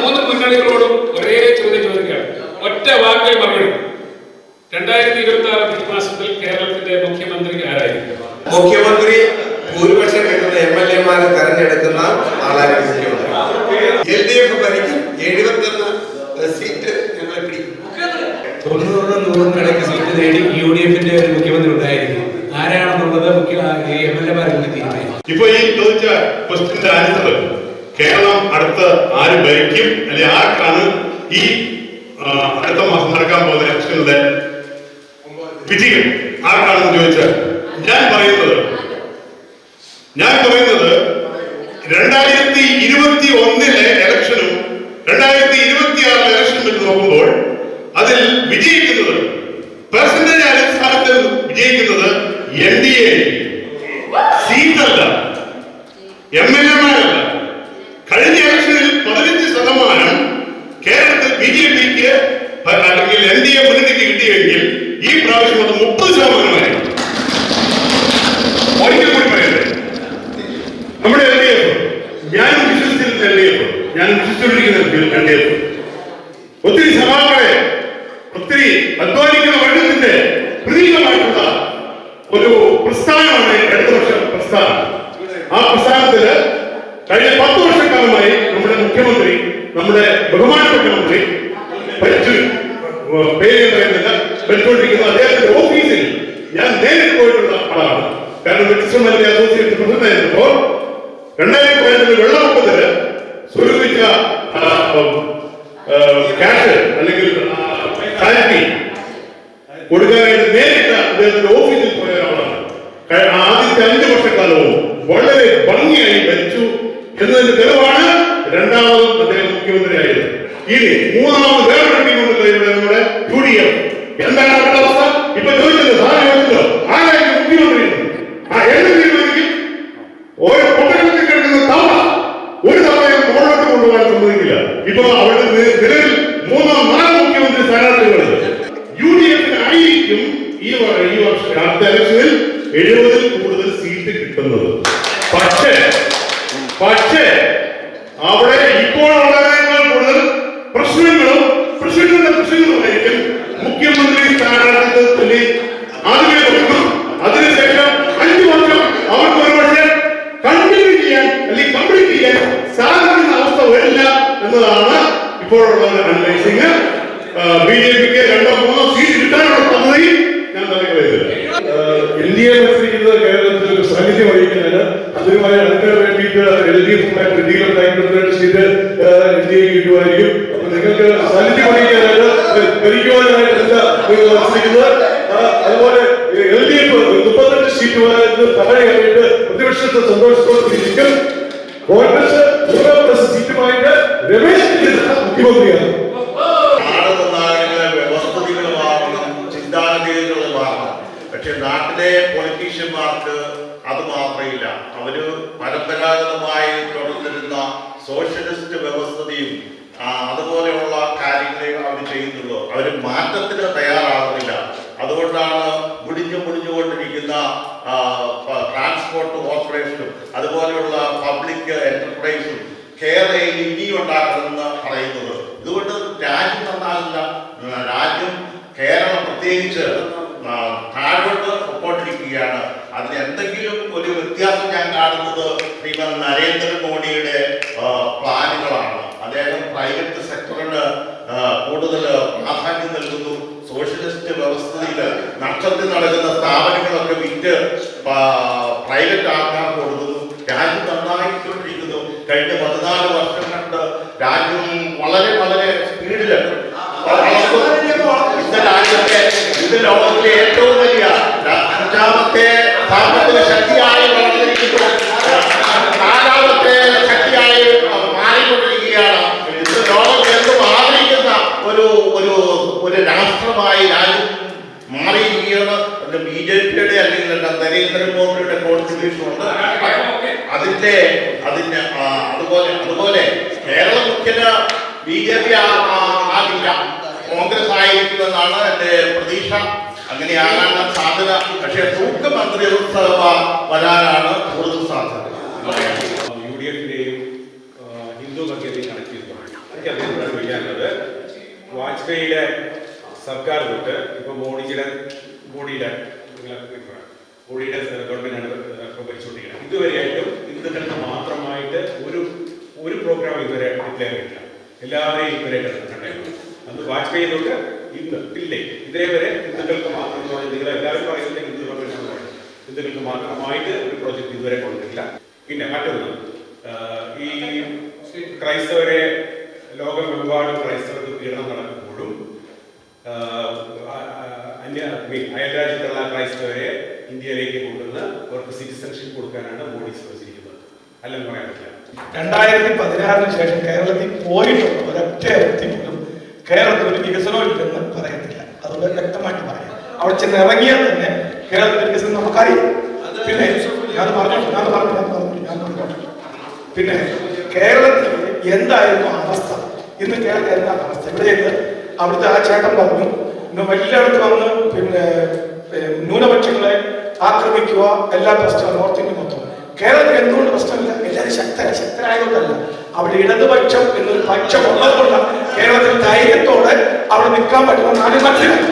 മൂന്ന് മുന്നണികളോടും ഒരേ ചോദ്യം ചോദിക്കുകയാണ്, ഒറ്റ വാക്കിൽ മറുപടി. 2026 മെയ് മാസത്തിൽ കേരളത്തിന്റെ മുഖ്യമന്ത്രി ആരായിരിക്കും?
മുഖ്യമന്ത്രി ഭൂരിപക്ഷം കിട്ടുന്ന MLA-മാരെ തെരഞ്ഞെടുക്കുന്ന ആളായിരിക്കും മുഖ്യമന്ത്രി. LDF ഭരിക്കും. 71 സീറ്റ് ഞങ്ങൾ പിടിക്കും.
90-100 സീറ്റ് നേടി UDF-ന്റെ ഒരു മുഖ്യമന്ത്രി ഉണ്ടായിരിക്കും. ആരാണെന്നുള്ളത് MLA-മാർക്ക് തീരുമാനിക്കും.
ഇപ്പൊ ഈ ചോദിച്ച ക്വസ്റ്റ്യന്റെ ആൻസർ കേരളം അടുത്ത് ആര് ഭരിക്കും, അല്ലെങ്കിൽ ആർക്കാണ് ഈ അടുത്ത മാസം നടക്കാൻ പോകുന്ന ഇലക്ഷനിലെ വിജയം ആർക്കാണെന്ന് ചോദിച്ചാൽ ഞാൻ പറയുന്നത് 2021 ഇലക്ഷനും 2026 ഇലക്ഷനും വെച്ച് നോക്കുമ്പോൾ അതിൽ വിജയിക്കുന്നത് പെർസെന്റേജ് അടിസ്ഥാനത്തിൽ വിജയിക്കുന്നത് NDA സീറ്റല്ല, MLA-മാരല്ല. കഴിഞ്ഞ ഇലക്ഷനിൽ 15% കേരളത്തിൽ BJP-ക്ക് അല്ലെങ്കിൽ NDA മുന്നണിക്ക് കിട്ടിയെങ്കിൽ ഈ പ്രാവശ്യം അത് 30%. ഒരിക്കൽ കൂടി പറയട്ടെ, നമ്മുടെ LDF, ഞാനും വിശ്വസിച്ചിരുന്ന LDF, ഞാനും വിശ്വസിച്ചുകൊണ്ടിരിക്കുന്ന LDF ഒത്തിരി സഭാക്കളെ, ഒത്തിരി അധ്വാനിക്കുന്ന വർഗത്തിന്റെ പ്രതീകമായിട്ടുള്ള ഒരു പ്രസ്ഥാനമാണ് ഇടതുപക്ഷ പ്രസ്ഥാനം. ആ പ്രസ്ഥാനത്തില് കഴിഞ്ഞ 10 വർഷക്കാലമായി നമ്മുടെ മുഖ്യമന്ത്രി, നമ്മുടെ ബഹുമാനപ്പെട്ട മന്ത്രി പേര് പറയുന്നില്ല, ഭരിച്ചുകൊണ്ടിരിക്കുന്ന അദ്ദേഹത്തിന്റെ ഓഫീസിൽ ഞാൻ നേരിട്ട് പോയിട്ടുള്ള ആളാണ്. കാരണം വ്യത്യസ്തമായ അസോസിയേഷൻ പ്രസിഡന്റ് ആയിരുന്നപ്പോൾ 2015 വെള്ളപ്പൊക്കത്തില് സ്വരൂപിച്ച ക്യാഷ് അല്ലെങ്കിൽ ചാരിറ്റി കൊടുക്കാനായിട്ട് നേരിട്ട് അദ്ദേഹത്തിന്റെ ഓഫീസിൽ പോയ ഒരാളാണ്. ആദ്യത്തെ 5 വർഷക്കാലവും വളരെ ഭംഗിയായി ഭരിച്ചു എന്നതിന്റെ തെളിവാണ് രണ്ടാമതും അദ്ദേഹം മുഖ്യമന്ത്രിയായത്. ഇനി മൂന്നാമത് വേറൊരു ടീമുണ്ടല്ലോ ഇവിടെ, നമ്മുടെ UDF. എന്താണ് അവരുടെ അവസ്ഥ? ഇപ്പൊ ചോദിച്ചത് സാധനം ചോദിച്ചല്ലോ, ആരായിരിക്കും മുഖ്യമന്ത്രി? എന്ത് തീരുമാനിക്കും? ഓരോ പൊട്ടക്കത്തിൽ കിടക്കുന്ന തവണ ഒരു തവണയും മുകളിലോട്ട് കൊണ്ടുപോകാൻ സമ്മതിക്കില്ല. ഇപ്പൊ അവരുടെ നിലവിൽ 3-4 മുഖ്യമന്ത്രി സ്ഥാനാർത്ഥികൾ UDF-ന് ഈ വർഷം അടുത്ത ഇലക്ഷനിൽ 70-ൽ കൂടുതൽ സീറ്റ് കിട്ടുന്നത്. പക്ഷേ അവിടെ ഇപ്പോൾ വളരെയേക്കാൾ കൂടുതൽ പ്രശ്നങ്ങളുമായിരിക്കും മുഖ്യമന്ത്രി സ്ഥാനാർത്ഥിത്വത്തിൽ ആദ്യമേ കൊടുക്കും. അതിനുശേഷം 5 വർഷം അവർക്ക് ഒരുപക്ഷെ കണ്ടിന്യൂ ചെയ്യാൻ അല്ലെങ്കിൽ കംപ്ലീറ്റ് ചെയ്യാൻ സാധിക്കുന്ന അവസ്ഥ വരില്ല എന്നതാണ് ഇപ്പോഴുള്ള അന്വേഷണ. BJP-ക്ക് 2-3 സീറ്റ് കിട്ടാനുള്ള പദ്ധതി ഞാൻ നൽകുന്നത്. NDA മത്സരിക്കുന്നത് കേരളത്തിൽ ഒരു സാന്നിധ്യം വഹിക്കുന്നതിന് അതിനുമായി അതിന് വേണ്ടിയിട്ട് LDF-ഉമായിട്ട് ഡീലുണ്ടായിട്ട് സീറ്റ് NDA കിട്ടുമായിരിക്കും. അപ്പൊ നിങ്ങൾക്ക് സാന്നിധ്യം വഹിക്കാനായിട്ട് ഭരിക്കുവാനായിട്ടല്ല നിങ്ങൾ മത്സരിക്കുന്നത്. അതുപോലെ LDF 35 സീറ്റുമായിട്ട് താഴെയായിട്ട് പ്രതിപക്ഷത്തെ സന്തോഷത്തോടെ ഇരിക്കും. കോൺഗ്രസ് 100+ സീറ്റുമായിട്ട് രമേശ് ചെന്നിത്തല മുഖ്യമന്ത്രിയാണ്.
പക്ഷെ നാട്ടിലെ പൊളിറ്റീഷ്യന്മാർക്ക് അത് മാത്രമില്ല. അവര് പരമ്പരാഗതമായി തുടർന്നിരുന്ന സോഷ്യലിസ്റ്റ് വ്യവസ്ഥയും അതുപോലെയുള്ള കാര്യങ്ങളെ അവർ ചെയ്യുന്നുള്ളൂ. അവർ മാറ്റത്തിന് തയ്യാറാകുന്നില്ല. അതുകൊണ്ടാണ് മുടിഞ്ഞുകൊണ്ടിരിക്കുന്ന ട്രാൻസ്പോർട്ട് കോർപ്പറേഷനും അതുപോലെയുള്ള പബ്ലിക് എന്റർപ്രൈസും കേരളയിൽ ഇനി ഉണ്ടാക്കണമെന്ന് പറയുന്നത്. ഇതുകൊണ്ട് രാജ്യം നന്നാകില്ല. രാജ്യം കേരളം പ്രത്യേകിച്ച് താഴോട്ട് പൊക്കോണ്ടിരിക്കുകയാണ്. അതിന് എന്തെങ്കിലും ഒരു വ്യത്യാസം ഞാൻ കാണുന്നത് ശ്രീമാൻ നരേന്ദ്രമോദിയുടെ പ്ലാനുകളാണ്. അദ്ദേഹം പ്രൈവറ്റ് സെക്ടറിന് കൂടുതൽ പ്രാധാന്യം നൽകുന്നു. സോഷ്യലിസ്റ്റ് വ്യവസ്ഥ
രാഷ്ട്രത്തിൽ നടക്കുന്ന സ്ഥാപനങ്ങളൊക്കെ വിറ്റ് പ്രൈവറ്റ് ആക്കാൻ കൊടുക്കുന്നു. രാജ്യം നന്നായിക്കൊണ്ടിരിക്കുന്നു. കഴിഞ്ഞ 14 വർഷം കൊണ്ട് രാജ്യം വളരെ വളരെ സ്പീഡിലാണ്. ഇന്ന് രാജ്യത്തെ ഇത് ലോകത്തിലെ ഏറ്റവും വലിയ 5ാമത്തെ സാമ്പത്തിക ശക്തിയായി വളർന്നിരിക്കുന്നു. 4ാമത്തെ ശക്തിയായി മാറിക്കൊണ്ടിരിക്കുകയാണ്. ഇത് ലോകത്തെന്തും ആദരിക്കുന്ന ഒരു ഒരു ഒരു രാഷ്ട്രമായി രാജ്യം മാറിയിരിക്കുകയാണ്. BJP-യുടെ അല്ലെങ്കിൽ നരേന്ദ്രമോദിയുടെ കോൺട്രിബ്യൂഷൻ ഉണ്ട്. അതിന്റെ അതുപോലെ കേരള മുഖ്യന് BJP ആകില്ല, കോൺഗ്രസ് ആയിരിക്കുമെന്നാണ് എൻ്റെ പ്രതീക്ഷ. അങ്ങനെയാകാൻ സാധ്യത. പക്ഷേ മുഖ്യമന്ത്രിസഭ വരാനാണ് കൂടുതൽ സാധ്യത.
UDF-ന്റെയും ഹിന്ദു വർഗീയതയും കണക്ട് ചെയ്തിട്ടുണ്ട്. എനിക്ക് അദ്ദേഹത്തോട് ചോദിക്കാനുള്ളത്, വാജ്പേയിയുടെ സർക്കാർ തൊട്ട് ഇപ്പോൾ മോഡിയുടെ ഗവൺമെന്റാണ് ഭരിച്ചുകൊണ്ടിരിക്കുന്നത്. ഇതുവരെയായിട്ടും ഹിന്ദുക്കൾക്ക് മാത്രമായിട്ട് ഒരു പ്രോഗ്രാം ഇതുവരെ ഡിക്ലെയർ ചെയ്തില്ല. എല്ലാവരെയും ഇതുവരെ കണ്ടിട്ടുണ്ട്. അന്ന് വാജ്പേയി തൊട്ട് ഇന്ന് ഇല്ലേ ഇതേവരെ ഹിന്ദുക്കൾക്ക് മാത്രം, നിങ്ങൾ എല്ലാവരും പറയുന്നത് ഹിന്ദുക്കൾക്ക് മാത്രമായിട്ട് ഒരു പ്രോജക്റ്റ് ഇതുവരെ കൊണ്ടിട്ടില്ല. പിന്നെ മറ്റൊന്ന്, ഈ ക്രൈസ്തവരെ ലോകമെമ്പാടും ക്രൈസ്തവർക്ക് പീഡനം നടക്കുമ്പോഴും അയൽരാജ്യത്തുള്ള ക്രൈസ്തവരെ ഇന്ത്യയിലേക്ക് കൊണ്ടുവന്ന് അവർക്ക് സിറ്റിസൺഷിപ്പ് കൊടുക്കാനാണ് മോഡി ശ്രമിച്ചിരിക്കുന്നത്. അല്ലെന്ന് പറയാൻ പറ്റില്ല.
2016 ശേഷം കേരളത്തിൽ പോയിട്ടുള്ള ഒരൊറ്റ വ്യക്തി പോലും കേരളത്തിൽ ഒരു വികസനവും ഇല്ലെന്ന് പറയത്തില്ല. അതുകൊണ്ട് വ്യക്തമായിട്ട് പറയാം. അവിടെ ചെന്ന് ഇറങ്ങിയാൽ തന്നെ കേരളത്തിലെ വികസനം നമുക്കറിയാം. പിന്നെ ഞാൻ പറഞ്ഞു പിന്നെ കേരളത്തിൽ എന്തായിരുന്നു അവസ്ഥ, ഇന്ന് കേരളത്തിൽ എന്താ അവസ്ഥ? ഇവിടെ അവിടുത്തെ ആ ചേട്ടൻ പറഞ്ഞു, ഇന്ന് എല്ലായിടത്തും വന്ന് പിന്നെ ന്യൂനപക്ഷങ്ങളെ ആക്രമിക്കുക, എല്ലാ പ്രശ്നവും നോർത്ത് ഇന്ത്യ മൊത്തം. കേരളത്തിൽ എന്തുകൊണ്ട് പ്രശ്നമില്ല? എല്ലാവരും ശക്തരായതുകൊണ്ടല്ല, അവിടെ ഇടതുപക്ഷം എന്നൊരു പക്ഷം ഉള്ളതുകൊണ്ടാണ് കേരളത്തിൽ ധൈര്യത്തോടെ അവിടെ നിൽക്കാൻ പറ്റുമെന്ന് ആദ്യം മനസ്സിലാക്കി.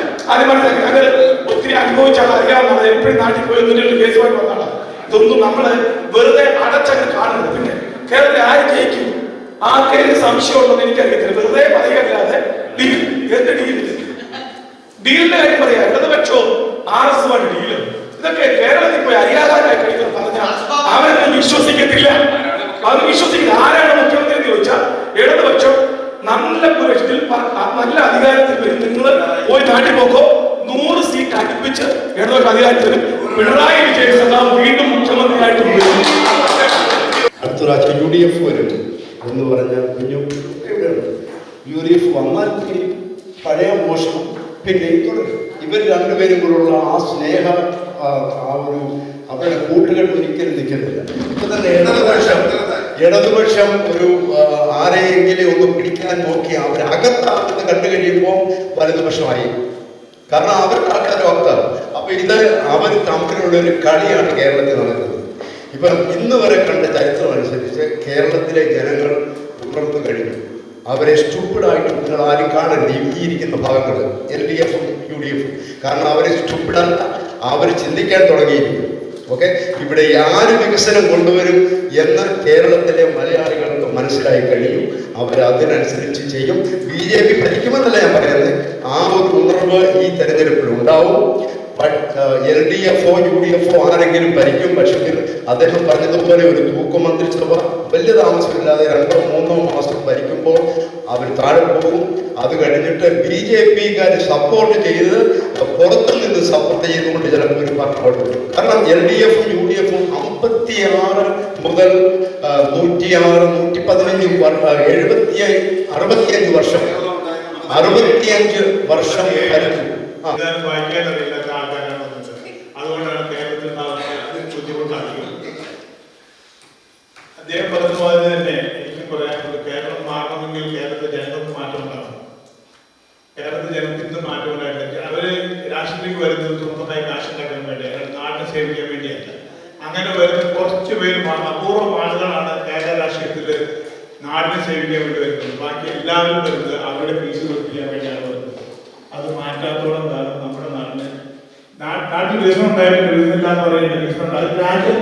അങ്ങനെ ഒത്തിരി അനുഭവിച്ചാണ് അറിയാവുന്നത്. എപ്പോഴും നാട്ടിൽ പോയി 1-2 കേസുമായി വന്നാണ്. ഇതൊന്നും നമ്മള് വെറുതെ അടച്ചങ്ങ് കാണുന്നത്. പിന്നെ കേരളത്തിൽ ആര് ജയിക്കും, ആർക്കെങ്കിലും സംശയമുണ്ടെന്ന് എനിക്കറിയത്തില്ല. വെറുതെ പറയുകയല്ലാതെ ഡീലിന്റെ കാര്യം പറയാം. ഇടതുപക്ഷവും RS-ഉമായിട്ട് ഡീല്, ഇതൊക്കെ കേരളത്തിൽ പോയി അറിയാതാരായി കഴിക്കാൻ പറഞ്ഞാൽ അവരൊന്നും വിശ്വസിക്കത്തില്ല. ആരാണ് മുഖ്യമന്ത്രി എന്ന് ചോദിച്ചാൽ ഇടതുപക്ഷം നല്ല പുരക്ഷത്തിൽ നല്ല അധികാരത്തിൽ വരും. നിങ്ങൾ പോയി നാട്ടിൽ പോക്കോ, 100 സീറ്റ് അടുപ്പിച്ച് ഇടതുപക്ഷം അധികാരത്തിൽ വരും. പിണറായി വിജയൻ വീണ്ടും മുഖ്യമന്ത്രിയായിട്ട് വരും.
അടുത്ത പ്രാവശ്യം UDF വരും എന്ന് പറഞ്ഞാൽ UDF വന്നാൽ പഴയ മോഷണം പിന്നെ തുടരും. ഇവർ രണ്ടുപേരും കൂടെയുള്ള ആ സ്നേഹ അവരുടെ കൂട്ടുകെട്ട് ഒരിക്കലും നിൽക്കുന്നില്ല. ഇപ്പൊ തന്നെ ഇടതുപക്ഷം ഒരു ആരെയെങ്കിലും ഒന്ന് പിടിക്കാൻ നോക്കി അവരകത്താണെന്ന് കണ്ടു കഴിയുമ്പോൾ വലതുപക്ഷമായി. കാരണം അവരുടെ ആൾക്കാരും അകത്താണ്. അപ്പൊ ഇത് അവർ തമ്മിലുള്ള ഒരു കളിയാണ് കേരളത്തിൽ നടക്കുന്നത്. ഇപ്പൊ ഇന്ന് വരെ കണ്ട ചരിത്രം അനുസരിച്ച് കേരളത്തിലെ ജനങ്ങൾ ഉണർന്നു കഴിഞ്ഞു. അവരെ സ്റ്റുപ്പിഡായിട്ട് നിങ്ങൾ ആരും കാണരുത്. ഈ ഇരിക്കുന്ന ഭാഗങ്ങൾ LDF-ഉം UDF-ഉം. കാരണം അവരെ സ്റ്റുപ്പിഡല്ല, അവർ ചിന്തിക്കാൻ തുടങ്ങിയിരിക്കും. ഓക്കെ, ഇവിടെ ആര് വികസനം കൊണ്ടുവരും എന്ന് കേരളത്തിലെ മലയാളികൾക്ക് മനസ്സിലായി കഴിയും. അവരതിനനുസരിച്ച് ചെയ്യും. BJP ഭരിക്കുമെന്നല്ല ഞാൻ പറയുന്നത്, ആ ഒരു ഉണർവ് ഈ തെരഞ്ഞെടുപ്പിൽ ഉണ്ടാവും. LDF-ഓ UDF-ഓ ആരെങ്കിലും ഭരിക്കും. പക്ഷേ അദ്ദേഹം പറഞ്ഞതുപോലെ ഒരു തൂക്കുമന്ത്രിസഭ വലിയ താമസമില്ലാതെ 2-3 മാസം ഭരിക്കുമ്പോൾ അവർ താഴെ പോകും. അത് കഴിഞ്ഞിട്ട് BJP-ക്കാർ സപ്പോർട്ട് ചെയ്ത് പുറത്തു നിന്ന് സപ്പോർട്ട് ചെയ്തുകൊണ്ട് ചിലപ്പോൾ ഒരു പാർട്ടി വരും. കാരണം LDF-ഉം UDF-ഉം 56 മുതൽ 106, 115, 65 വർഷം ഭരിച്ചു.
വായിക്കാൻ അറിയില്ലാത്ത ആൾക്കാരാണ് വന്നത്. അതുകൊണ്ടാണ് കേരളത്തിൽ ബുദ്ധിമുട്ടാക്കിയത്. അദ്ദേഹം പറഞ്ഞതുപോലെ തന്നെ എനിക്ക് പറയാനുള്ളത്, കേരളം മാറണമെങ്കിൽ കേരളത്തിൽ ജനങ്ങൾക്ക് മാറ്റം ഉണ്ടാകും. കേരളത്തിൽ ജനത്തിന് മാറ്റം ഉണ്ടായിട്ടില്ല. അവര് രാഷ്ട്രീയത്തിലേക്ക് വരുന്നത് സ്വന്തമായി കാശുണ്ടാക്കാൻ വേണ്ടിയാണ്, നാടിനെ സേവിക്കാൻ വേണ്ടിയല്ല. അങ്ങനെ വരുന്ന കുറച്ച് പേര്, അപൂർവം ആളുകളാണ് കേരള രാഷ്ട്രീയത്തിൽ നാടിനെ സേവിക്കാൻ വേണ്ടി വരുന്നത്. ബാക്കി എല്ലാവരും വരുന്നത് അവരുടെ ഫീസ് കൊടുപ്പിക്കാൻ വേണ്ടിയാണ് വരുന്നത്. അത് മാറ്റാത്തോളം കാലം നമ്മുടെ നാട്ടിൽ വികസനം ഉണ്ടായിട്ട് വികസനമില്ല എന്ന് പറയുന്നത് വികസനം അത് രാജ്യം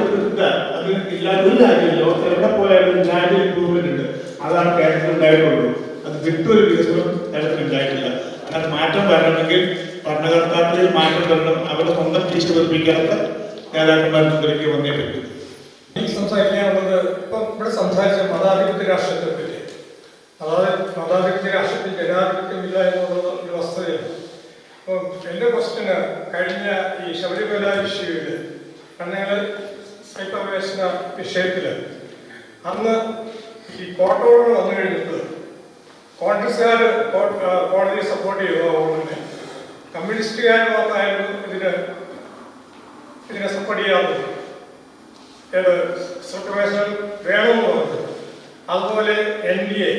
അത് ഇല്ലാത്ത ഒരു രാജ്യമില്ല. എവിടെ പോയാലും രാജ്യം ഇമ്പ്രൂവ്മെന്റ് ഉണ്ട്. അതാണ് കേരളത്തിൽ ഉണ്ടായിട്ടുള്ളൂ. അത് വിട്ടൊരു വികസനം കേരളത്തിൽ ഉണ്ടായിട്ടില്ല. അങ്ങനെ മാറ്റം വരണമെങ്കിൽ
ഭരണകർത്താക്കളിൽ മാറ്റം വരണം. അവരുടെ സ്വന്തം ടീച്ചർ പഠിപ്പിക്കാത്ത നേതാക്കന്മാരുടെ മുമ്പിലേക്ക് വന്നേ പറ്റും.
സംസാരിക്കാനുള്ളത് ഇപ്പം ഇവിടെ സംസാരിച്ച മതാധിപത്യ രാഷ്ട്രത്തെ പറ്റി. അതായത് മതാധിപത്യ രാഷ്ട്രത്തിൽ ജനാധിപത്യമില്ല എന്നുള്ളത് ഒരു വസ്തുതയാണ്. അപ്പം എൻ്റെ ക്വസ്റ്റ്യന് കഴിഞ്ഞ ഈ ശബരിമല ഇഷ്യൂവിൽ കണ്ണങ്ങൾ സ്ത്രീപ്രവേശന വിഷയത്തിൽ അന്ന് ഈ കോർട്ട് ഓർഡർ വന്നു കഴിഞ്ഞിട്ട് കോൺഗ്രസ്സുകാർ കോടതിയെ സപ്പോർട്ട് ചെയ്തു. അതുകൊണ്ട് കമ്മ്യൂണിസ്റ്റുകാർ മാത്രമായിരുന്നു ഇതിനെ സപ്പോർട്ട് ചെയ്യാത്തത്. സ്ത്രീപ്രവേശനം വേണമെന്ന് പറഞ്ഞത്. അതുപോലെ NDA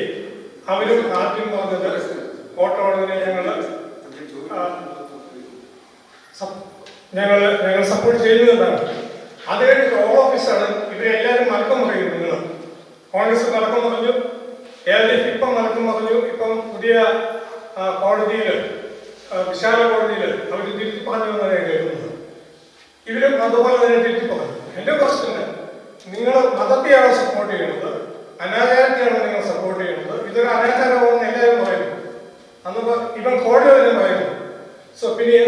അവരും ആദ്യം പറഞ്ഞത് കോർട്ട് ഓർഡറിനെ ഞങ്ങൾ സപ്പോർട്ട് ചെയ്യുന്നതാണ്. അത് കഴിഞ്ഞിട്ട് ഓൾ ഓഫീസാണ് ഇവരെല്ലാവരും മലക്കം പറയുന്നു. നിങ്ങൾ കോൺഗ്രസ് മലക്കം പറഞ്ഞു, LDF ഇപ്പം മലക്കം പറഞ്ഞു. ഇപ്പം പുതിയ കോടതിയിൽ, വിശാല കോടതിയിൽ അവർ തിരുത്തി പറഞ്ഞു എന്നാണ് ഞാൻ കേൾക്കുന്നത്. ഇവരും അതുപോലെ തന്നെ തിരുത്തി പറഞ്ഞു. എൻ്റെ ക്വസ്റ്റ്യന്, നിങ്ങൾ മതത്തെയാണോ സപ്പോർട്ട് ചെയ്യുന്നത്, അനാചാരത്തെയാണോ നിങ്ങൾ സപ്പോർട്ട് ചെയ്യുന്നത്? ഇതൊരു അനാചാരമാണെന്ന് എല്ലാവരും പറയുന്നു. അന്ന് ഇവൻ കോടതി തന്നെ പറയുന്നു. സോ പിന്നെ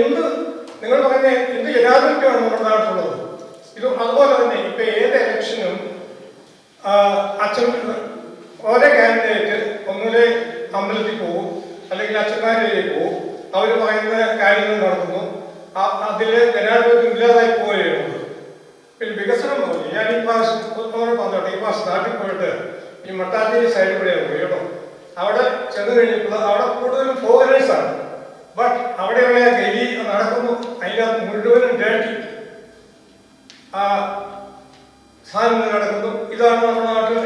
നിങ്ങൾ പറയുന്ന എന്ത് ജനാധിപത്യമാണ് നമ്മുടെ നാട്ടിലുള്ളത്? ഇത് അതുപോലെ തന്നെ ഇപ്പൊ ഏത് ഇലക്ഷനും അച്ഛൻ ഓരോ കാൻഡിഡേറ്റ് ഒന്നുകിൽ അമ്പലത്തിൽ പോകും, അല്ലെങ്കിൽ അച്ഛന്മാരിലേക്ക് പോകും. അവർ പറയുന്ന കാര്യങ്ങൾ നടത്തുന്നു. അതില് ജനാധിപത്യം ഇല്ലാതായി പോവുകയാണ്. പിന്നെ വികസനം പറഞ്ഞു. ഞാൻ ഈ പ്രാവശ്യം പറഞ്ഞോട്ടെ, ഈ പ്രാവശ്യം നാട്ടിൽ പോയിട്ട് ഈ മട്ടാഞ്ചേരി സൈഡിൽ കൂടെയാണ് പോയി കേട്ടോ. അവിടെ ചെന്ന് കഴിഞ്ഞപ്പോൾ അവിടെ കൂടുതലും ഫോറിനേഴ്സാണ്. ബട്ട് അവിടെയുള്ള ഗലി നടക്കുന്നു, അതിനകത്ത് മുഴുവനും ഡേട്ടി സാധനങ്ങൾ നടക്കുന്നു. ഇതാണ് നമ്മുടെ നാട്ടിൽ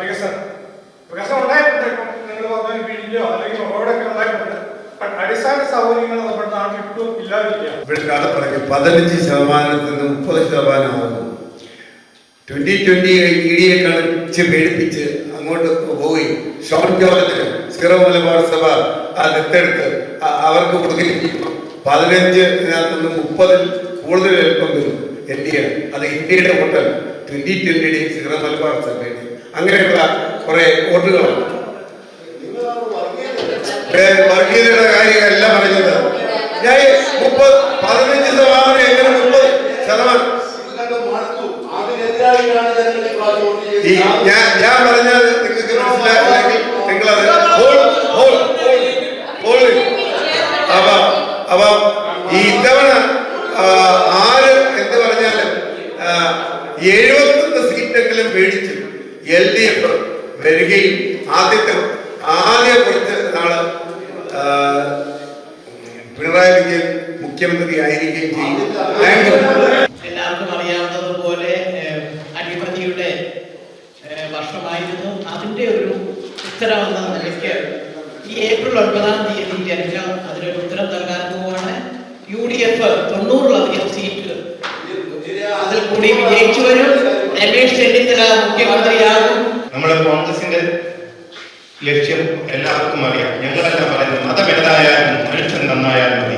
വികസനം ഉണ്ടായിട്ടുണ്ട്. നിങ്ങൾ പറഞ്ഞാൽ പിഴിഞ്ഞോ അല്ലെങ്കിൽ റോഡൊക്കെ ഉണ്ടായിട്ടുണ്ട്. ബട്ട് അടിസ്ഥാന സൗകര്യങ്ങൾ നമ്മുടെ നാട്ടിൽ ഇപ്പോഴും ഇല്ലാതിരിക്കുക.
ഇവിടെ കഥ പറഞ്ഞു 15% നിന്ന് 30% ആകുന്നു. 2020 EDയെ കളിച്ച് പേടിപ്പിച്ച് അങ്ങോട്ട് പോയി ഷോൺ ജോർജിന് സിറോ മലബാർ സഭ ദത്തെടുത്ത് അവർക്ക് കൊടുക്കുകയും 15-ൽ നിന്ന് 30 കൂടുതൽ എളുപ്പം വരും. NDA അത് ഇന്ത്യയുടെ വോട്ടൽ 2020 സിറോ മലബാർ സഭയുടെ അങ്ങനെയുള്ള കുറെ വോട്ടുകളാണ്. വർഗീയതയുടെ കാര്യമല്ല പറഞ്ഞത്. ഞാൻ 15% എങ്ങനെ 30%? ഞാൻ പറഞ്ഞത് നിങ്ങൾക്ക് മനസ്സിലായില്ലെങ്കിൽ നിങ്ങളത് അപ്പൊ ഈ ഇത്തവണ ആര് എന്ത് പറഞ്ഞാലും 71 സീറ്റെങ്കിലും മേടിച്ച് LDF വരികയും ആദ്യ കുറച്ച് നാള് പിണറായി വിജയൻ മുഖ്യമന്ത്രി ആയിരിക്കുകയും ചെയ്യും.
എല്ലാവർക്കും അറിയാവുന്നതുപോലെ അഴിമതിയുടെ വർഷമായിരുന്നു. അതിൻ്റെ ഒരു ഉത്തരവെന്ന നിലയ്ക്ക് ഈ ഏപ്രിൽ 9 ജനങ്ങൾ അതിനൊരു ഉത്തരം നൽകാൻ പോവാണ്. UDF 90-ലധികം സീറ്റ് അതിൽ കൂടി വിജയിച്ചു വരും. രമേശ് ചെന്നിത്തല മുഖ്യമന്ത്രിയാകും.
നമ്മുടെ കോൺഗ്രസിന്റെ ലക്ഷ്യം എല്ലാവർക്കും അറിയാം. ഞങ്ങളെല്ലാം പറയുന്നത് മതമേതായാലും മനുഷ്യൻ നന്നായാൽ മതി.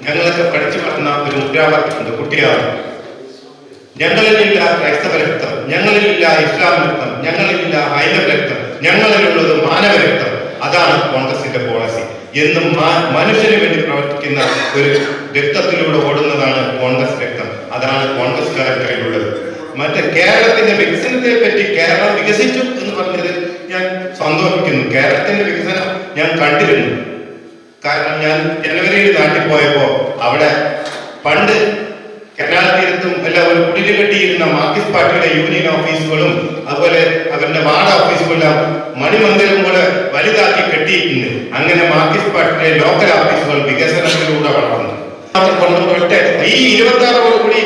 ഞങ്ങളൊക്കെ പഠിച്ചു പറഞ്ഞ ഒരു മുദ്രാവാക്യമുണ്ട്, കുട്ടിയാണ്. ഞങ്ങളിലില്ല ക്രൈസ്തവ രക്തം, ഞങ്ങളിലില്ല ഇസ്ലാം രക്തം, ഞങ്ങളിലില്ല ഹൈന്ദവ രക്തം, ഞങ്ങളിലുള്ളത് മാനവ രക്തം. അതാണ് കോൺഗ്രസിന്റെ പോളിസി. എന്നും മനുഷ്യന് വേണ്ടി പ്രവർത്തിക്കുന്ന ഒരു രക്തത്തിലൂടെ ഓടുന്നതാണ് കോൺഗ്രസ് രക്തം. അതാണ് കോൺഗ്രസ്സുകാരുടെ കയ്യിലുള്ളത്. മറ്റേ കേരളത്തിന്റെ വികസനത്തെ പറ്റി കേരളം വികസിച്ചു എന്ന് പറഞ്ഞത് ഞാൻ സന്തോഷിക്കുന്നു. കേരളത്തിന്റെ വികസനം ഞാൻ കണ്ടിരുന്നു. കാരണം ഞാൻ ജനുവരിയിൽ നാട്ടിൽ പോയപ്പോ അവിടെ പണ്ട് കനാൽ തീരത്തും എല്ലാം ഒരു കുടില് കെട്ടിയിരുന്ന മാർക്സിസ്റ്റ് പാർട്ടിയുടെ യൂണിയൻ ഓഫീസുകളും അതുപോലെ അവരുടെ വാർഡ് ഓഫീസുകളെല്ലാം മണിമന്ദിരം പോലെ വലുതാക്കി കെട്ടിയിട്ടുണ്ട്. അങ്ങനെ മാർക്സിസ്റ്റ് പാർട്ടിയുടെ ലോക്കൽ ഓഫീസുകൾ വികസനത്തിലൂടെ വളർന്നു. ഈ 26 കൂടി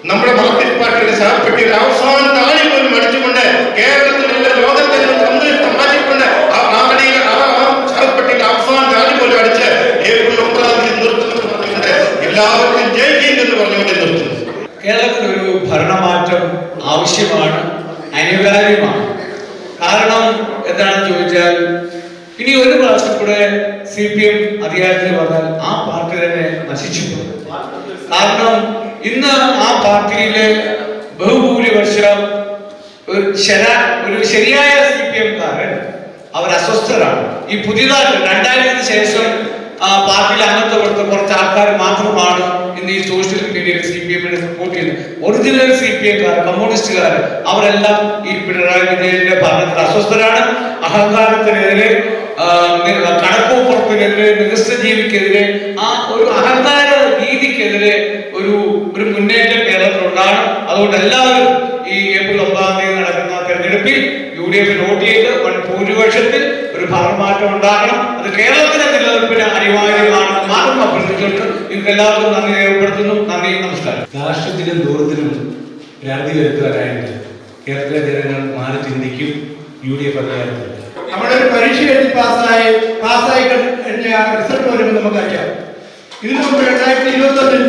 നമ്മുടെ മാർക്സിസ്റ്റ് പാർട്ടിയുടെ സഹപ്പെട്ടിയുടെ അവസാന താഴെ പോലും അടിച്ചുകൊണ്ട് കേരളത്തിലുള്ള ലോകത്തെ സന്തുഷ്ടം മാറ്റിക്കൊണ്ട് സഹപ്പെട്ടിയുടെ അവസാന താഴെ പോലും അടിച്ച് ഏപ്രിൽ 9 നിർത്തുന്നത് എല്ലാവർക്കും ജയിക്കുമെന്ന് പറഞ്ഞുകൊണ്ട് നിർത്തുന്നു.
കേരളത്തിലൊരു ഭരണമാറ്റം ആവശ്യമാണ്, അനിവാര്യമാണ്. കാരണം എന്താണെന്ന് ചോദിച്ചാൽ ഇനി ഒരു പ്രാവശ്യം കൂടെ CPM അധികാരത്തിൽ വന്നാൽ ആ പാർട്ടി തന്നെ നശിച്ചു പോകും. കാരണം ഇന്ന് ആ പാർട്ടിയിലെ ബഹുഭൂരിപക്ഷം ഒരു ശരിയായ CPM-കാരൻ അവർ അസ്വസ്ഥരാണ്. ഈ പുതിയതായിട്ട് 2000-ന് ശേഷം നാട്ടിലെ അങ്ങനത്തെ കുറച്ച് ആൾക്കാർ മാത്രമാണ് ഇന്ന് ഈ സോഷ്യൽ മീഡിയയിൽ CPM സപ്പോർട്ട് ചെയ്യുന്നത്. ഒറിജിനൽ CPM കമ്മ്യൂണിസ്റ്റുകാർ അവരെല്ലാം ഈ പിണറായി വിജയന്റെ ഭരണത്തിൽ അസ്വസ്ഥരാണ്. അഹങ്കാരത്തിനെതിരെ, കണക്കുപുറത്തിനെതിരെ, നികൃഷ്ട ജീവിക്കെതിരെ, ആ ഒരു അഹങ്കാര രീതിക്കെതിരെ ഒരു മുന്നേറ്റം കേരളത്തിലുണ്ടാകണം. അതുകൊണ്ട് എല്ലാവരും ഈ ഏപ്രിൽ 9-ാം തീയതി നടക്കുന്ന തെരഞ്ഞെടുപ്പിൽ UDF വോട്ട് ചെയ്ത് ഭൂരിപക്ഷത്തിൽ ഒരു ഭരണമാറ്റം ഉണ്ടാകണം. അത് കേരളത്തിലെ നിലനിൽപ്പിന് അനിവാര്യമാണെന്ന് മാത്രം അഭ്യർത്ഥിച്ചുകൊണ്ട് നിങ്ങൾക്ക് എല്ലാവർക്കും നന്ദി രേഖപ്പെടുത്തുന്നു. നന്ദി, നമസ്കാരം.
രാഷ്ട്രത്തിലും ദൂരത്തിലും ഭ്രാന്തി വരുത്തുവാനായിട്ട് കേരളത്തിലെ ജനങ്ങൾ മാറി ചിന്തിക്കും. UDF അധികാരത്തിൽ
നമ്മളൊരു പരീക്ഷ എഴുതി പാസ്സായി കഴിഞ്ഞ റിസൾട്ട് വരുമ്പോൾ നമുക്കറിയാം. ഇതിനു മുമ്പ് 2021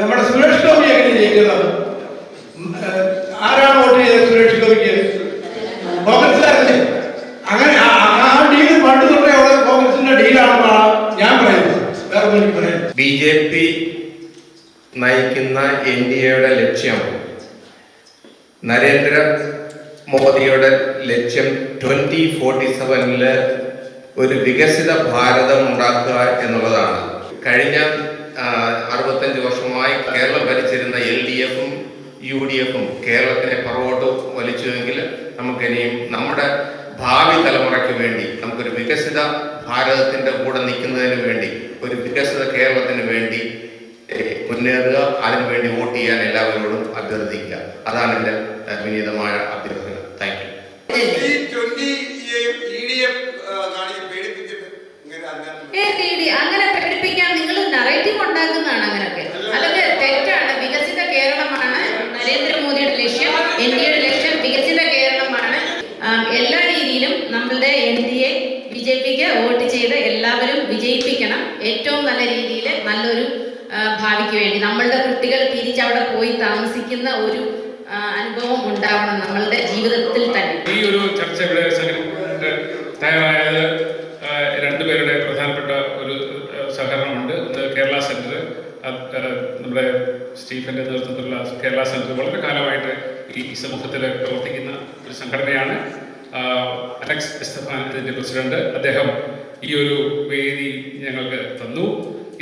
നമ്മുടെ സുരേഷ് ഗോപി എങ്ങനെ ജയിക്കുന്നത്? ആരാണ് വോട്ട് ചെയ്തത് സുരേഷ് ഗോപിക്ക്? കോൺഗ്രസ്സുകാരല്ലേ? അങ്ങനെ ആ ഡീൽ പണ്ട് തൊട്ടേ കോൺഗ്രസിന്റെ ഡീലാണെന്നാണ് ഞാൻ പറയുന്നത്. വേറെ ഒന്നും പറയുന്നത്.
BJP നയിക്കുന്ന NDAയുടെ ലക്ഷ്യം, നരേന്ദ്ര മോദിയുടെ ലക്ഷ്യം 2047 ഒരു വികസിത ഭാരതം ഉണ്ടാക്കുക എന്നുള്ളതാണ്. കഴിഞ്ഞ 65 വർഷമായി കേരളം ഭരിച്ചിരുന്ന LDF-ഉം UDF-ഉം കേരളത്തിനെ പുറകോട്ട് വലിച്ചുവെങ്കിൽ നമുക്കിനിയും നമ്മുടെ ഭാവി തലമുറയ്ക്ക് വേണ്ടി നമുക്കൊരു വികസിത ഭാരതത്തിൻ്റെ കൂടെ നിൽക്കുന്നതിന് വേണ്ടി, ഒരു വികസിത കേരളത്തിന് വേണ്ടി മുന്നേറുക, അതിനുവേണ്ടി വോട്ട് ചെയ്യാൻ എല്ലാവരോടും അഭ്യർത്ഥിക്കുക. അതാണ് എൻ്റെ വിനീതമായ അഭ്യർത്ഥന. Thank
you. അങ്ങനെ പ്രകടിപ്പിക്കാൻ നിങ്ങൾ നറേറ്റീവ് ഉണ്ടാക്കുന്നതാണ്. അങ്ങനെയൊക്കെ അതൊക്കെ തെറ്റാണ്. വികസിത കേരളമാണ് നരേന്ദ്രമോദിയുടെ ലക്ഷ്യം, NDAയുടെ ലക്ഷ്യം വികസിത കേരളമാണ്. എല്ലാ രീതിയിലും നമ്മളുടെ NDA BJPക്ക് വോട്ട് ചെയ്ത് എല്ലാവരും വിജയിപ്പിക്കണം. ഏറ്റവും നല്ല രീതിയിൽ നല്ലൊരു ഭാവിക്ക് വേണ്ടി നമ്മളുടെ കുട്ടികൾ തിരിച്ചവിടെ പോയി താമസിക്കുന്ന ഒരു അനുഭവം ഉണ്ടാവണം നമ്മളുടെ ജീവിതത്തിൽ തന്നെ.
ഈ ഒരു ചർച്ച ഇവിടെ തയ്യാറായത് രണ്ടുപേരുടെ പ്രധാനപ്പെട്ട ഒരു സഹകരണമുണ്ട്. കേരള സെന്റർ, നമ്മുടെ സ്റ്റീഫന്റെ നേതൃത്വത്തിലുള്ള കേരള സെന്റർ വളരെ കാലമായിട്ട് ഈ സമൂഹത്തിൽ പ്രവർത്തിക്കുന്ന ഒരു സംഘടനയാണ്. അലക്സ് എസ്തഫാൻ ഇതിൻ്റെ പ്രസിഡന്റ്. അദ്ദേഹം ഈ ഒരു വേദി ഞങ്ങൾക്ക് തന്നു.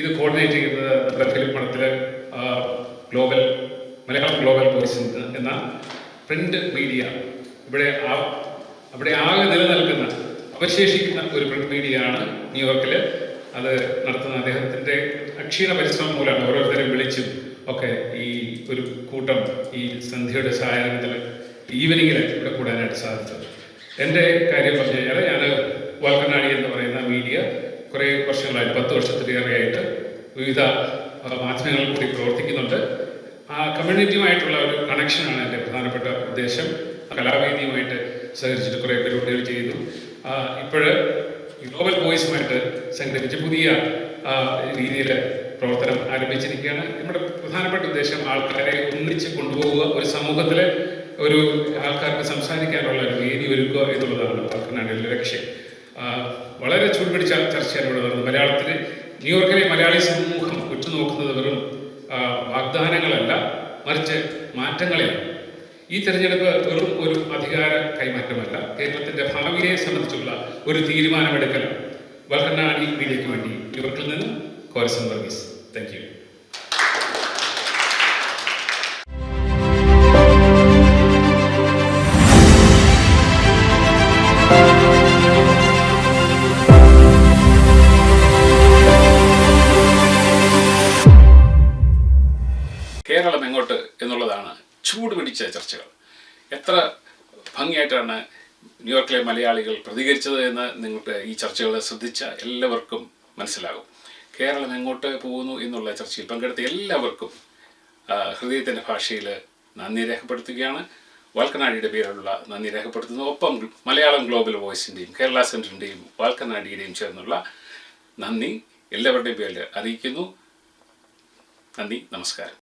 ഇത് കോർഡിനേറ്റ് ചെയ്യുന്നത് നമ്മുടെ ഫിലിപ്പണത്തിലെ മലയാളം ഗ്ലോബൽ വോയിസ് എന്ന പ്രിന്റ് മീഡിയ, അവിടെ ആകെ നിലനിൽക്കുന്ന അവശേഷിക്കുന്ന ഒരു പ്രിന്റ് മീഡിയയാണ് ന്യൂയോർക്കിൽ. അത് നടത്തുന്ന അദ്ദേഹത്തിൻ്റെ അക്ഷീണ പരിശ്രമം മൂലമാണ് ഓരോരുത്തരെയും വിളിച്ചും ഒക്കെ ഈ ഒരു കൂട്ടം ഈ സന്ധ്യയുടെ സായാഹ്നത്തിൽ ഈവനിങ്ങിൽ ഇവിടെ കൂടാനായിട്ട് സാധിച്ചത്. എൻ്റെ കാര്യം പറഞ്ഞു കഴിഞ്ഞാൽ ഞാൻ വാൽക്കണ്ണാടി എന്ന് പറയുന്ന മീഡിയ കുറേ വർഷങ്ങളായിട്ട് 10 വർഷത്തിലേറെയായിട്ട് വിവിധ മാധ്യമങ്ങളിൽ കൂടി പ്രവർത്തിക്കുന്നുണ്ട്. ആ കമ്മ്യൂണിറ്റിയുമായിട്ടുള്ള ഒരു കണക്ഷനാണ് എൻ്റെ പ്രധാനപ്പെട്ട ഉദ്ദേശം. കലാവേദിയുമായിട്ട് സഹകരിച്ചിട്ട് കുറേ പരിപാടികൾ ചെയ്തു. ഇപ്പോൾ ഗ്ലോബൽ വോയിസുമായിട്ട് സംഘടിപ്പിച്ച് പുതിയ രീതിയിൽ പ്രവർത്തനം ആരംഭിച്ചിരിക്കുകയാണ്. നമ്മുടെ പ്രധാനപ്പെട്ട ഉദ്ദേശം ആൾക്കാരെ ഒന്നിച്ച് കൊണ്ടുപോകുക, ഒരു സമൂഹത്തിലെ ഒരു ആൾക്കാർക്ക് സംസാരിക്കാനുള്ള ഒരു വേദി ഒരുക്കുക എന്നുള്ളതാണ് വാൽക്കണ്ണാടിയുടെ ലക്ഷ്യം. വളരെ ചൂടുപിടിച്ച ചർച്ചയാണ് ഇവിടെ നടന്നത്. മലയാളത്തിൽ ന്യൂയോർക്കിലെ മലയാളി സമൂഹം ഉറ്റുനോക്കുന്നത് വെറും വാഗ്ദാനങ്ങളല്ല, മറിച്ച് മാറ്റങ്ങളെയാണ്. ഈ തെരഞ്ഞെടുപ്പ് വെറും ഒരു അധികാര കൈമാറ്റമല്ല, കേരളത്തിൻ്റെ ഭാവിയെ സംബന്ധിച്ചുള്ള ഒരു തീരുമാനമെടുക്കലാണ്. വാൽക്കണ്ണാടി മീഡിയയ്ക്ക് വേണ്ടി ന്യൂയോർക്കിൽ നിന്ന് കോരസൻ വർഗീസ്. Thank you. കേരളം എങ്ങോട്ട് എന്നുള്ളതാണ് ചൂട് പിടിച്ച ചർച്ചകൾ. എത്ര ഭംഗിയായിട്ടാണ് ന്യൂയോർക്കിലെ മലയാളികൾ പ്രതികരിച്ചത് എന്ന് നിങ്ങൾക്ക് ഈ ചർച്ചകൾ ശ്രദ്ധിച്ച എല്ലാവർക്കും മനസ്സിലാകും. കേരളം എങ്ങോട്ട് പോകുന്നു എന്നുള്ള ചർച്ചയിൽ പങ്കെടുത്ത എല്ലാവർക്കും ഹൃദയത്തിൻ്റെ ഭാഷയിൽ നന്ദി രേഖപ്പെടുത്തുകയാണ്. വാൽക്കണ്ണാടിയുടെ പേരിലുള്ള നന്ദി രേഖപ്പെടുത്തുന്നു. ഒപ്പം മലയാളം ഗ്ലോബൽ വോയിസിൻ്റെയും കേരള സെൻറ്ററിൻ്റെയും വാൽക്കണ്ണാടിയുടെയും ചേർന്നുള്ള നന്ദി എല്ലാവരുടെയും പേരിൽ അറിയിക്കുന്നു. നന്ദി, നമസ്കാരം.